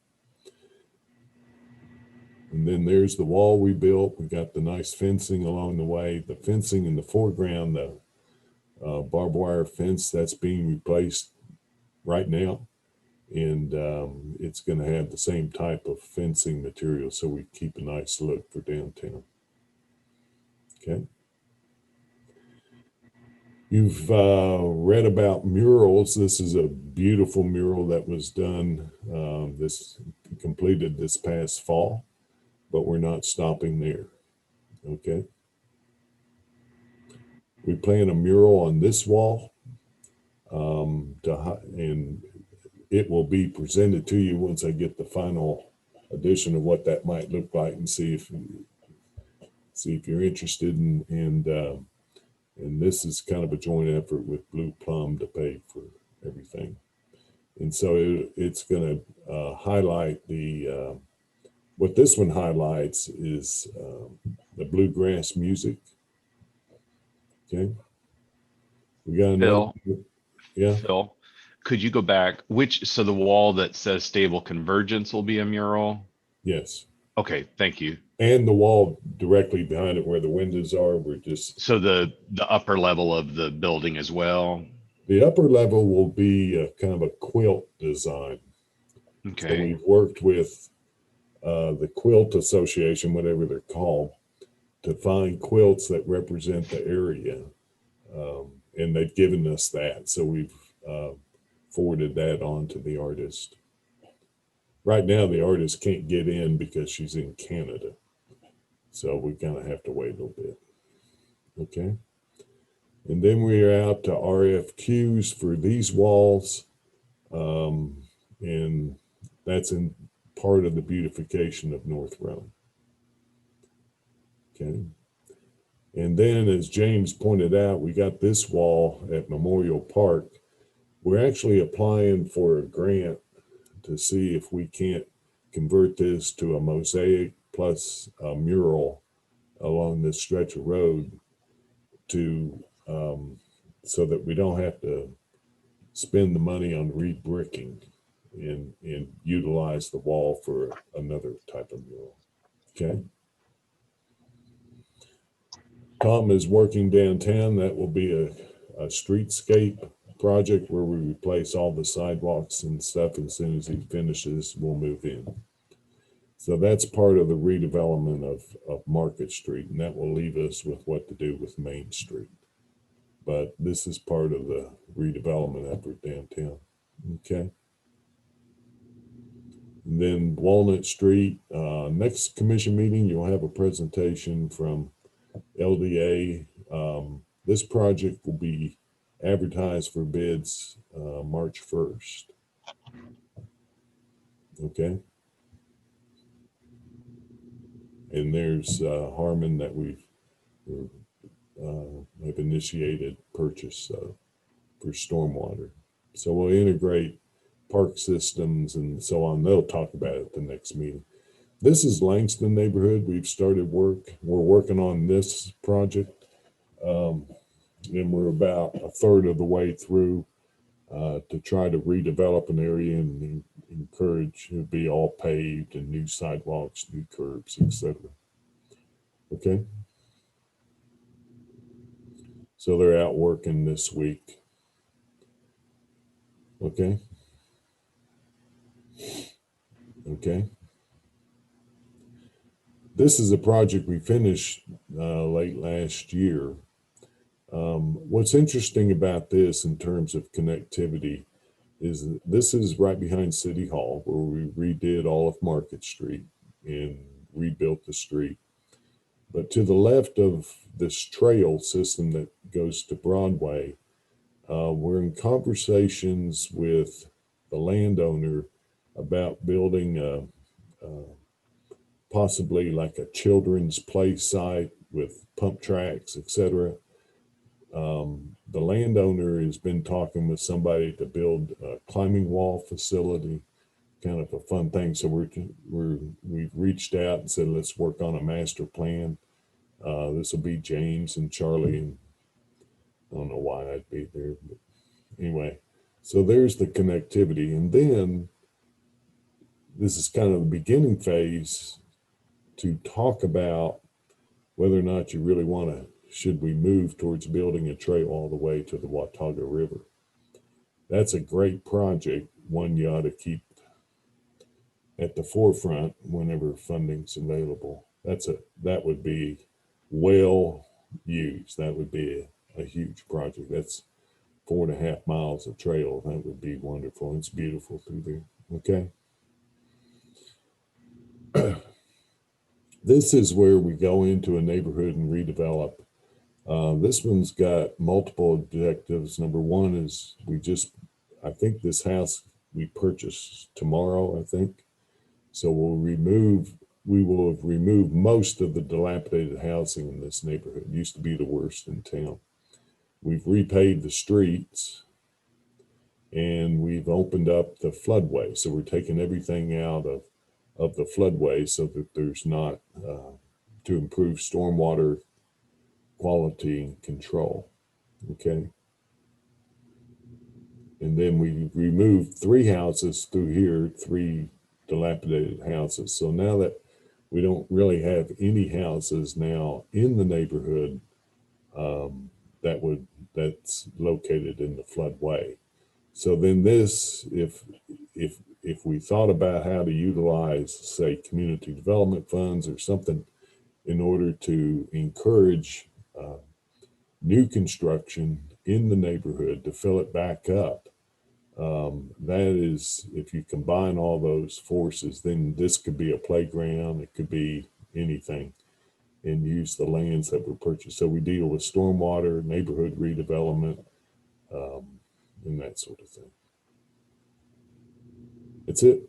S10: And then there's the wall we built. We got the nice fencing along the way. The fencing in the foreground, the barbed wire fence, that's being replaced right now. And it's going to have the same type of fencing material, so we keep a nice look for downtown. Okay. You've read about murals. This is a beautiful mural that was done, completed this past fall, but we're not stopping there. Okay. We plan a mural on this wall, and it will be presented to you once I get the final edition of what that might look like and see if see if you're interested and this is kind of a joint effort with Blue Plum to pay for everything. And so it's going to highlight what this one highlights is the bluegrass music. Okay. We got another.
S1: Phil,
S10: Yeah.
S1: Phil, could you go back? So the wall that says stable convergence will be a mural?
S10: Yes.
S1: Okay, thank you.
S10: And the wall directly behind it where the windows are, we're just.
S1: So the upper level of the building as well?
S10: The upper level will be a kind of a quilt design.
S1: Okay.
S10: So we've worked with the Quilt Association, whatever they're called, to find quilts that represent the area. And they've given us that. So we've forwarded that on to the artist. Right now, the artist can't get in because she's in Canada. So we kind of have to wait a little bit. Okay. And then we're out to RFQs for these walls. And that's in part of the beautification of North Rome. Okay. And then, as James pointed out, we got this wall at Memorial Park. We're actually applying for a grant to see if we can't convert this to a mosaic plus a mural along this stretch of road to so that we don't have to spend the money on rebricking and utilize the wall for another type of mural. Okay. Tom is working downtown. That will be a streetscape project where we replace all the sidewalks and stuff. As soon as he finishes, we'll move in. So that's part of the redevelopment of Market Street, and that will leave us with what to do with Main Street. But this is part of the redevelopment effort downtown. Okay. And then Walnut Street, next commission meeting, you'll have a presentation from LDA. This project will be advertised for bids March 1st. Okay. And there's Harmon that we've have initiated purchase for stormwater. So we'll integrate park systems and so on. They'll talk about it at the next meeting. This is Langston neighborhood. We've started work. We're working on this project. And we're about a third of the way through to try to redevelop an area and encourage it to be all paved and new sidewalks, new curbs, etc. Okay. So they're out working this week. Okay. Okay. This is a project we finished late last year. What's interesting about this in terms of connectivity is this is right behind City Hall where we redid all of Market Street and rebuilt the street. But to the left of this trail system that goes to Broadway, we're in conversations with the landowner about building possibly like a children's play site with pump tracks, etc. The landowner has been talking with somebody to build a climbing wall facility, kind of a fun thing. So we've reached out and said, let's work on a master plan. This will be James and Charlie, and I don't know why I'd be there, but anyway, so there's the connectivity. And then this is kind of the beginning phase to talk about whether or not you really want to, should we move towards building a trail all the way to the Watauga River? That's a great project, one you ought to keep at the forefront whenever funding's available. That would be well used. That would be a huge project. That's 4.5 miles of trail. That would be wonderful. It's beautiful through there. Okay. This is where we go into a neighborhood and redevelop. This one's got multiple objectives. Number one is I think this house we purchase tomorrow, I think. So we'll remove we will have removed most of the dilapidated housing in this neighborhood. It used to be the worst in town. We've repaved the streets and we've opened up the floodway. So we're taking everything out of the floodway so that there's not, to improve stormwater quality control. Okay. And then we removed 3 houses through here, 3 dilapidated houses. So now that we don't really have any houses now in the neighborhood that's located in the floodway. So then this, if we thought about how to utilize, say, community development funds or something in order to encourage new construction in the neighborhood to fill it back up, that is, if you combine all those forces, then this could be a playground, it could be anything, and use the lands that were purchased. So we deal with stormwater, neighborhood redevelopment, and that sort of thing. That's it.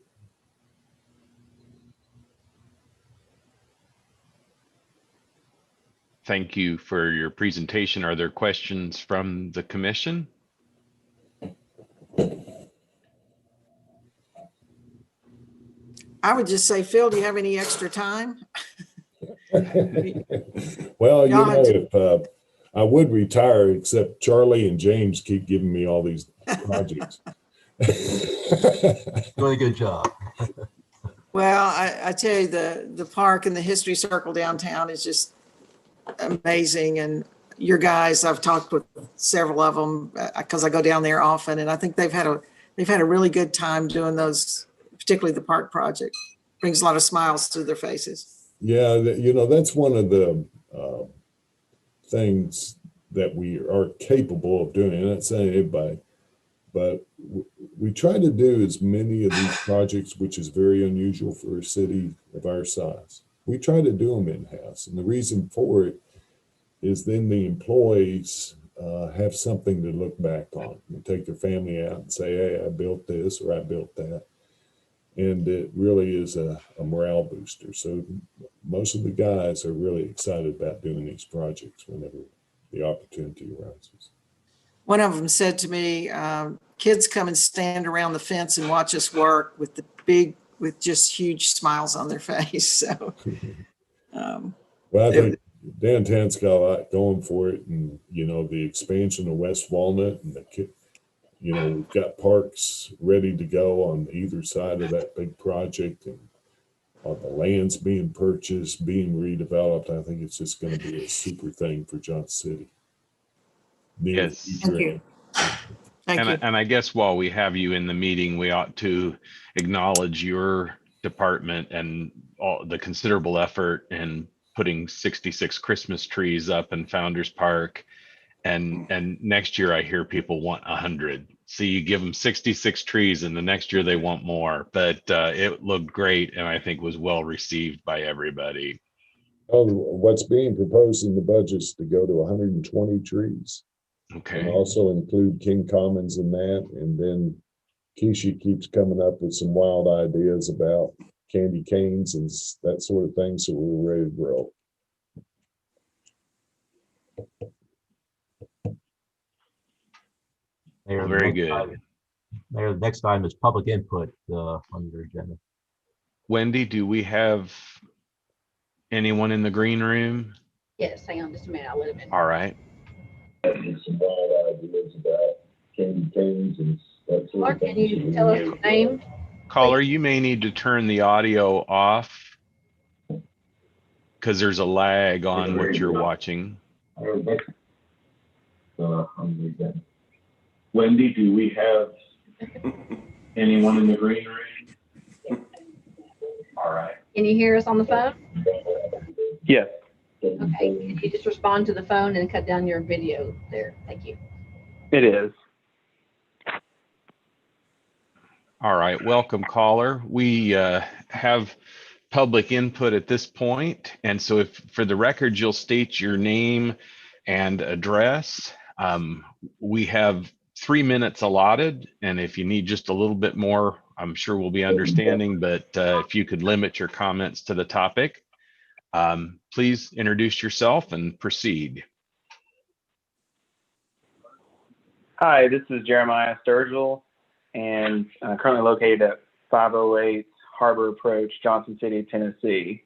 S1: Thank you for your presentation. Are there questions from the commission?
S3: I would just say, Phil, do you have any extra time?
S10: Well, you
S3: Y'all
S10: know,
S3: had
S10: if I would retire, except Charlie and James keep giving me all these projects.
S6: Doing a good job.
S3: Well, I tell you, the park and the history circle downtown is just amazing. And your guys, I've talked with several of them because I go down there often, and I think they've had a really good time doing those, particularly the park project. Brings a lot of smiles to their faces.
S10: Yeah, you know, that's one of the things that we are capable of doing. I'm not saying everybody, but we try to do as many of these projects, which is very unusual for a city of our size. We try to do them in-house. And the reason for it is then the employees have something to look back on and take their family out and say, hey, I built this or I built that. And it really is a morale booster. So most of the guys are really excited about doing these projects whenever the opportunity arises.
S3: One of them said to me, kids come and stand around the fence and watch us work with just huge smiles on their face. So,
S10: well, I think downtown's got a lot going for it. And, you know, the expansion of West Walnut and you know, we've got parks ready to go on either side of that big project, and the land's being purchased, being redeveloped. I think it's just going to be a super thing for Johnson City.
S1: Yes.
S3: Thank you.
S1: And I guess while we have you in the meeting, we ought to acknowledge your department and all the considerable effort in putting 66 Christmas trees up in Founders Park. And next year I hear people want 100. So you give them 66 trees and the next year they want more, but it looked great and I think was well received by everybody.
S10: Oh, what's being proposed in the budget is to go to 120 trees.
S1: Okay.
S10: And also include King Commons in that. And then Keisha keeps coming up with some wild ideas about candy canes and that sort of thing. So we're ready to grow.
S6: Mayor,
S1: Very good.
S6: Mayor, the next item is public input on your agenda.
S1: Wendy, do we have anyone in the green room?
S13: Yes, hang on just a minute. I'll let him in.
S1: All right.
S10: Some wild ideas about candy canes and that sort
S13: Mark,
S10: of thing.
S13: can you tell us your name?
S1: Caller, you may need to turn the audio off because there's a lag on what you're watching.
S10: Wendy, do we have anyone in the green room? All right.
S13: Can you hear us on the phone?
S8: Yes.
S13: Okay, can you just respond to the phone and cut down your video there? Thank you.
S8: It is.
S1: All right, welcome caller. We have public input at this point. And so if for the record, you'll state your name and address. We have 3 minutes allotted. And if you need just a little bit more I'm sure we'll be understanding, but if you could limit your comments to the topic, please introduce yourself and proceed.
S8: Hi, this is Jeremiah Sturgill, and currently located at 508 Harbor Approach, Johnson City, Tennessee.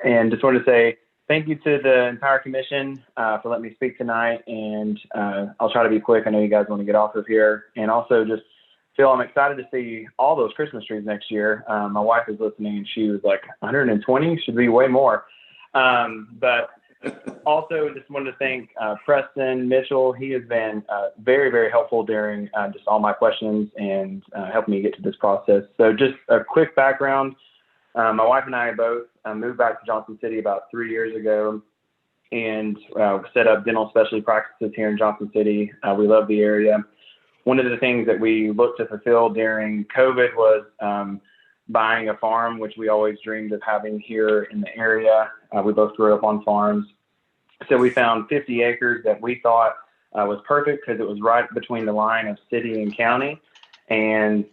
S8: And just wanted to say thank you to the entire commission for letting me speak tonight. And I'll try to be quick. I know you guys want to get off of here. And also just Phil, I'm excited to see all those Christmas trees next year. My wife is listening and she was like 120, should be way more. But also just wanted to thank Preston Mitchell. He has been very, very helpful during just all my questions and helped me get to this process. So just a quick background. My wife and I both moved back to Johnson City about 3 years ago and set up dental specialty practices here in Johnson City. We love the area. One of the things that we looked to fulfill during COVID was buying a farm, which we always dreamed of having here in the area. We both grew up on farms. So we found 50 acres that we thought was perfect because it was right between the line of city and county. And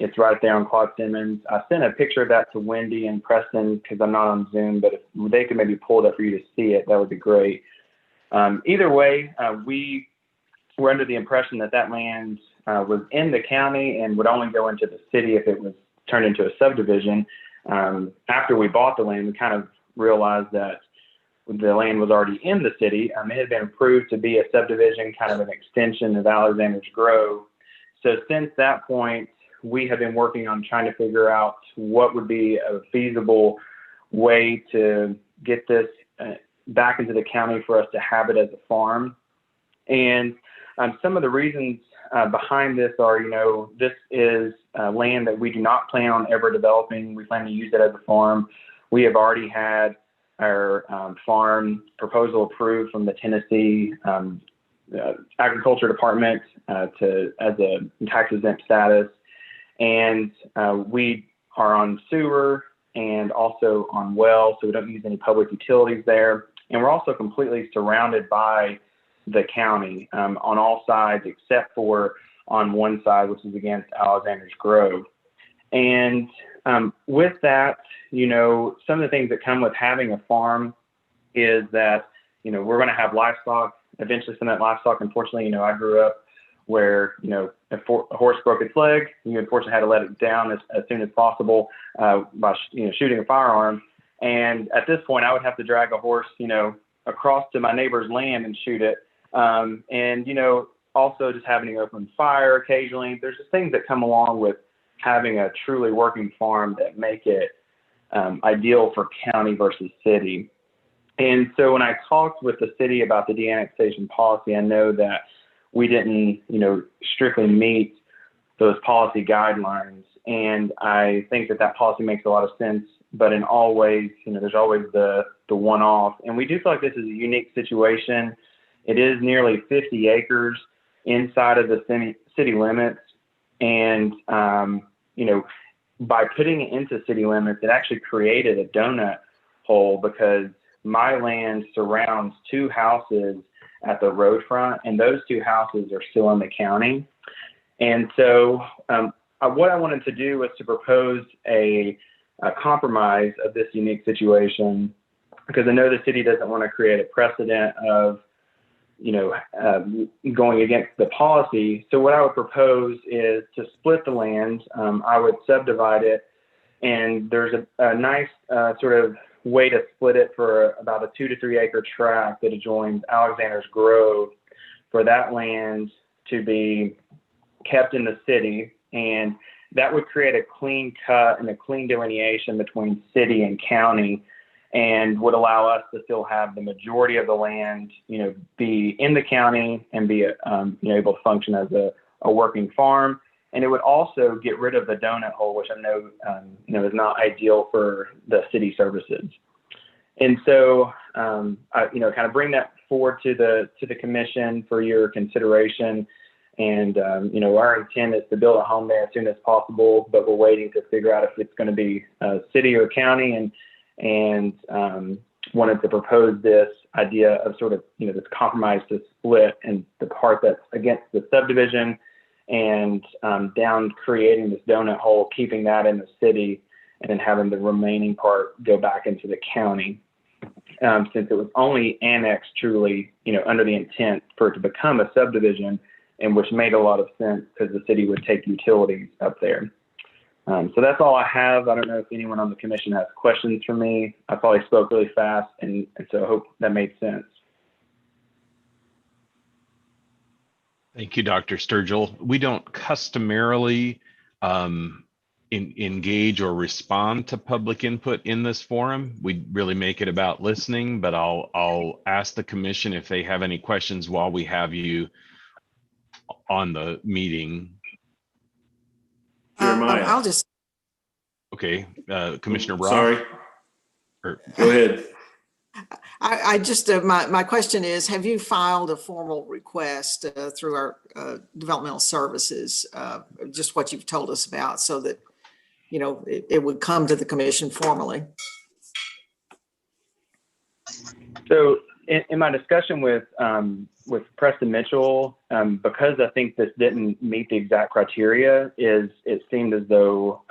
S8: it's right there on Claude Simmons. I sent a picture of that to Wendy and Preston because I'm not on Zoom, but if they could maybe pull it up for you to see it, that would be great. Either way, we were under the impression that that land was in the county and would only go into the city if it was turned into a subdivision. After we bought the land, we kind of realized that the land was already in the city. It had been approved to be a subdivision, kind of an extension of Alexander's Grove. So since that point, we have been working on trying to figure out what would be a feasible way to get this back into the county for us to have it as a farm. And some of the reasons behind this are, this is land that we do not plan on ever developing. We plan to use it as a farm. We have already had our farm proposal approved from the Tennessee Agriculture Department as a tax exempt status. And we are on sewer and also on well, so we don't use any public utilities there. And we're also completely surrounded by the county on all sides except for on one side, which is against Alexander's Grove. And with that, some of the things that come with having a farm is that, we're going to have livestock, eventually some of that livestock. Unfortunately, I grew up where, if a horse broke its leg, you unfortunately had to let it down as soon as possible by, shooting a firearm. And at this point, I would have to drag a horse, across to my neighbor's land and shoot it. And, also just having an open fire occasionally. There's just things that come along with having a truly working farm that make it ideal for county versus city. And so when I talked with the city about the de-annexation policy, I know that we didn't, strictly meet those policy guidelines. And I think that policy makes a lot of sense, but in all ways, there's always the one-off. And we do feel like this is a unique situation. It is nearly 50 acres inside of the city limits. And, by putting it into city limits, it actually created a donut hole because my land surrounds two houses at the road front, and those two houses are still in the county. And so what I wanted to do was to propose a compromise of this unique situation, because I know the city doesn't want to create a precedent of, going against the policy. So what I would propose is to split the land. I would subdivide it, and there's a nice sort of way to split it for about a 2 to 3 acre tract that adjoins Alexander's Grove for that land to be kept in the city. And that would create a clean cut and a clean delineation between city and county, and would allow us to still have the majority of the land, be in the county and be, able to function as a working farm. And it would also get rid of the donut hole, which I know, is not ideal for the city services. And so, I, kind of bring that forward to the commission for your consideration. And, our intent is to build a home there as soon as possible, but we're waiting to figure out if it's going to be city or county, and wanted to propose this idea of sort of, this compromise to split, and the part that's against the subdivision and down creating this donut hole, keeping that in the city, and then having the remaining part go back into the county. Since it was only annexed truly, under the intent for it to become a subdivision, and which made a lot of sense because the city would take utilities up there. So that's all I have. I don't know if anyone on the commission has questions for me. I probably spoke really fast, and so I hope that made sense.
S1: Thank you, Dr. Sturgill. We don't customarily engage or respond to public input in this forum. We really make it about listening, but I'll ask the commission if they have any questions while we have you on the meeting.
S4: Jeremiah.
S3: I'll just.
S1: Okay, Commissioner Roth.
S4: Sorry. Go ahead.
S3: I just, my question is, have you filed a formal request through our developmental services, just what you've told us about, so that, it would come to the commission formally?
S8: So in my discussion with Preston Mitchell, because I think this didn't meet the exact criteria, it seemed as though,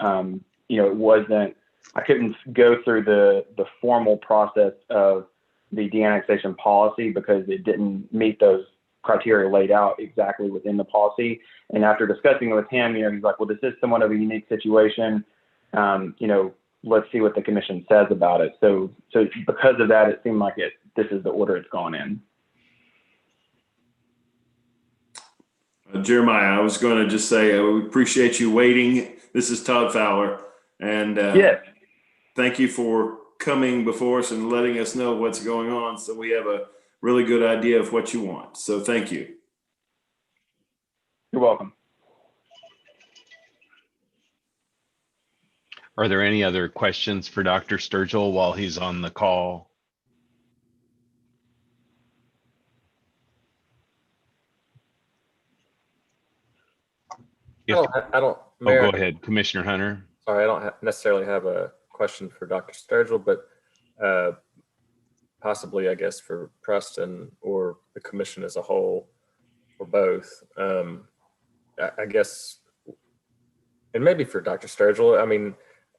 S8: it wasn't, I couldn't go through the formal process of the de-annexation policy because it didn't meet those criteria laid out exactly within the policy. And after discussing it with him, he's like, well, this is somewhat of a unique situation. Let's see what the commission says about it. So because of that, it seemed like this is the order it's gone in.
S4: Jeremiah, I was going to just say, we appreciate you waiting. This is Todd Fowler. And
S8: yes.
S4: Thank you for coming before us and letting us know what's going on, so we have a really good idea of what you want. So thank you.
S8: You're welcome.
S1: Are there any other questions for Dr. Sturgill while he's on the call?
S9: I don't.
S1: Mayor, go ahead, Commissioner Hunter.
S9: Sorry, I don't necessarily have a question for Dr. Sturgill, but possibly, I guess, for Preston or the commission as a whole, or both. I guess, and maybe for Dr. Sturgill, I mean,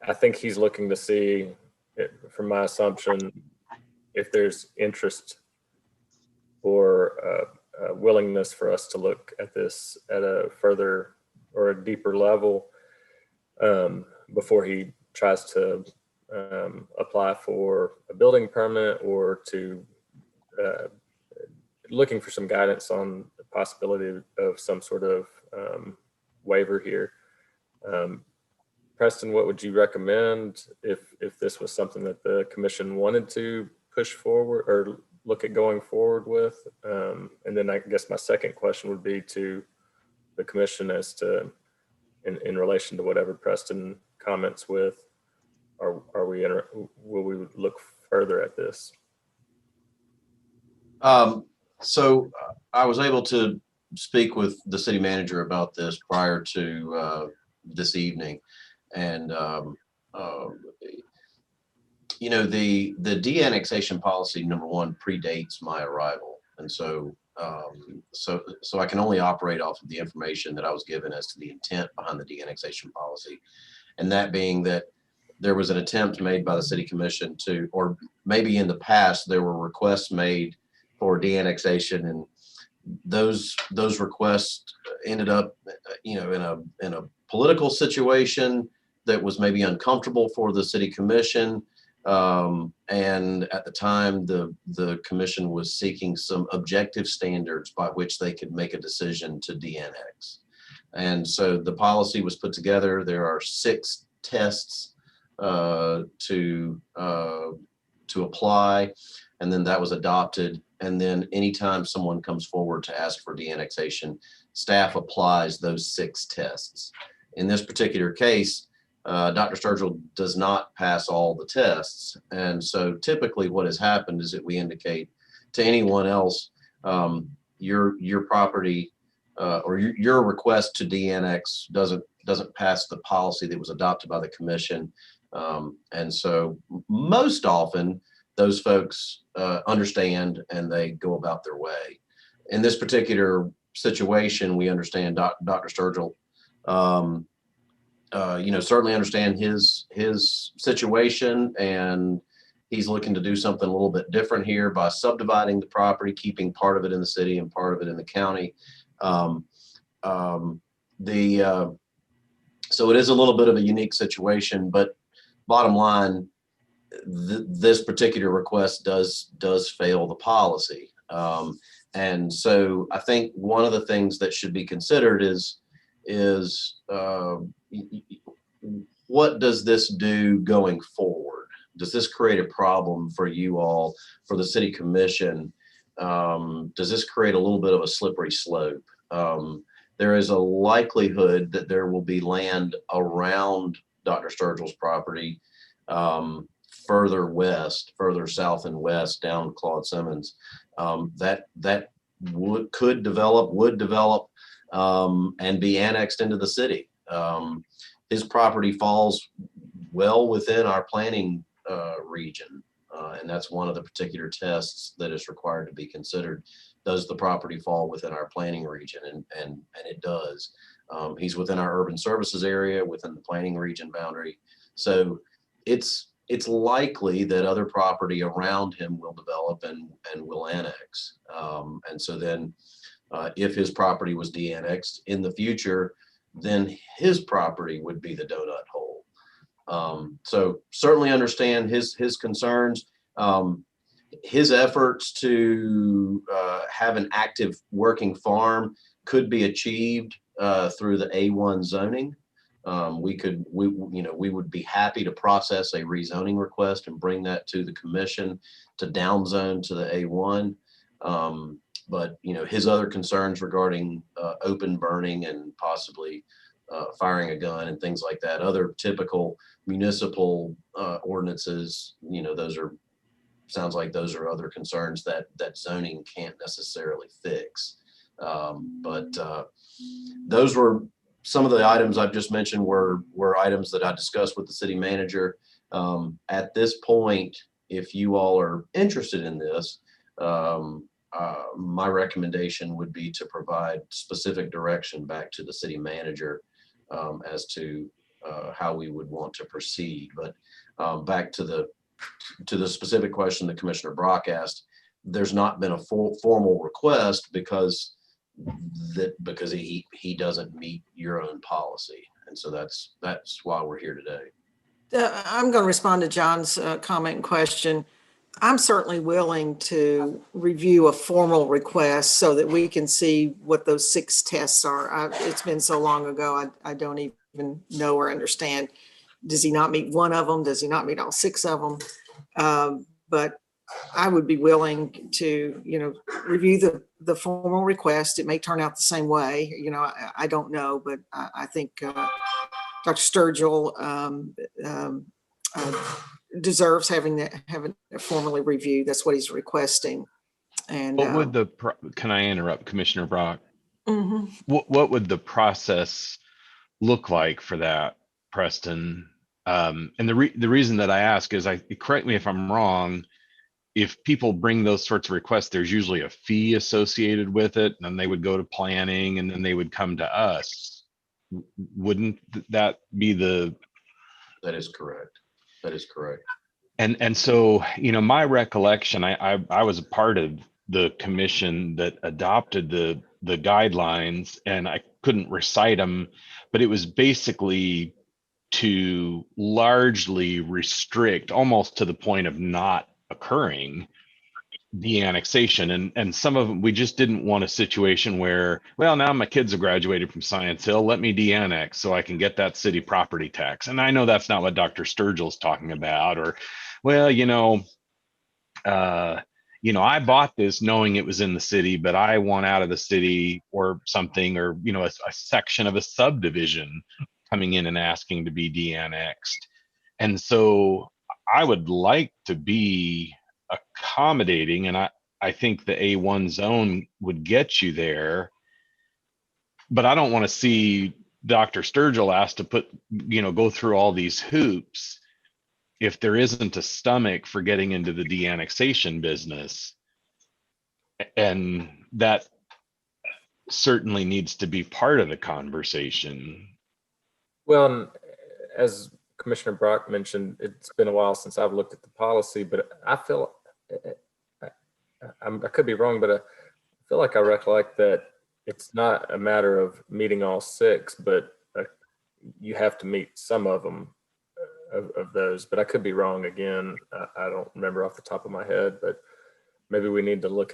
S9: I think he's looking to see, from my assumption, if there's interest or willingness for us to look at this at a further or a deeper level before he tries to apply for a building permit, or to looking for some guidance on the possibility of some sort of waiver here. Preston, what would you recommend if this was something that the commission wanted to push forward or look at going forward with? And then I guess my second question would be to the commission as to, in relation to whatever Preston comments with, will we look further at this?
S11: So I was able to speak with the city manager about this prior to this evening. And, the de-annexation policy, number one, predates my arrival. And so I can only operate off of the information that I was given as to the intent behind the de-annexation policy. And that being that there was an attempt made by the city commission to, or maybe in the past, there were requests made for de-annexation, and those requests ended up, in a political situation that was maybe uncomfortable for the city commission. And at the time, the commission was seeking some objective standards by which they could make a decision to de-annex. And so the policy was put together. There are 6 tests to apply, and then that was adopted. And then anytime someone comes forward to ask for de-annexation, staff applies those 6 tests. In this particular case, Dr. Sturgill does not pass all the tests. And so typically what has happened is that we indicate to anyone else, your property or your request to de-annex doesn't pass the policy that was adopted by the commission. And so most often those folks understand and they go about their way. In this particular situation, we understand Dr. Sturgill, certainly understand his situation, and he's looking to do something a little bit different here by subdividing the property, keeping part of it in the city and part of it in the county. So it is a little bit of a unique situation, but bottom line, this particular request does fail the policy. And so I think one of the things that should be considered is what does this do going forward? Does this create a problem for you all, for the city commission? Does this create a little bit of a slippery slope? There is a likelihood that there will be land around Dr. Sturgill's property further west, further south and west down Claude Simmons that would develop and be annexed into the city. His property falls well within our planning region, and that's one of the particular tests that is required to be considered. Does the property fall within our planning region? And it does. He's within our urban services area, within the planning region boundary. So it's likely that other property around him will develop and will annex. And so then if his property was de-annexed in the future, then his property would be the donut hole. So certainly understand his concerns. His efforts to have an active working farm could be achieved through the A1 zoning. We would be happy to process a rezoning request and bring that to the commission to downzone to the A1. But his other concerns regarding open burning and possibly firing a gun and things like that, other typical municipal ordinances, sounds like those are other concerns that zoning can't necessarily fix. But those were some of the items I've just mentioned were items that I discussed with the city manager. At this point, if you all are interested in this, my recommendation would be to provide specific direction back to the city manager as to how we would want to proceed. But back to the specific question that Commissioner Brock asked, there's not been a formal request because he doesn't meet your own policy, and so that's why we're here today.
S3: I'm going to respond to John's comment and question. I'm certainly willing to review a formal request so that we can see what those 6 tests are. It's been so long ago, I don't even know or understand. Does he not meet one of them? Does he not meet all 6 of them? But I would be willing to, review the formal request. It may turn out the same way. I don't know, but I think Dr. Sturgill deserves having it formally reviewed. That's what he's requesting. And
S1: what would can I interrupt, Commissioner Brock?
S3: Mm-hmm.
S1: What would the process look like for that, Preston? And the reason that I ask is, correct me if I'm wrong, if people bring those sorts of requests, there's usually a fee associated with it, and then they would go to planning, and then they would come to us. Wouldn't that be the?
S11: That is correct. That is correct.
S1: And so, my recollection, I was a part of the commission that adopted the guidelines, and I couldn't recite them, but it was basically to largely restrict, almost to the point of not occurring, the annexation. And some of them, we just didn't want a situation where, well, now my kids have graduated from Science Hill, let me de-annex so I can get that city property tax. And I know that's not what Dr. Sturgill's talking about. Or, well, I bought this knowing it was in the city, but I want out of the city or something, or, a section of a subdivision coming in and asking to be de-annexed. And so I would like to be accommodating, and I think the A1 zone would get you there, but I don't want to see Dr. Sturgill asked to go through all these hoops if there isn't a stomach for getting into the de-annexation business. And that certainly needs to be part of the conversation.
S9: Well, and as Commissioner Brock mentioned, it's been a while since I've looked at the policy, but I feel, I could be wrong, but I feel like I recollect that it's not a matter of meeting all 6, but you have to meet some of them, of those, but I could be wrong again. I don't remember off the top of my head, but maybe we need to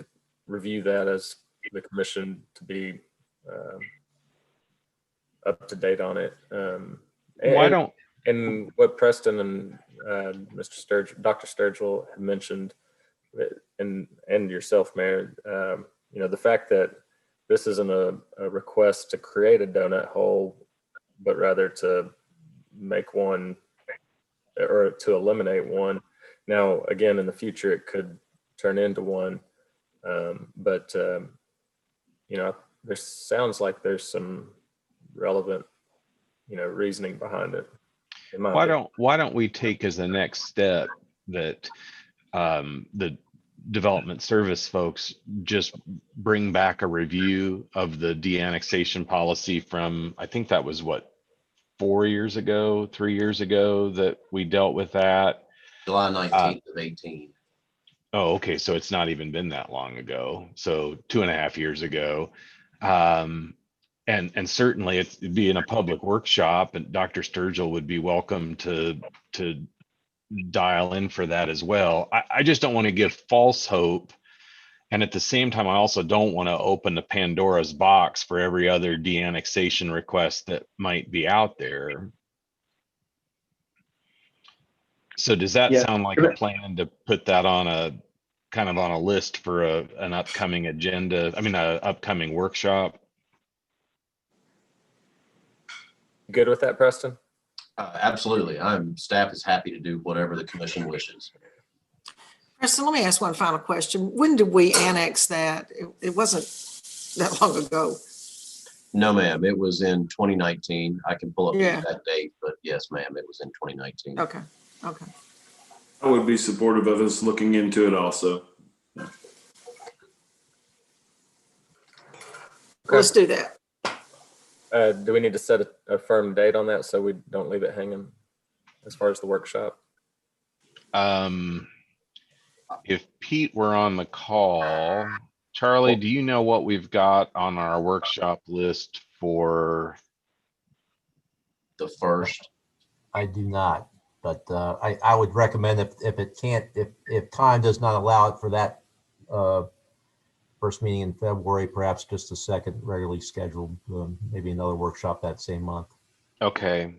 S9: review that as the commission to be up to date on it. And what Preston and Dr. Sturgill had mentioned, and yourself, Mayor, the fact that this isn't a request to create a donut hole, but rather to make one or to eliminate one. Now, again, in the future, it could turn into one, but there sounds like there's some relevant, reasoning behind it.
S1: Why don't we take as the next step that the development service folks just bring back a review of the de-annexation policy from, I think that was what, 3 years ago that we dealt with that.
S11: July 19th of 18.
S1: Oh, okay. So it's not even been that long ago. So 2.5 years ago. And certainly it'd be in a public workshop, and Dr. Sturgill would be welcome to dial in for that as well. I just don't want to give false hope. And at the same time, I also don't want to open the Pandora's box for every other de-annexation request that might be out there. So does that sound like a plan to put that on a kind of on a list for an upcoming agenda? I mean, an upcoming workshop?
S9: Good with that, Preston?
S11: Absolutely. Staff is happy to do whatever the commission wishes.
S3: Preston, let me ask one final question. When did we annex that? It wasn't that long ago.
S11: No, ma'am. It was in 2019. I can pull up
S3: Yeah.
S11: that date, but yes, ma'am, it was in 2019.
S3: Okay. Okay.
S4: I would be supportive of us looking into it also.
S3: Let's do that.
S9: Do we need to set a firm date on that so we don't leave it hanging as far as the workshop?
S1: If Pete were on the call, Charlie, do you know what we've got on our workshop list for
S11: the 1st?
S6: I do not, but I would recommend if time does not allow it for that first meeting in February, perhaps just a second regularly scheduled, maybe another workshop that same month.
S1: Okay.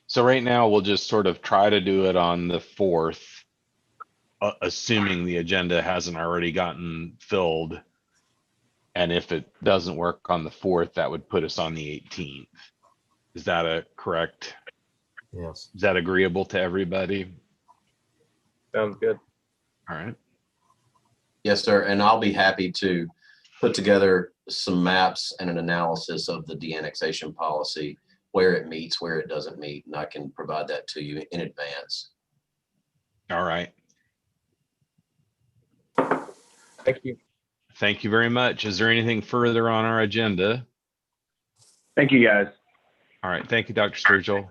S1: So right now we'll just sort of try to do it on the 4th, assuming the agenda hasn't already gotten filled. And if it doesn't work on the 4th, that would put us on the 18th. Is that a correct?
S6: Yes.
S1: Is that agreeable to everybody?
S9: Sounds good.
S1: All right.
S11: Yes, sir. And I'll be happy to put together some maps and an analysis of the de-annexation policy, where it meets, where it doesn't meet, and I can provide that to you in advance.
S1: All right.
S9: Thank you.
S1: Thank you very much. Is there anything further on our agenda?
S8: Thank you, guys.
S1: All right. Thank you, Dr. Sturgill.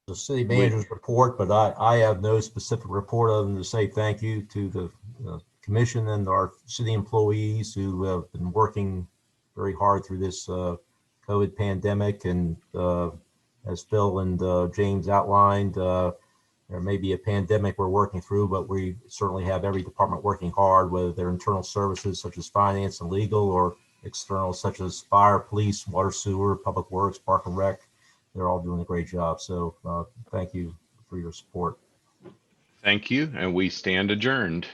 S6: The city manager's report, but I have no specific report other than to say thank you to the commission and our city employees who have been working very hard through this COVID pandemic. And as Phil and James outlined, there may be a pandemic we're working through, but we certainly have every department working hard, whether they're internal services such as finance and legal, or external such as fire, police, water, sewer, public works, park and rec. They're all doing a great job. So thank you for your support.
S1: Thank you. And we stand adjourned.